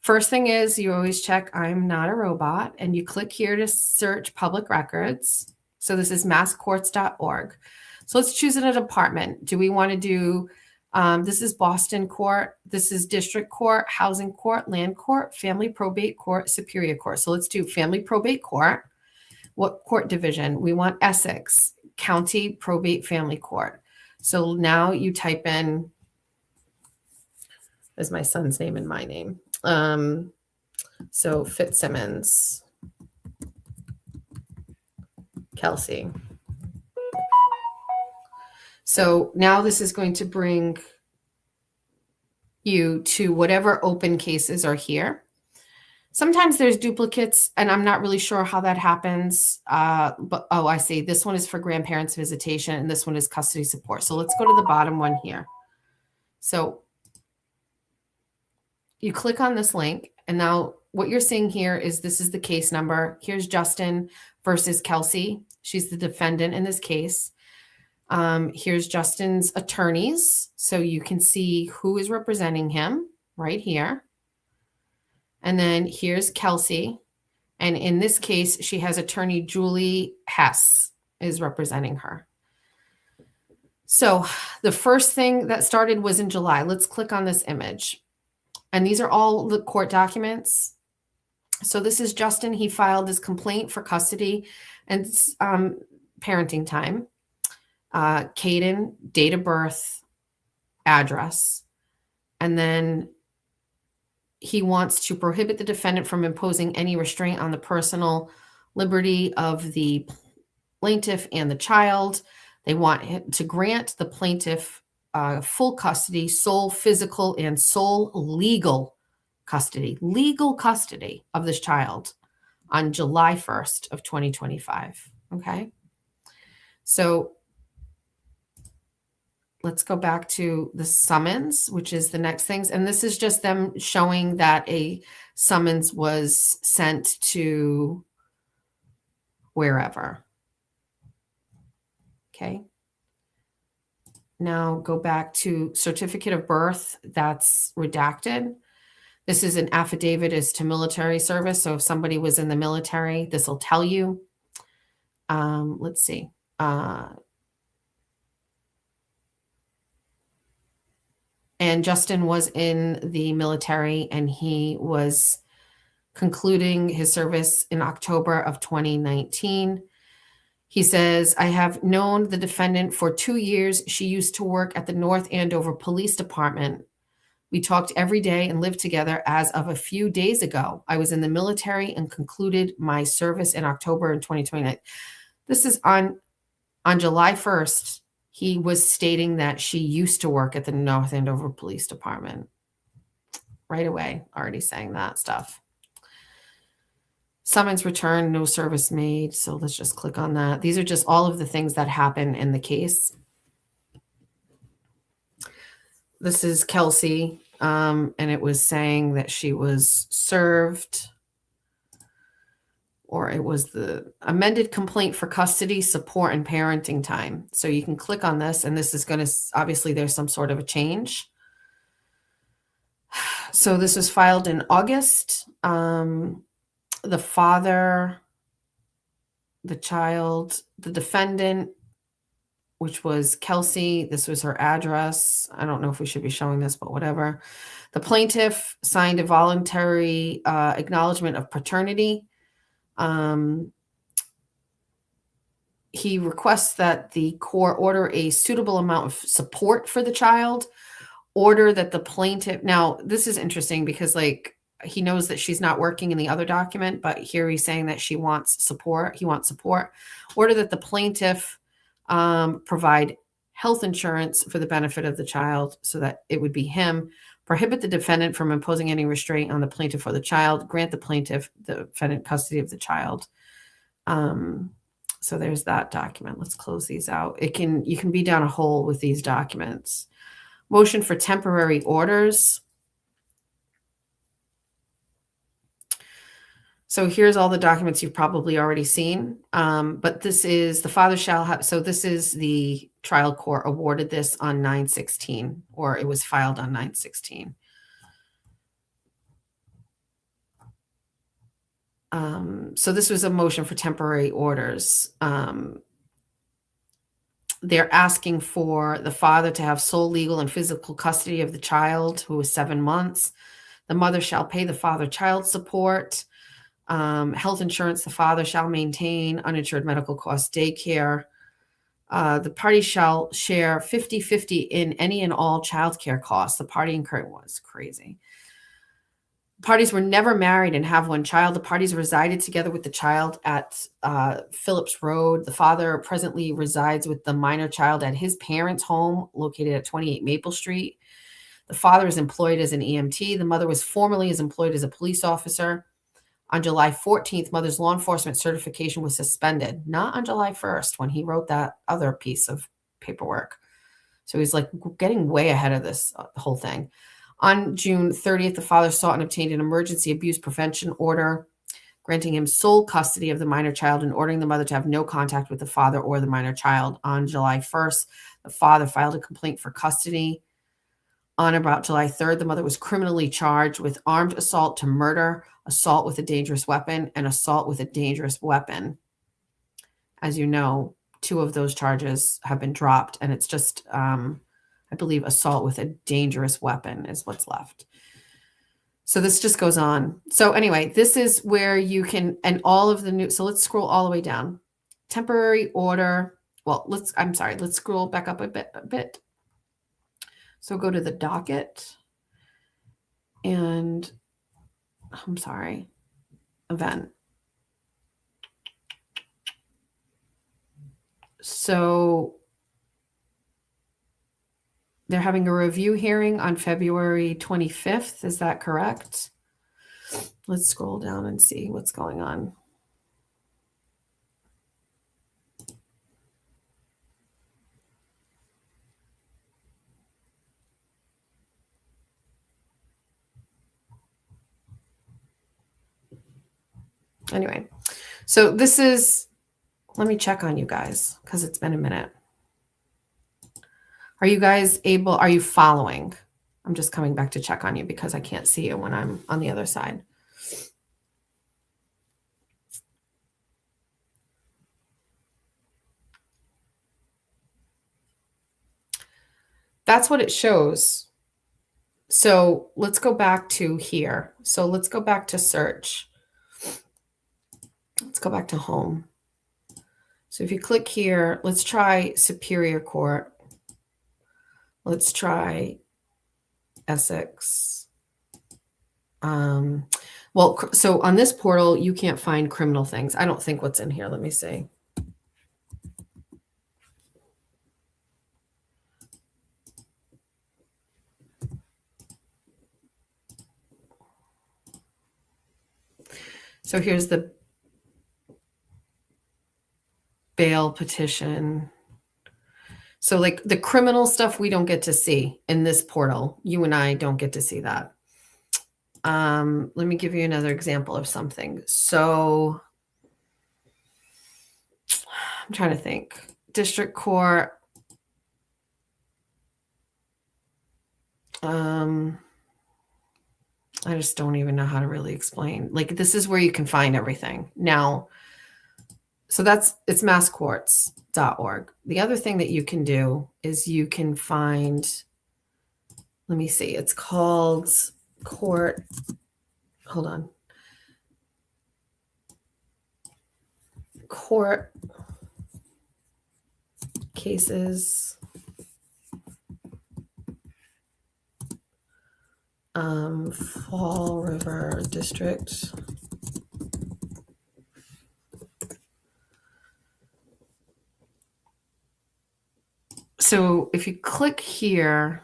First thing is you always check I'm not a robot, and you click here to search public records. So this is masscourts.org. So let's choose a department. Do we want to do, this is Boston Court, this is District Court, Housing Court, Land Court, Family Probate Court, Superior Court. So let's do Family Probate Court. What court division? We want Essex, County Probate Family Court. So now you type in, is my son's name and my name. So Fitzsimmons, Kelsey. So now this is going to bring you to whatever open cases are here. Sometimes there's duplicates, and I'm not really sure how that happens. But oh, I see. This one is for grandparents visitation, and this one is custody support. So let's go to the bottom one here. So you click on this link, and now what you're seeing here is this is the case number. Here's Justin versus Kelsey. She's the defendant in this case. Here's Justin's attorneys. So you can see who is representing him right here. And then here's Kelsey. And in this case, she has attorney Julie Hess is representing her. So the first thing that started was in July. Let's click on this image. And these are all the court documents. So this is Justin. He filed his complaint for custody and parenting time. Caden, date of birth, address. And then he wants to prohibit the defendant from imposing any restraint on the personal liberty of the plaintiff and the child. They want to grant the plaintiff full custody, sole physical and sole legal custody of this child on July 1st of 2025. Okay. So let's go back to the summons, which is the next things. And this is just them showing that a summons was sent to wherever. Okay. Now go back to certificate of birth. That's redacted. This is an affidavit as to military service. So if somebody was in the military, this will tell you. Let's see. And Justin was in the military, and he was concluding his service in October of 2019. He says, I have known the defendant for 2 years. She used to work at the North Andover Police Department. We talked every day and lived together as of a few days ago. I was in the military and concluded my service in October in 2029. This is on July 1st. He was stating that she used to work at the North Andover Police Department. Right away, already saying that stuff. Summons returned, no service made. So let's just click on that. These are just all of the things that happen in the case. This is Kelsey, and it was saying that she was served, or it was the amended complaint for custody, support, and parenting time. So you can click on this, and this is going to, obviously there's some sort of a change. So this was filed in August. The father, the child, the defendant, which was Kelsey, this was her address. I don't know if we should be showing this, but whatever. The plaintiff signed a voluntary acknowledgement of paternity. He requests that the court order a suitable amount of support for the child, order that the plaintiff, now this is interesting because like he knows that she's not working in the other document, but here he's saying that she wants support. He wants support. Order that the plaintiff provide health insurance for the benefit of the child so that it would be him. Prohibit the defendant from imposing any restraint on the plaintiff or the child. Grant the plaintiff, the defendant, custody of the child. So there's that document. Let's close these out. You can be down a hole with these documents. Motion for temporary orders. So here's all the documents you've probably already seen. But this is the father shall have, so this is the trial court awarded this on 9/16, or it was filed on 9/16. So this was a motion for temporary orders. They're asking for the father to have sole legal and physical custody of the child who is 7 months. The mother shall pay the father child support. Health insurance, the father shall maintain. Uninsured medical costs, daycare. The parties shall share 50-50 in any and all childcare costs. The party incurred was crazy. Parties were never married and have one child. The parties resided together with the child at Phillips Road. The father presently resides with the minor child at his parents' home located at 28 Maple Street. The father is employed as an EMT. The mother was formerly employed as a police officer. On July 14th, mother's law enforcement certification was suspended, not on July 1st when he wrote that other piece of paperwork. So he's like getting way ahead of this whole thing. On June 30th, the father sought and obtained an emergency abuse prevention order, granting him sole custody of the minor child and ordering the mother to have no contact with the father or the minor child. On July 1st, the father filed a complaint for custody. On about July 3rd, the mother was criminally charged with armed assault to murder, assault with a dangerous weapon, and assault with a dangerous weapon. As you know, 2 of those charges have been dropped, and it's just, I believe, assault with a dangerous weapon is what's left. So this just goes on. So anyway, this is where you can, and all of the new, so let's scroll all the way down. Temporary order. Well, let's scroll back up a bit. So go to the docket and event. So they're having a review hearing on February 25th. Is that correct? Let's scroll down and see what's going on. Anyway, so this is, let me check on you guys because it's been a minute. Are you guys are you following? I'm just coming back to check on you because I can't see you when I'm on the other side. That's what it shows. So let's go back to here. So let's go back to search. Let's go back to home. So if you click here, let's try Superior Court. Let's try Essex. Well, so on this portal, you can't find criminal things. I don't think what's in here. Let me see. So here's the bail petition. So like the criminal stuff we don't get to see in this portal. You and I don't get to see that. Let me give you another example of something. So I'm trying to think. District Court. I just don't even know how to really explain. Like this is where you can find everything. Now, so it's masscourts.org. The other thing that you can do is you can find, let me see, it's called court. Hold on. Court cases. Fall River District. So if you click here,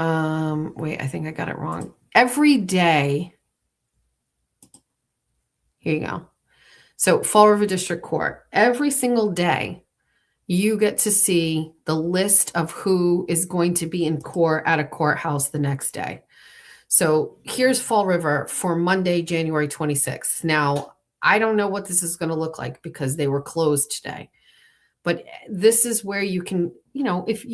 wait, I think I got it wrong. Every day, here you go. So Fall River District Court, every single day, you get to see the list of who is going to be in court at a courthouse the next day. So here's Fall River for Monday, January 26th. Now, I don't know what this is going to look like because they were closed today. But this is where you can, if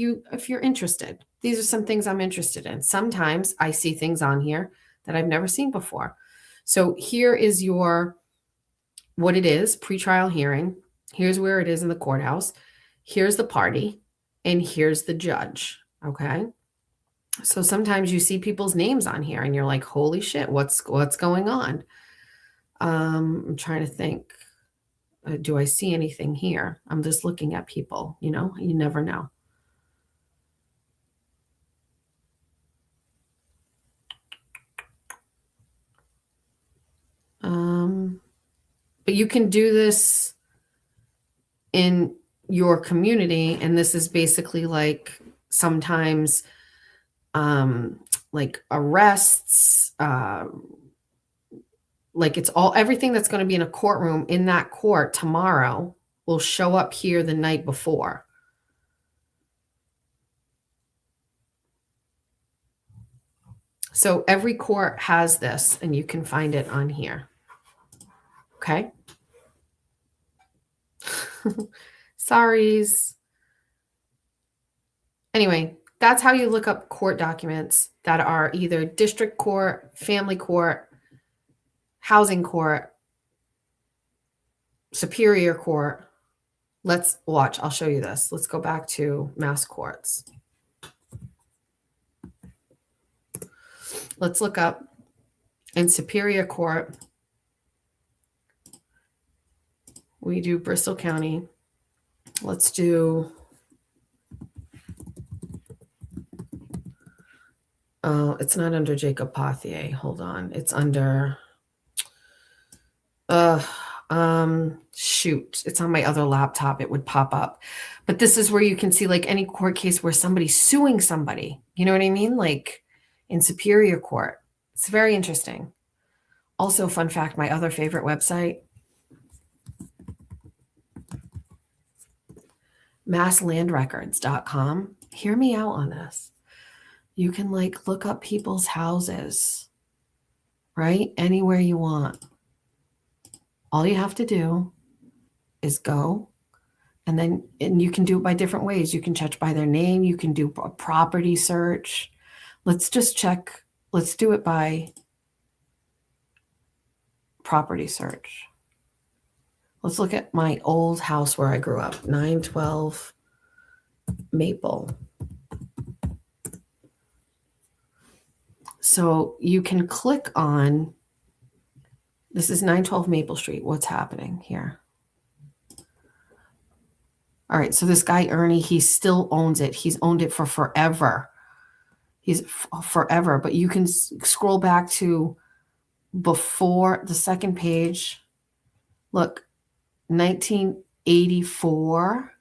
you're interested, these are some things I'm interested in. Sometimes I see things on here that I've never seen before. So here is what it is, pretrial hearing. Here's where it is in the courthouse. Here's the party, and here's the judge, okay? So sometimes you see people's names on here, and you're like, holy shit, what's going on? I'm trying to think. Do I see anything here? I'm just looking at people, you never know. But you can do this in your community, and this is basically like sometimes like arrests, like it's all everything that's going to be in a courtroom in that court tomorrow will show up here the night before. So every court has this, and you can find it on here. Okay. Sorries. Anyway, that's how you look up court documents that are either district court, family court, housing court, superior court. Let's watch. I'll show you this. Let's go back to mass courts. Let's look up in superior court. We do Bristol County. Let's do, oh, it's not under Jacob Pothier. Hold on. It's under, shoot, it's on my other laptop. It would pop up. But this is where you can see like any court case where somebody's suing somebody. You know what I mean? Like in superior court. It's very interesting. Also, fun fact, my other favorite website, masslandrecords.com. Hear me out on this. You can like look up people's houses, right? Anywhere you want. All you have to do is go, and you can do it by different ways. You can check by their name. You can do a property search. Let's just check. Let's do it by property search. Let's look at my old house where I grew up, 912 Maple. So you can click on, this is 912 Maple Street. What's happening here? All right, so this guy, Ernie, he still owns it. He's owned it for forever. He's forever, but you can scroll back to before the second page. Look, 1984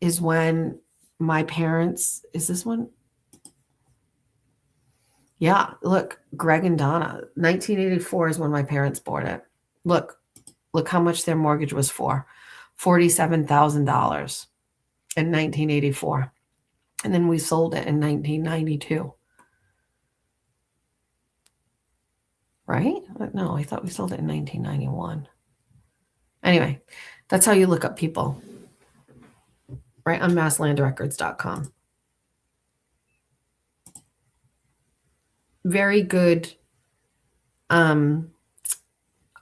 is when my parents, is this one? Yeah, look, Greg and Donna, 1984 is when my parents bought it. Look how much their mortgage was for, $47,000 in 1984. And then we sold it in 1992. Right? No, I thought we sold it in 1991. Anyway, that's how you look up people, right? On masslandrecords.com. Very good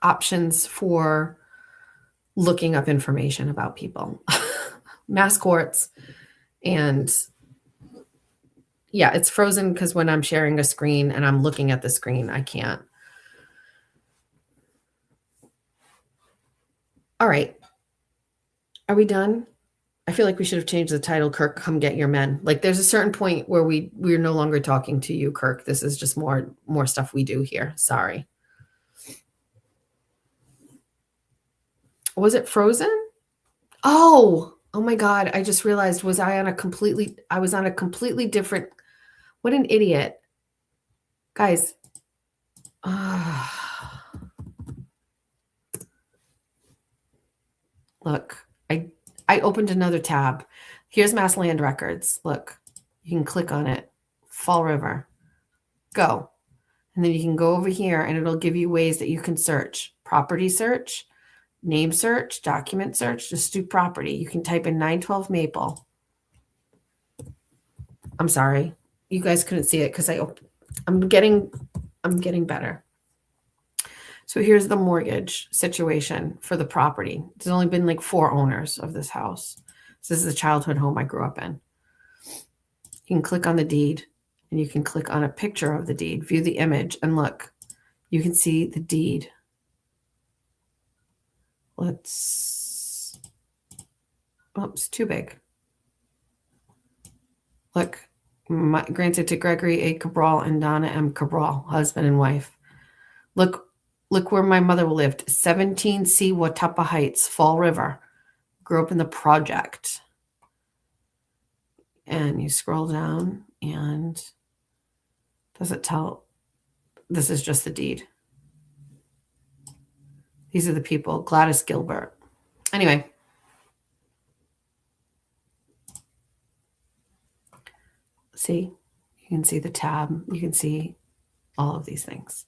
options for looking up information about people. Mass courts. And yeah, it's frozen because when I'm sharing a screen and I'm looking at the screen, I can't. All right. Are we done? I feel like we should have changed the title, Kirk, Come Get Your Men. Like there's a certain point where we're no longer talking to you, Kirk. This is just more stuff we do here. Sorry. Was it frozen? Oh my God. I just realized, I was on a completely different, what an idiot. Guys. Look, I opened another tab. Here's Mass Land Records. Look, you can click on it. Fall River. Go. And then you can go over here and it'll give you ways that you can search. Property search, name search, document search. Just do property. You can type in 912 Maple. I'm sorry. You guys couldn't see it because I'm getting better. So here's the mortgage situation for the property. There's only been like 4 owners of this house. So this is a childhood home I grew up in. You can click on the deed and you can click on a picture of the deed, view the image, and look, you can see the deed. Oops, too big. Look, granted to Gregory A. Cabral and Donna M. Cabral, husband and wife. Look where my mother lived, 17C Watuppa Heights, Fall River. Grew up in the project. And you scroll down and does it tell This is just the deed. These are the people. Gladys Gilbert. Anyway. See? You can see the tab. You can see all of these things.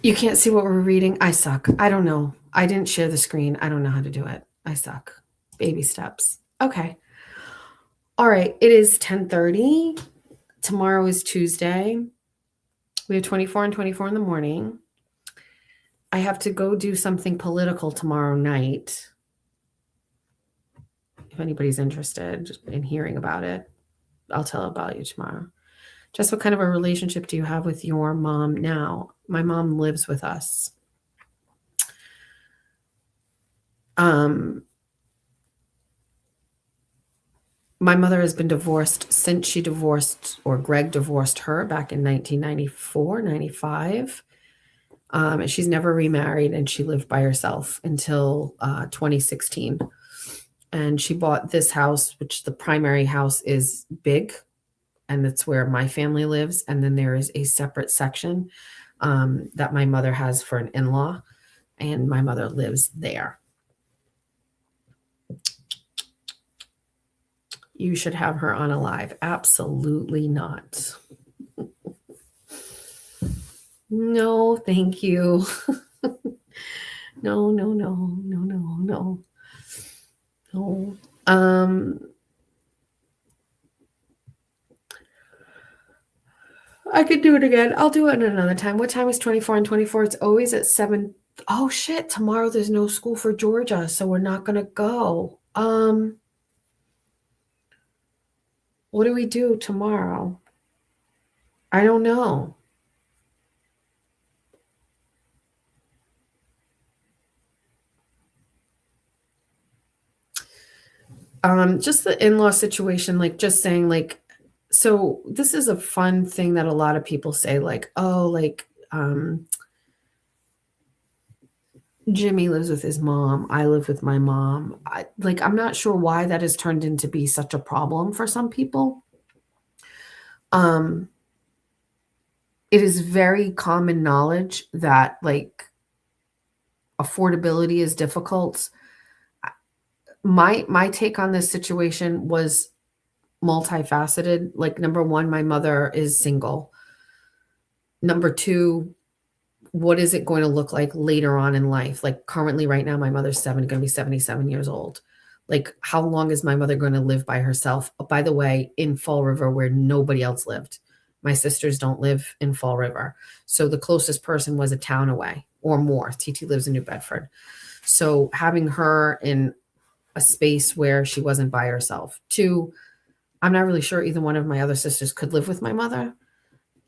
You can't see what we're reading. I suck. I don't know. I didn't share the screen. I don't know how to do it. I suck. Baby steps. Okay. All right. It is 10:30. Tomorrow is Tuesday. We have 24 and 24 in the morning. I have to go do something political tomorrow night. If anybody's interested in hearing about it, I'll tell about you tomorrow. Just what kind of a relationship do you have with your mom now? My mom lives with us. My mother has been divorced since she divorced, or Greg divorced her back in 1994, 95. And she's never remarried, and she lived by herself until 2016. And she bought this house, which the primary house is big, and that's where my family lives. And then there is a separate section that my mother has for an in-law, and my mother lives there. You should have her on a live. Absolutely not. No, thank you. No. I could do it again. I'll do it another time. What time is 24 and 24? It's always at 7. Oh shit, tomorrow there's no school for Georgia, so we're not gonna go. What do we do tomorrow? I don't know. Just the in-law situation, like just saying like, so this is a fun thing that a lot of people say, like, oh, like, Jimmy lives with his mom. I live with my mom. I'm not sure why that has turned into be such a problem for some people. It is very common knowledge that like affordability is difficult. My take on this situation was multifaceted. Like, number one, my mother is single. Number two, what is it going to look like later on in life? Like currently right now, my mother's going to be 77 years old. Like, how long is my mother going to live by herself? Oh, by the way, in Fall River, where nobody else lived. My sisters don't live in Fall River. So the closest person was a town away or more. TT lives in New Bedford. So having her in a space where she wasn't by herself. Two, I'm not really sure either one of my other sisters could live with my mother.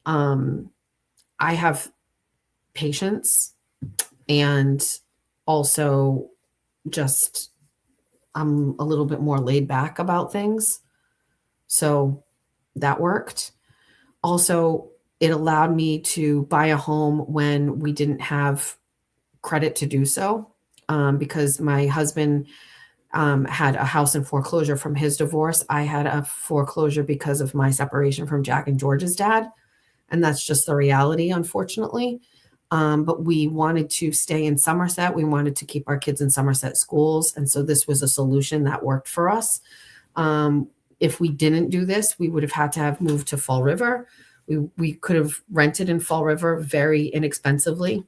I have patience, and also just I'm a little bit more laid back about things. So that worked. Also, it allowed me to buy a home when we didn't have credit to do so, because my husband had a house in foreclosure from his divorce. I had a foreclosure because of my separation from Jack and George's dad. And that's just the reality, unfortunately. But we wanted to stay in Somerset. We wanted to keep our kids in Somerset schools. And so this was a solution that worked for us. If we didn't do this, we would have had to have moved to Fall River. We could have rented in Fall River very inexpensively,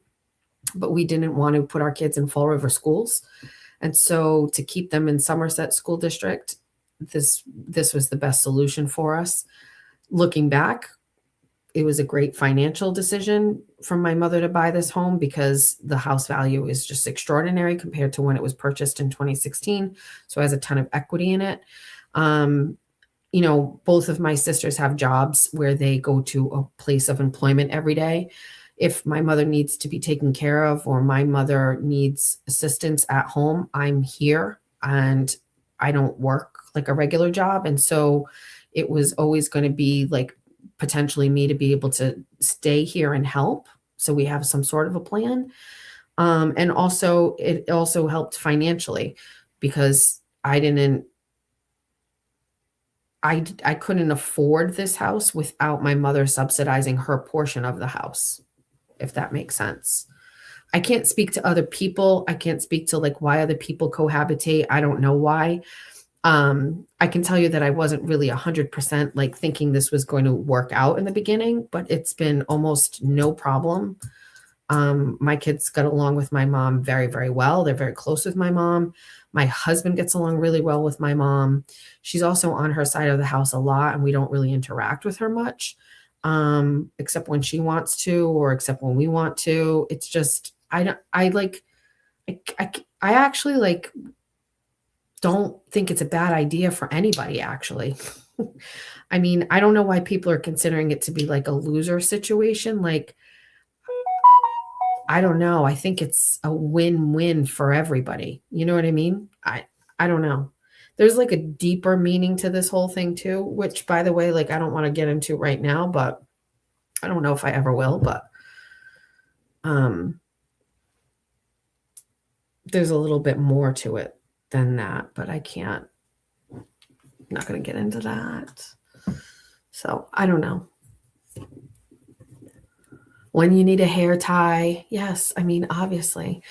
but we didn't want to put our kids in Fall River schools. And so to keep them in Somerset School District, this was the best solution for us. Looking back, it was a great financial decision for my mother to buy this home because the house value is just extraordinary compared to when it was purchased in 2016. So it has a ton of equity in it. Both of my sisters have jobs where they go to a place of employment every day. If my mother needs to be taken care of or my mother needs assistance at home, I'm here and I don't work like a regular job. And so it was always going to be like potentially me to be able to stay here and help. So we have some sort of a plan. And also it also helped financially because I didn't I couldn't afford this house without my mother subsidizing her portion of the house, if that makes sense. I can't speak to other people. I can't speak to like why other people cohabitate. I don't know why. I can tell you that I wasn't really 100% like thinking this was going to work out in the beginning, but it's been almost no problem. My kids got along with my mom very, very well. They're very close with my mom. My husband gets along really well with my mom. She's also on her side of the house a lot, and we don't really interact with her much, except when she wants to, or except when we want to. It's just, I actually like don't think it's a bad idea for anybody, actually. I mean, I don't know why people are considering it to be like a loser situation. Like, I don't know. I think it's a win-win for everybody. You know what I mean? I don't know. There's like a deeper meaning to this whole thing too, which by the way, like I don't want to get into right now, but I don't know if I ever will, but there's a little bit more to it than that, but I can't. I'm not going to get into that. So, I don't know. When you need a hair tie, yes, I mean, obviously.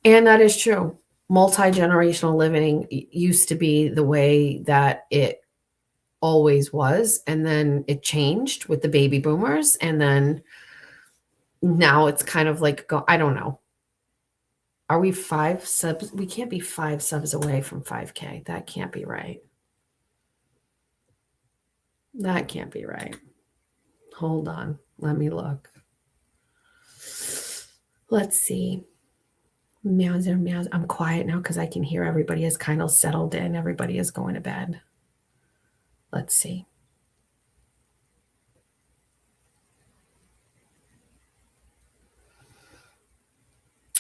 And that is true. Multi-generational living used to be the way that it always was. And then it changed with the baby boomers. And then now it's kind of like, I don't know. Are we 5 subs? We can't be 5 subs away from 5K. That can't be right. That can't be right. Hold on. Let me look. Let's see. Meowser, meows. I'm quiet now because I can hear everybody is kind of settled in. Everybody is going to bed. Let's see.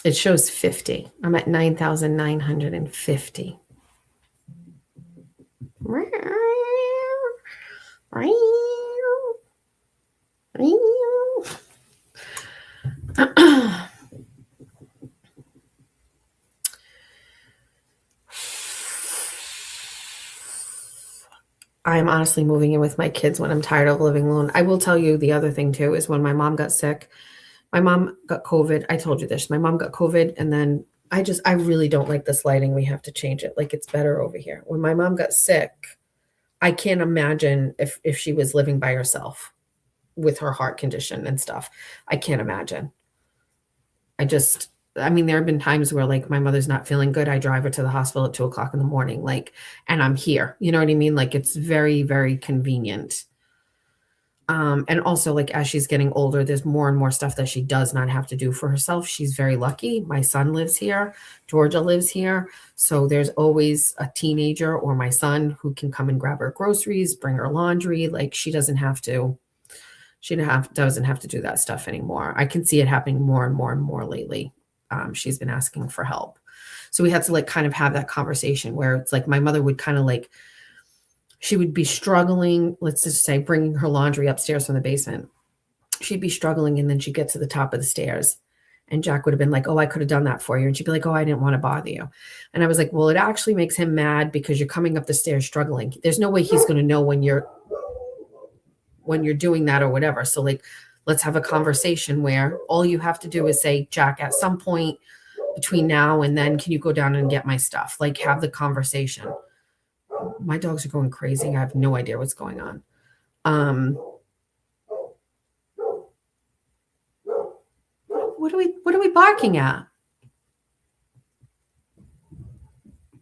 It shows 50. I'm at 9,950. I'm honestly moving in with my kids when I'm tired of living alone. I will tell you the other thing too is when my mom got sick, my mom got COVID. I told you this. My mom got COVID, and then I really don't like this lighting. We have to change it. Like it's better over here. When my mom got sick, I can't imagine if she was living by herself with her heart condition and stuff. I can't imagine. I mean, there have been times where like my mother's not feeling good. I drive her to the hospital at 2:00 in the morning, like, and I'm here. You know what I mean? Like it's very, very convenient. And also like as she's getting older, there's more and more stuff that she does not have to do for herself. She's very lucky. My son lives here. Georgia lives here. So there's always a teenager or my son who can come and grab her groceries, bring her laundry. Like she doesn't have to do that stuff anymore. I can see it happening more and more and more lately. She's been asking for help. So we had to like kind of have that conversation where it's like my mother would kind of like, she would be struggling, let's just say bringing her laundry upstairs from the basement. She'd be struggling and then she'd get to the top of the stairs and Jack would have been like, oh, I could have done that for you. And she'd be like, oh, I didn't want to bother you. And I was like, well, it actually makes him mad because you're coming up the stairs struggling. There's no way he's going to know when you're doing that or whatever. So like, let's have a conversation where all you have to do is say, Jack, at some point between now and then, can you go down and get my stuff? Like have the conversation. My dogs are going crazy. I have no idea what's going on. What are we barking at?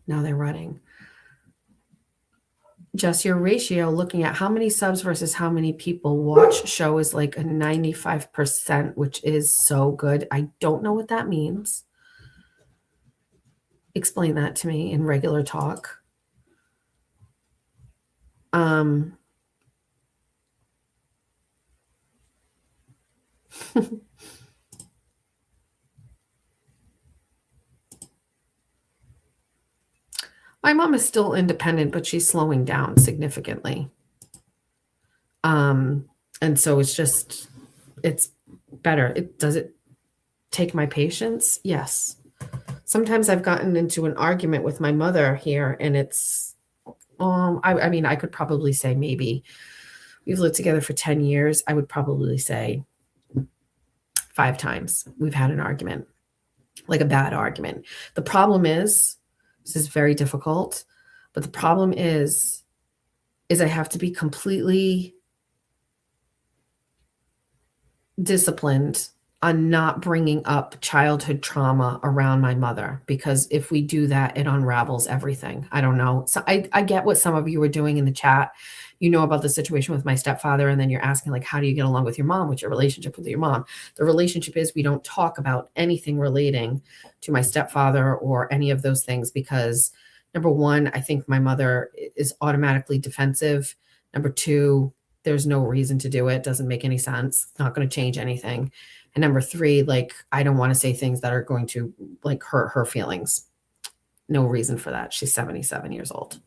Now they're running. Just your ratio, looking at how many subs versus how many people watch show is like a 95%, which is so good. I don't know what that means. Explain that to me in regular talk. My mom is still independent, but she's slowing down significantly. And so it's better. Does it take my patience? Yes. Sometimes I've gotten into an argument with my mother here and it's I mean, I could probably say maybe we've lived together for 10 years. I would probably say 5 times we've had an argument, like a bad argument. The problem is, this is very difficult, but the problem is I have to be completely disciplined on not bringing up childhood trauma around my mother, because if we do that, it unravels everything. I don't know. So I get what some of you were doing in the chat. You know about the situation with my stepfather, and then you're asking, like, how do you get along with your mom? What's your relationship with your mom? The relationship is we don't talk about anything relating to my stepfather or any of those things because, number one, I think my mother is automatically defensive. Number two, there's no reason to do it. Doesn't make any sense. It's not going to change anything. And number three, like, I don't want to say things that are going to like hurt her feelings. No reason for that. She's 77 years old.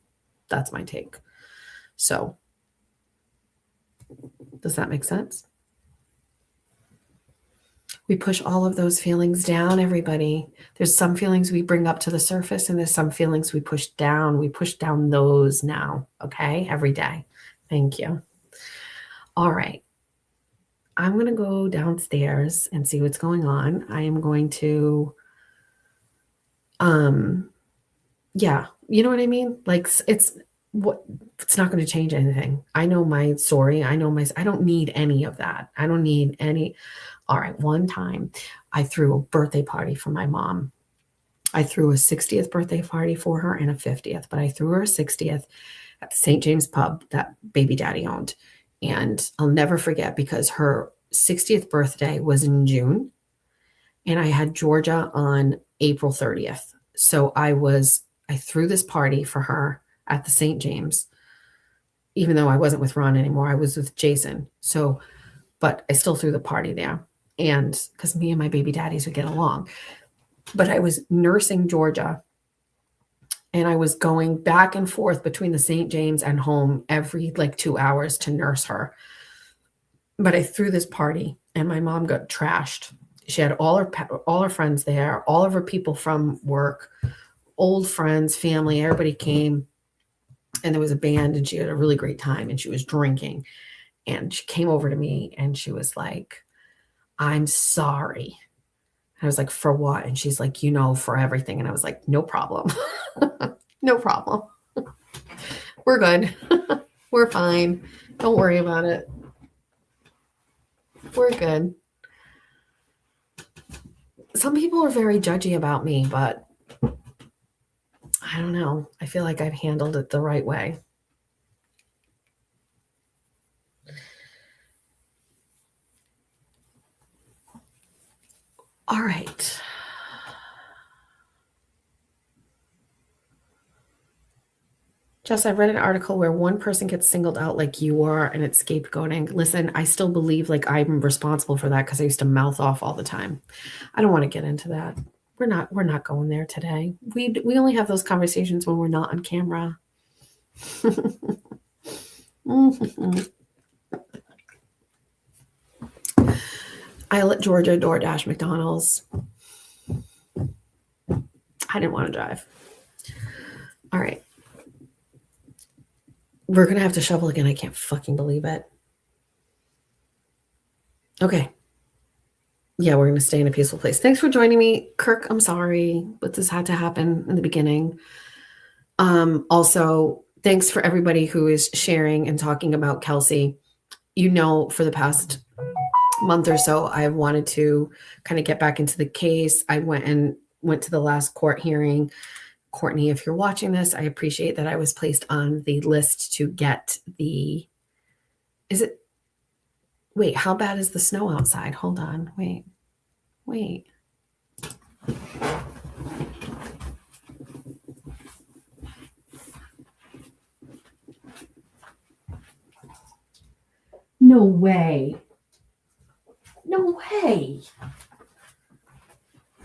That's my take. So does that make sense? We push all of those feelings down, everybody. There's some feelings we bring up to the surface, and there's some feelings we push down. We push down those now, okay? Every day. Thank you. All right. I'm going to go downstairs and see what's going on. I am going to, yeah, you know what I mean? Like, it's not going to change anything. I know my story. I don't need any of that. I don't need any. All right. One time I threw a birthday party for my mom. I threw a 60th birthday party for her and a 50th, but I threw her a 60th at the St. James pub that baby daddy owned. And I'll never forget, because her 60th birthday was in June and I had Georgia on April 30th. So I threw this party for her at the St. James, even though I wasn't with Ron anymore. I was with Jason. So, but I still threw the party there. And because me and my baby daddies would get along, but I was nursing Georgia. And I was going back and forth between the St. James and home every like 2 hours to nurse her. But I threw this party and my mom got trashed. She had all her friends there, all of her people from work, old friends, family, everybody came. And there was a band and she had a really great time and she was drinking. And she came over to me and she was like, "I'm sorry." I was like, "For what?" And she's like, "For everything." And I was like, "No problem." No problem. We're good. We're fine. Don't worry about it. We're good. Some people are very judgy about me, but I don't know. I feel like I've handled it the right way. All right. Jess, I read an article where one person gets singled out like you are and it's scapegoating. Listen, I still believe like I'm responsible for that because I used to mouth off all the time. I don't want to get into that. We're not going there today. We only have those conversations when we're not on camera. I let Georgia DoorDash McDonald's. I didn't want to drive. All right. We're going to have to shovel again. I can't fucking believe it. Okay. Yeah, we're going to stay in a peaceful place. Thanks for joining me. Kirk, I'm sorry, but this had to happen in the beginning. Also, thanks for everybody who is sharing and talking about Kelsey. For the past month or so, I've wanted to kind of get back into the case. I went to the last court hearing. Courtney, if you're watching this, I appreciate that I was placed on the list to get wait, how bad is the snow outside? Hold on, wait. No way.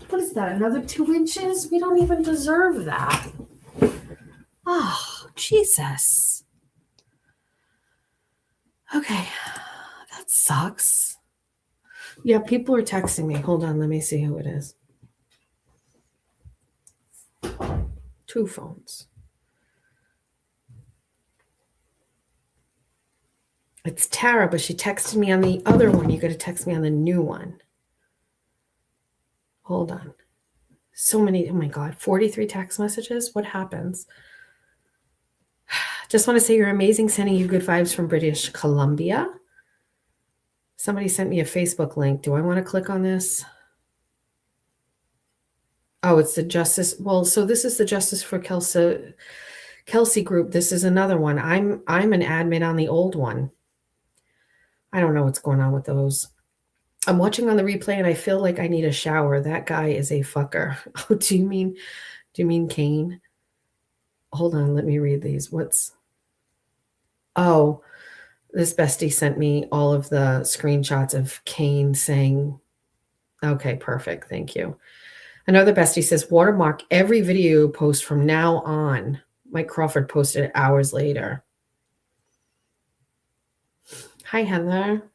What is that, another 2 inches? We don't even deserve that. Oh, Jesus. Okay, that sucks. Yeah, people are texting me. Hold on, let me see who it is. 2 phones. It's Tara, but she texted me on the other one. You got to text me on the new one. Hold on. So many. Oh my God. 43 text messages. What happens? Just want to say you're amazing. Sending you good vibes from British Columbia. Somebody sent me a Facebook link. Do I want to click on this? Oh, it's the Justice. Well, so this is the Justice for Kelsey group. This is another one. I'm an admin on the old one. I don't know what's going on with those. I'm watching on the replay and I feel like I need a shower. That guy is a fucker. Oh, do you mean Kane? Hold on, let me read these. Oh, this bestie sent me all of the screenshots of Kane saying, okay, perfect. Thank you. Another bestie says, watermark every video post from now on. Mike Crawford posted it hours later. Hi, Heather.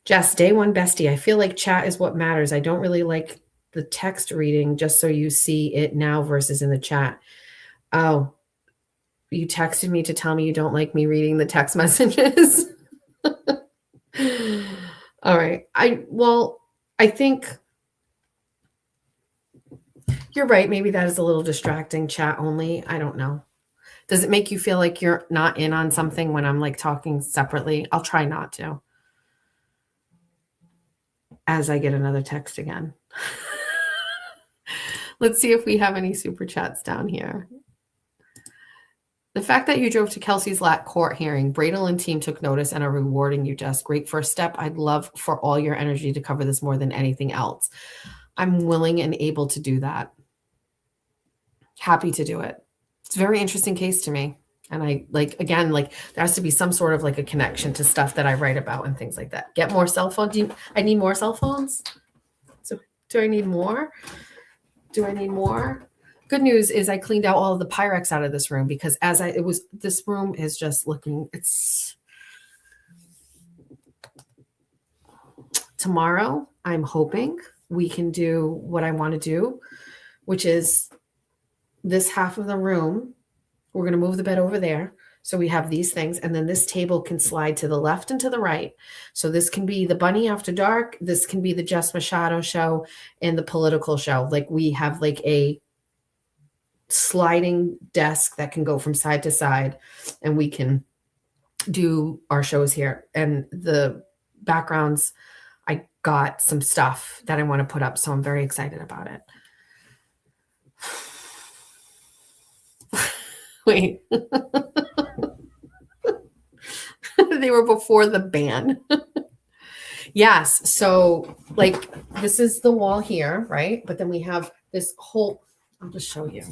Jess, day one bestie. I feel like chat is what matters. I don't really like the text reading just so you see it now versus in the chat. Oh, you texted me to tell me you don't like me reading the text messages. All right. I think you're right. Maybe that is a little distracting, chat only. I don't know. Does it make you feel like you're not in on something when I'm like talking separately? I'll try not to. As I get another text again. Let's see if we have any super chats down here. The fact that you drove to Kelsey's court hearing, Bradel and team took notice and are rewarding you, Jess. Great first step. I'd love for all your energy to cover this more than anything else. I'm willing and able to do that. Happy to do it. It's a very interesting case to me. And I there has to be some sort of like a connection to stuff that I write about and things like that. Get more cell phones. I need more cell phones. So do I need more? Good news is I cleaned out all of the Pyrex out of this room because this room is just looking, tomorrow, I'm hoping we can do what I want to do, which is this half of the room. We're going to move the bed over there. So we have these things, and then this table can slide to the left and to the right. So this can be the Bunny After Dark. This can be the Jess Machado show and the political show. Like we have like a sliding desk that can go from side to side, and we can do our shows here. And the backgrounds, I got some stuff that I want to put up. So I'm very excited about it. Wait. They were before the ban. Yes. So like this is the wall here, right? But then we have this whole, I'll just show you.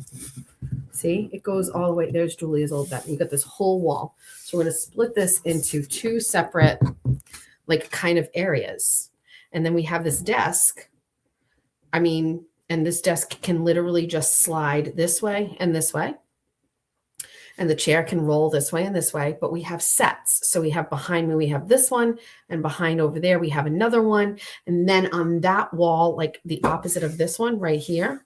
See, it goes all the way. There's Julia's old bed. You got this whole wall. So we're going to split this into two separate like kind of areas. And then we have this desk. And this desk can literally just slide this way and this way. And the chair can roll this way and this way, but we have sets. So we have behind me, we have this one, and behind over there, we have another one. And then on that wall, like the opposite of this one right here,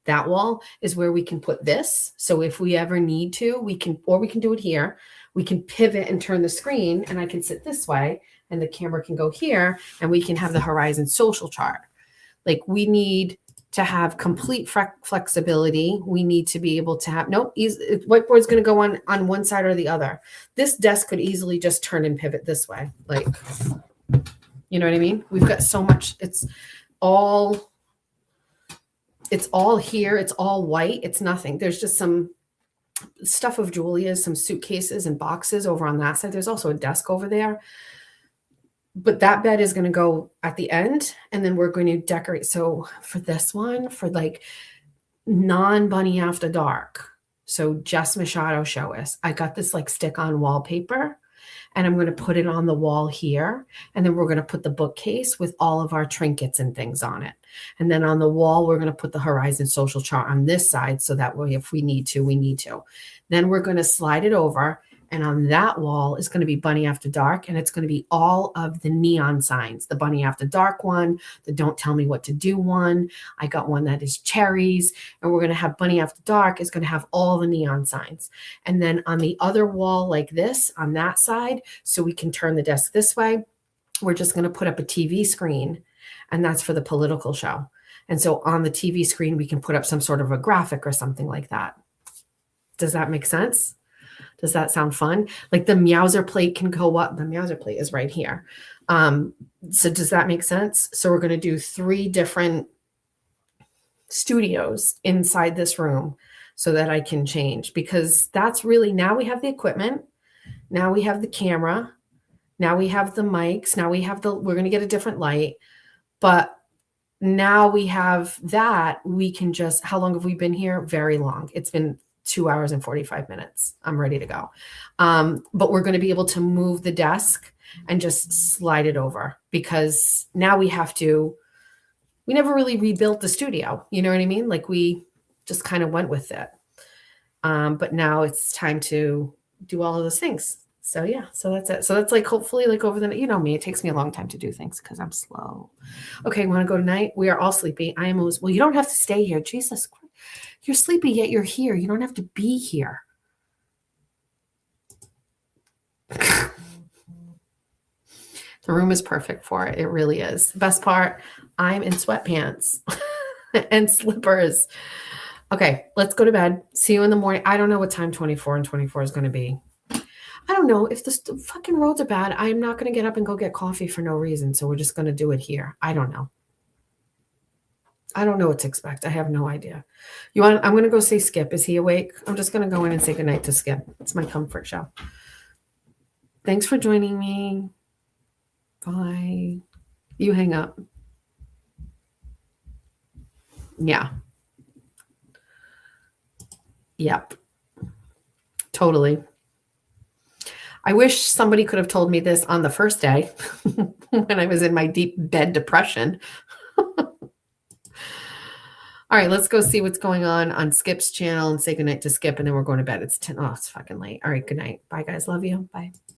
that wall is where we can put this. So if we ever need to, we can do it here. We can pivot and turn the screen, and I can sit this way and the camera can go here, and we can have the Horizon social chart. Like we need to have complete flexibility. We need to be able to have, whiteboard's going to go on one side or the other. This desk could easily just turn and pivot this way. Like, you know what I mean? We've got so much, it's all here. It's all white. It's nothing. There's just some stuff of Julia's, some suitcases and boxes over on that side. There's also a desk over there. But that bed is going to go at the end, and then we're going to decorate. So for this one, for like non-Bunny After Dark, so Jess Machado show us, I got this like stick-on wallpaper, and I'm going to put it on the wall here, and then we're going to put the bookcase with all of our trinkets and things on it. And then on the wall, we're going to put the Horizon social chart on this side, so that way if we need to, we need to. Then we're going to slide it over, And on that wall is going to be Bunny After Dark. And it's going to be all of the neon signs, the Bunny After Dark one, the Don't Tell Me What to Do one. I got one that is cherries. And we're going to have Bunny After Dark is going to have all the neon signs. And then on the other wall like this, on that side, so we can turn the desk this way, we're just going to put up a TV screen. And that's for the political show. And so on the TV screen, we can put up some sort of a graphic or something like that. Does that make sense? Does that sound fun? Like the Meowser plate can go up. The Meowser plate is right here. So does that make sense? So we're going to do 3 different studios inside this room so that I can change, because that's really, now we have the equipment. Now we have the camera. Now we have the mics. Now we have we're going to get a different light. But now we have that. We can just, how long have we been here? Very long. It's been 2 hours and 45 minutes. I'm ready to go. But we're going to be able to move the desk and just slide it over, because now we never really rebuilt the studio. You know what I mean? Like we just kind of went with it. But now it's time to do all of those things. So yeah, so that's it. So that's like, hopefully like over the, you know me, it takes me a long time to do things because I'm slow. Okay, want to go tonight? We are all sleepy. I am always, well, you don't have to stay here. Jesus Christ. You're sleepy, yet you're here. You don't have to be here. The room is perfect for it. It really is. Best part, I'm in sweatpants and slippers. Okay, let's go to bed. See you in the morning. I don't know what time 24 and 24 is going to be. I don't know. If the fucking roads are bad, I'm not going to get up and go get coffee for no reason. So we're just going to do it here. I don't know. I don't know what to expect. I have no idea. I'm going to go see Skip. Is he awake? I'm just going to go in and say goodnight to Skip. It's my comfort show. Thanks for joining me. Bye. You hang up. Yeah. Yep. Totally. I wish somebody could have told me this on the first day when I was in my deep bed depression. All right, let's go see what's going on Skip's channel and say goodnight to Skip, and then we're going to bed. It's 10. Oh, it's fucking late. All right, good night. Bye, guys. Love you. Bye.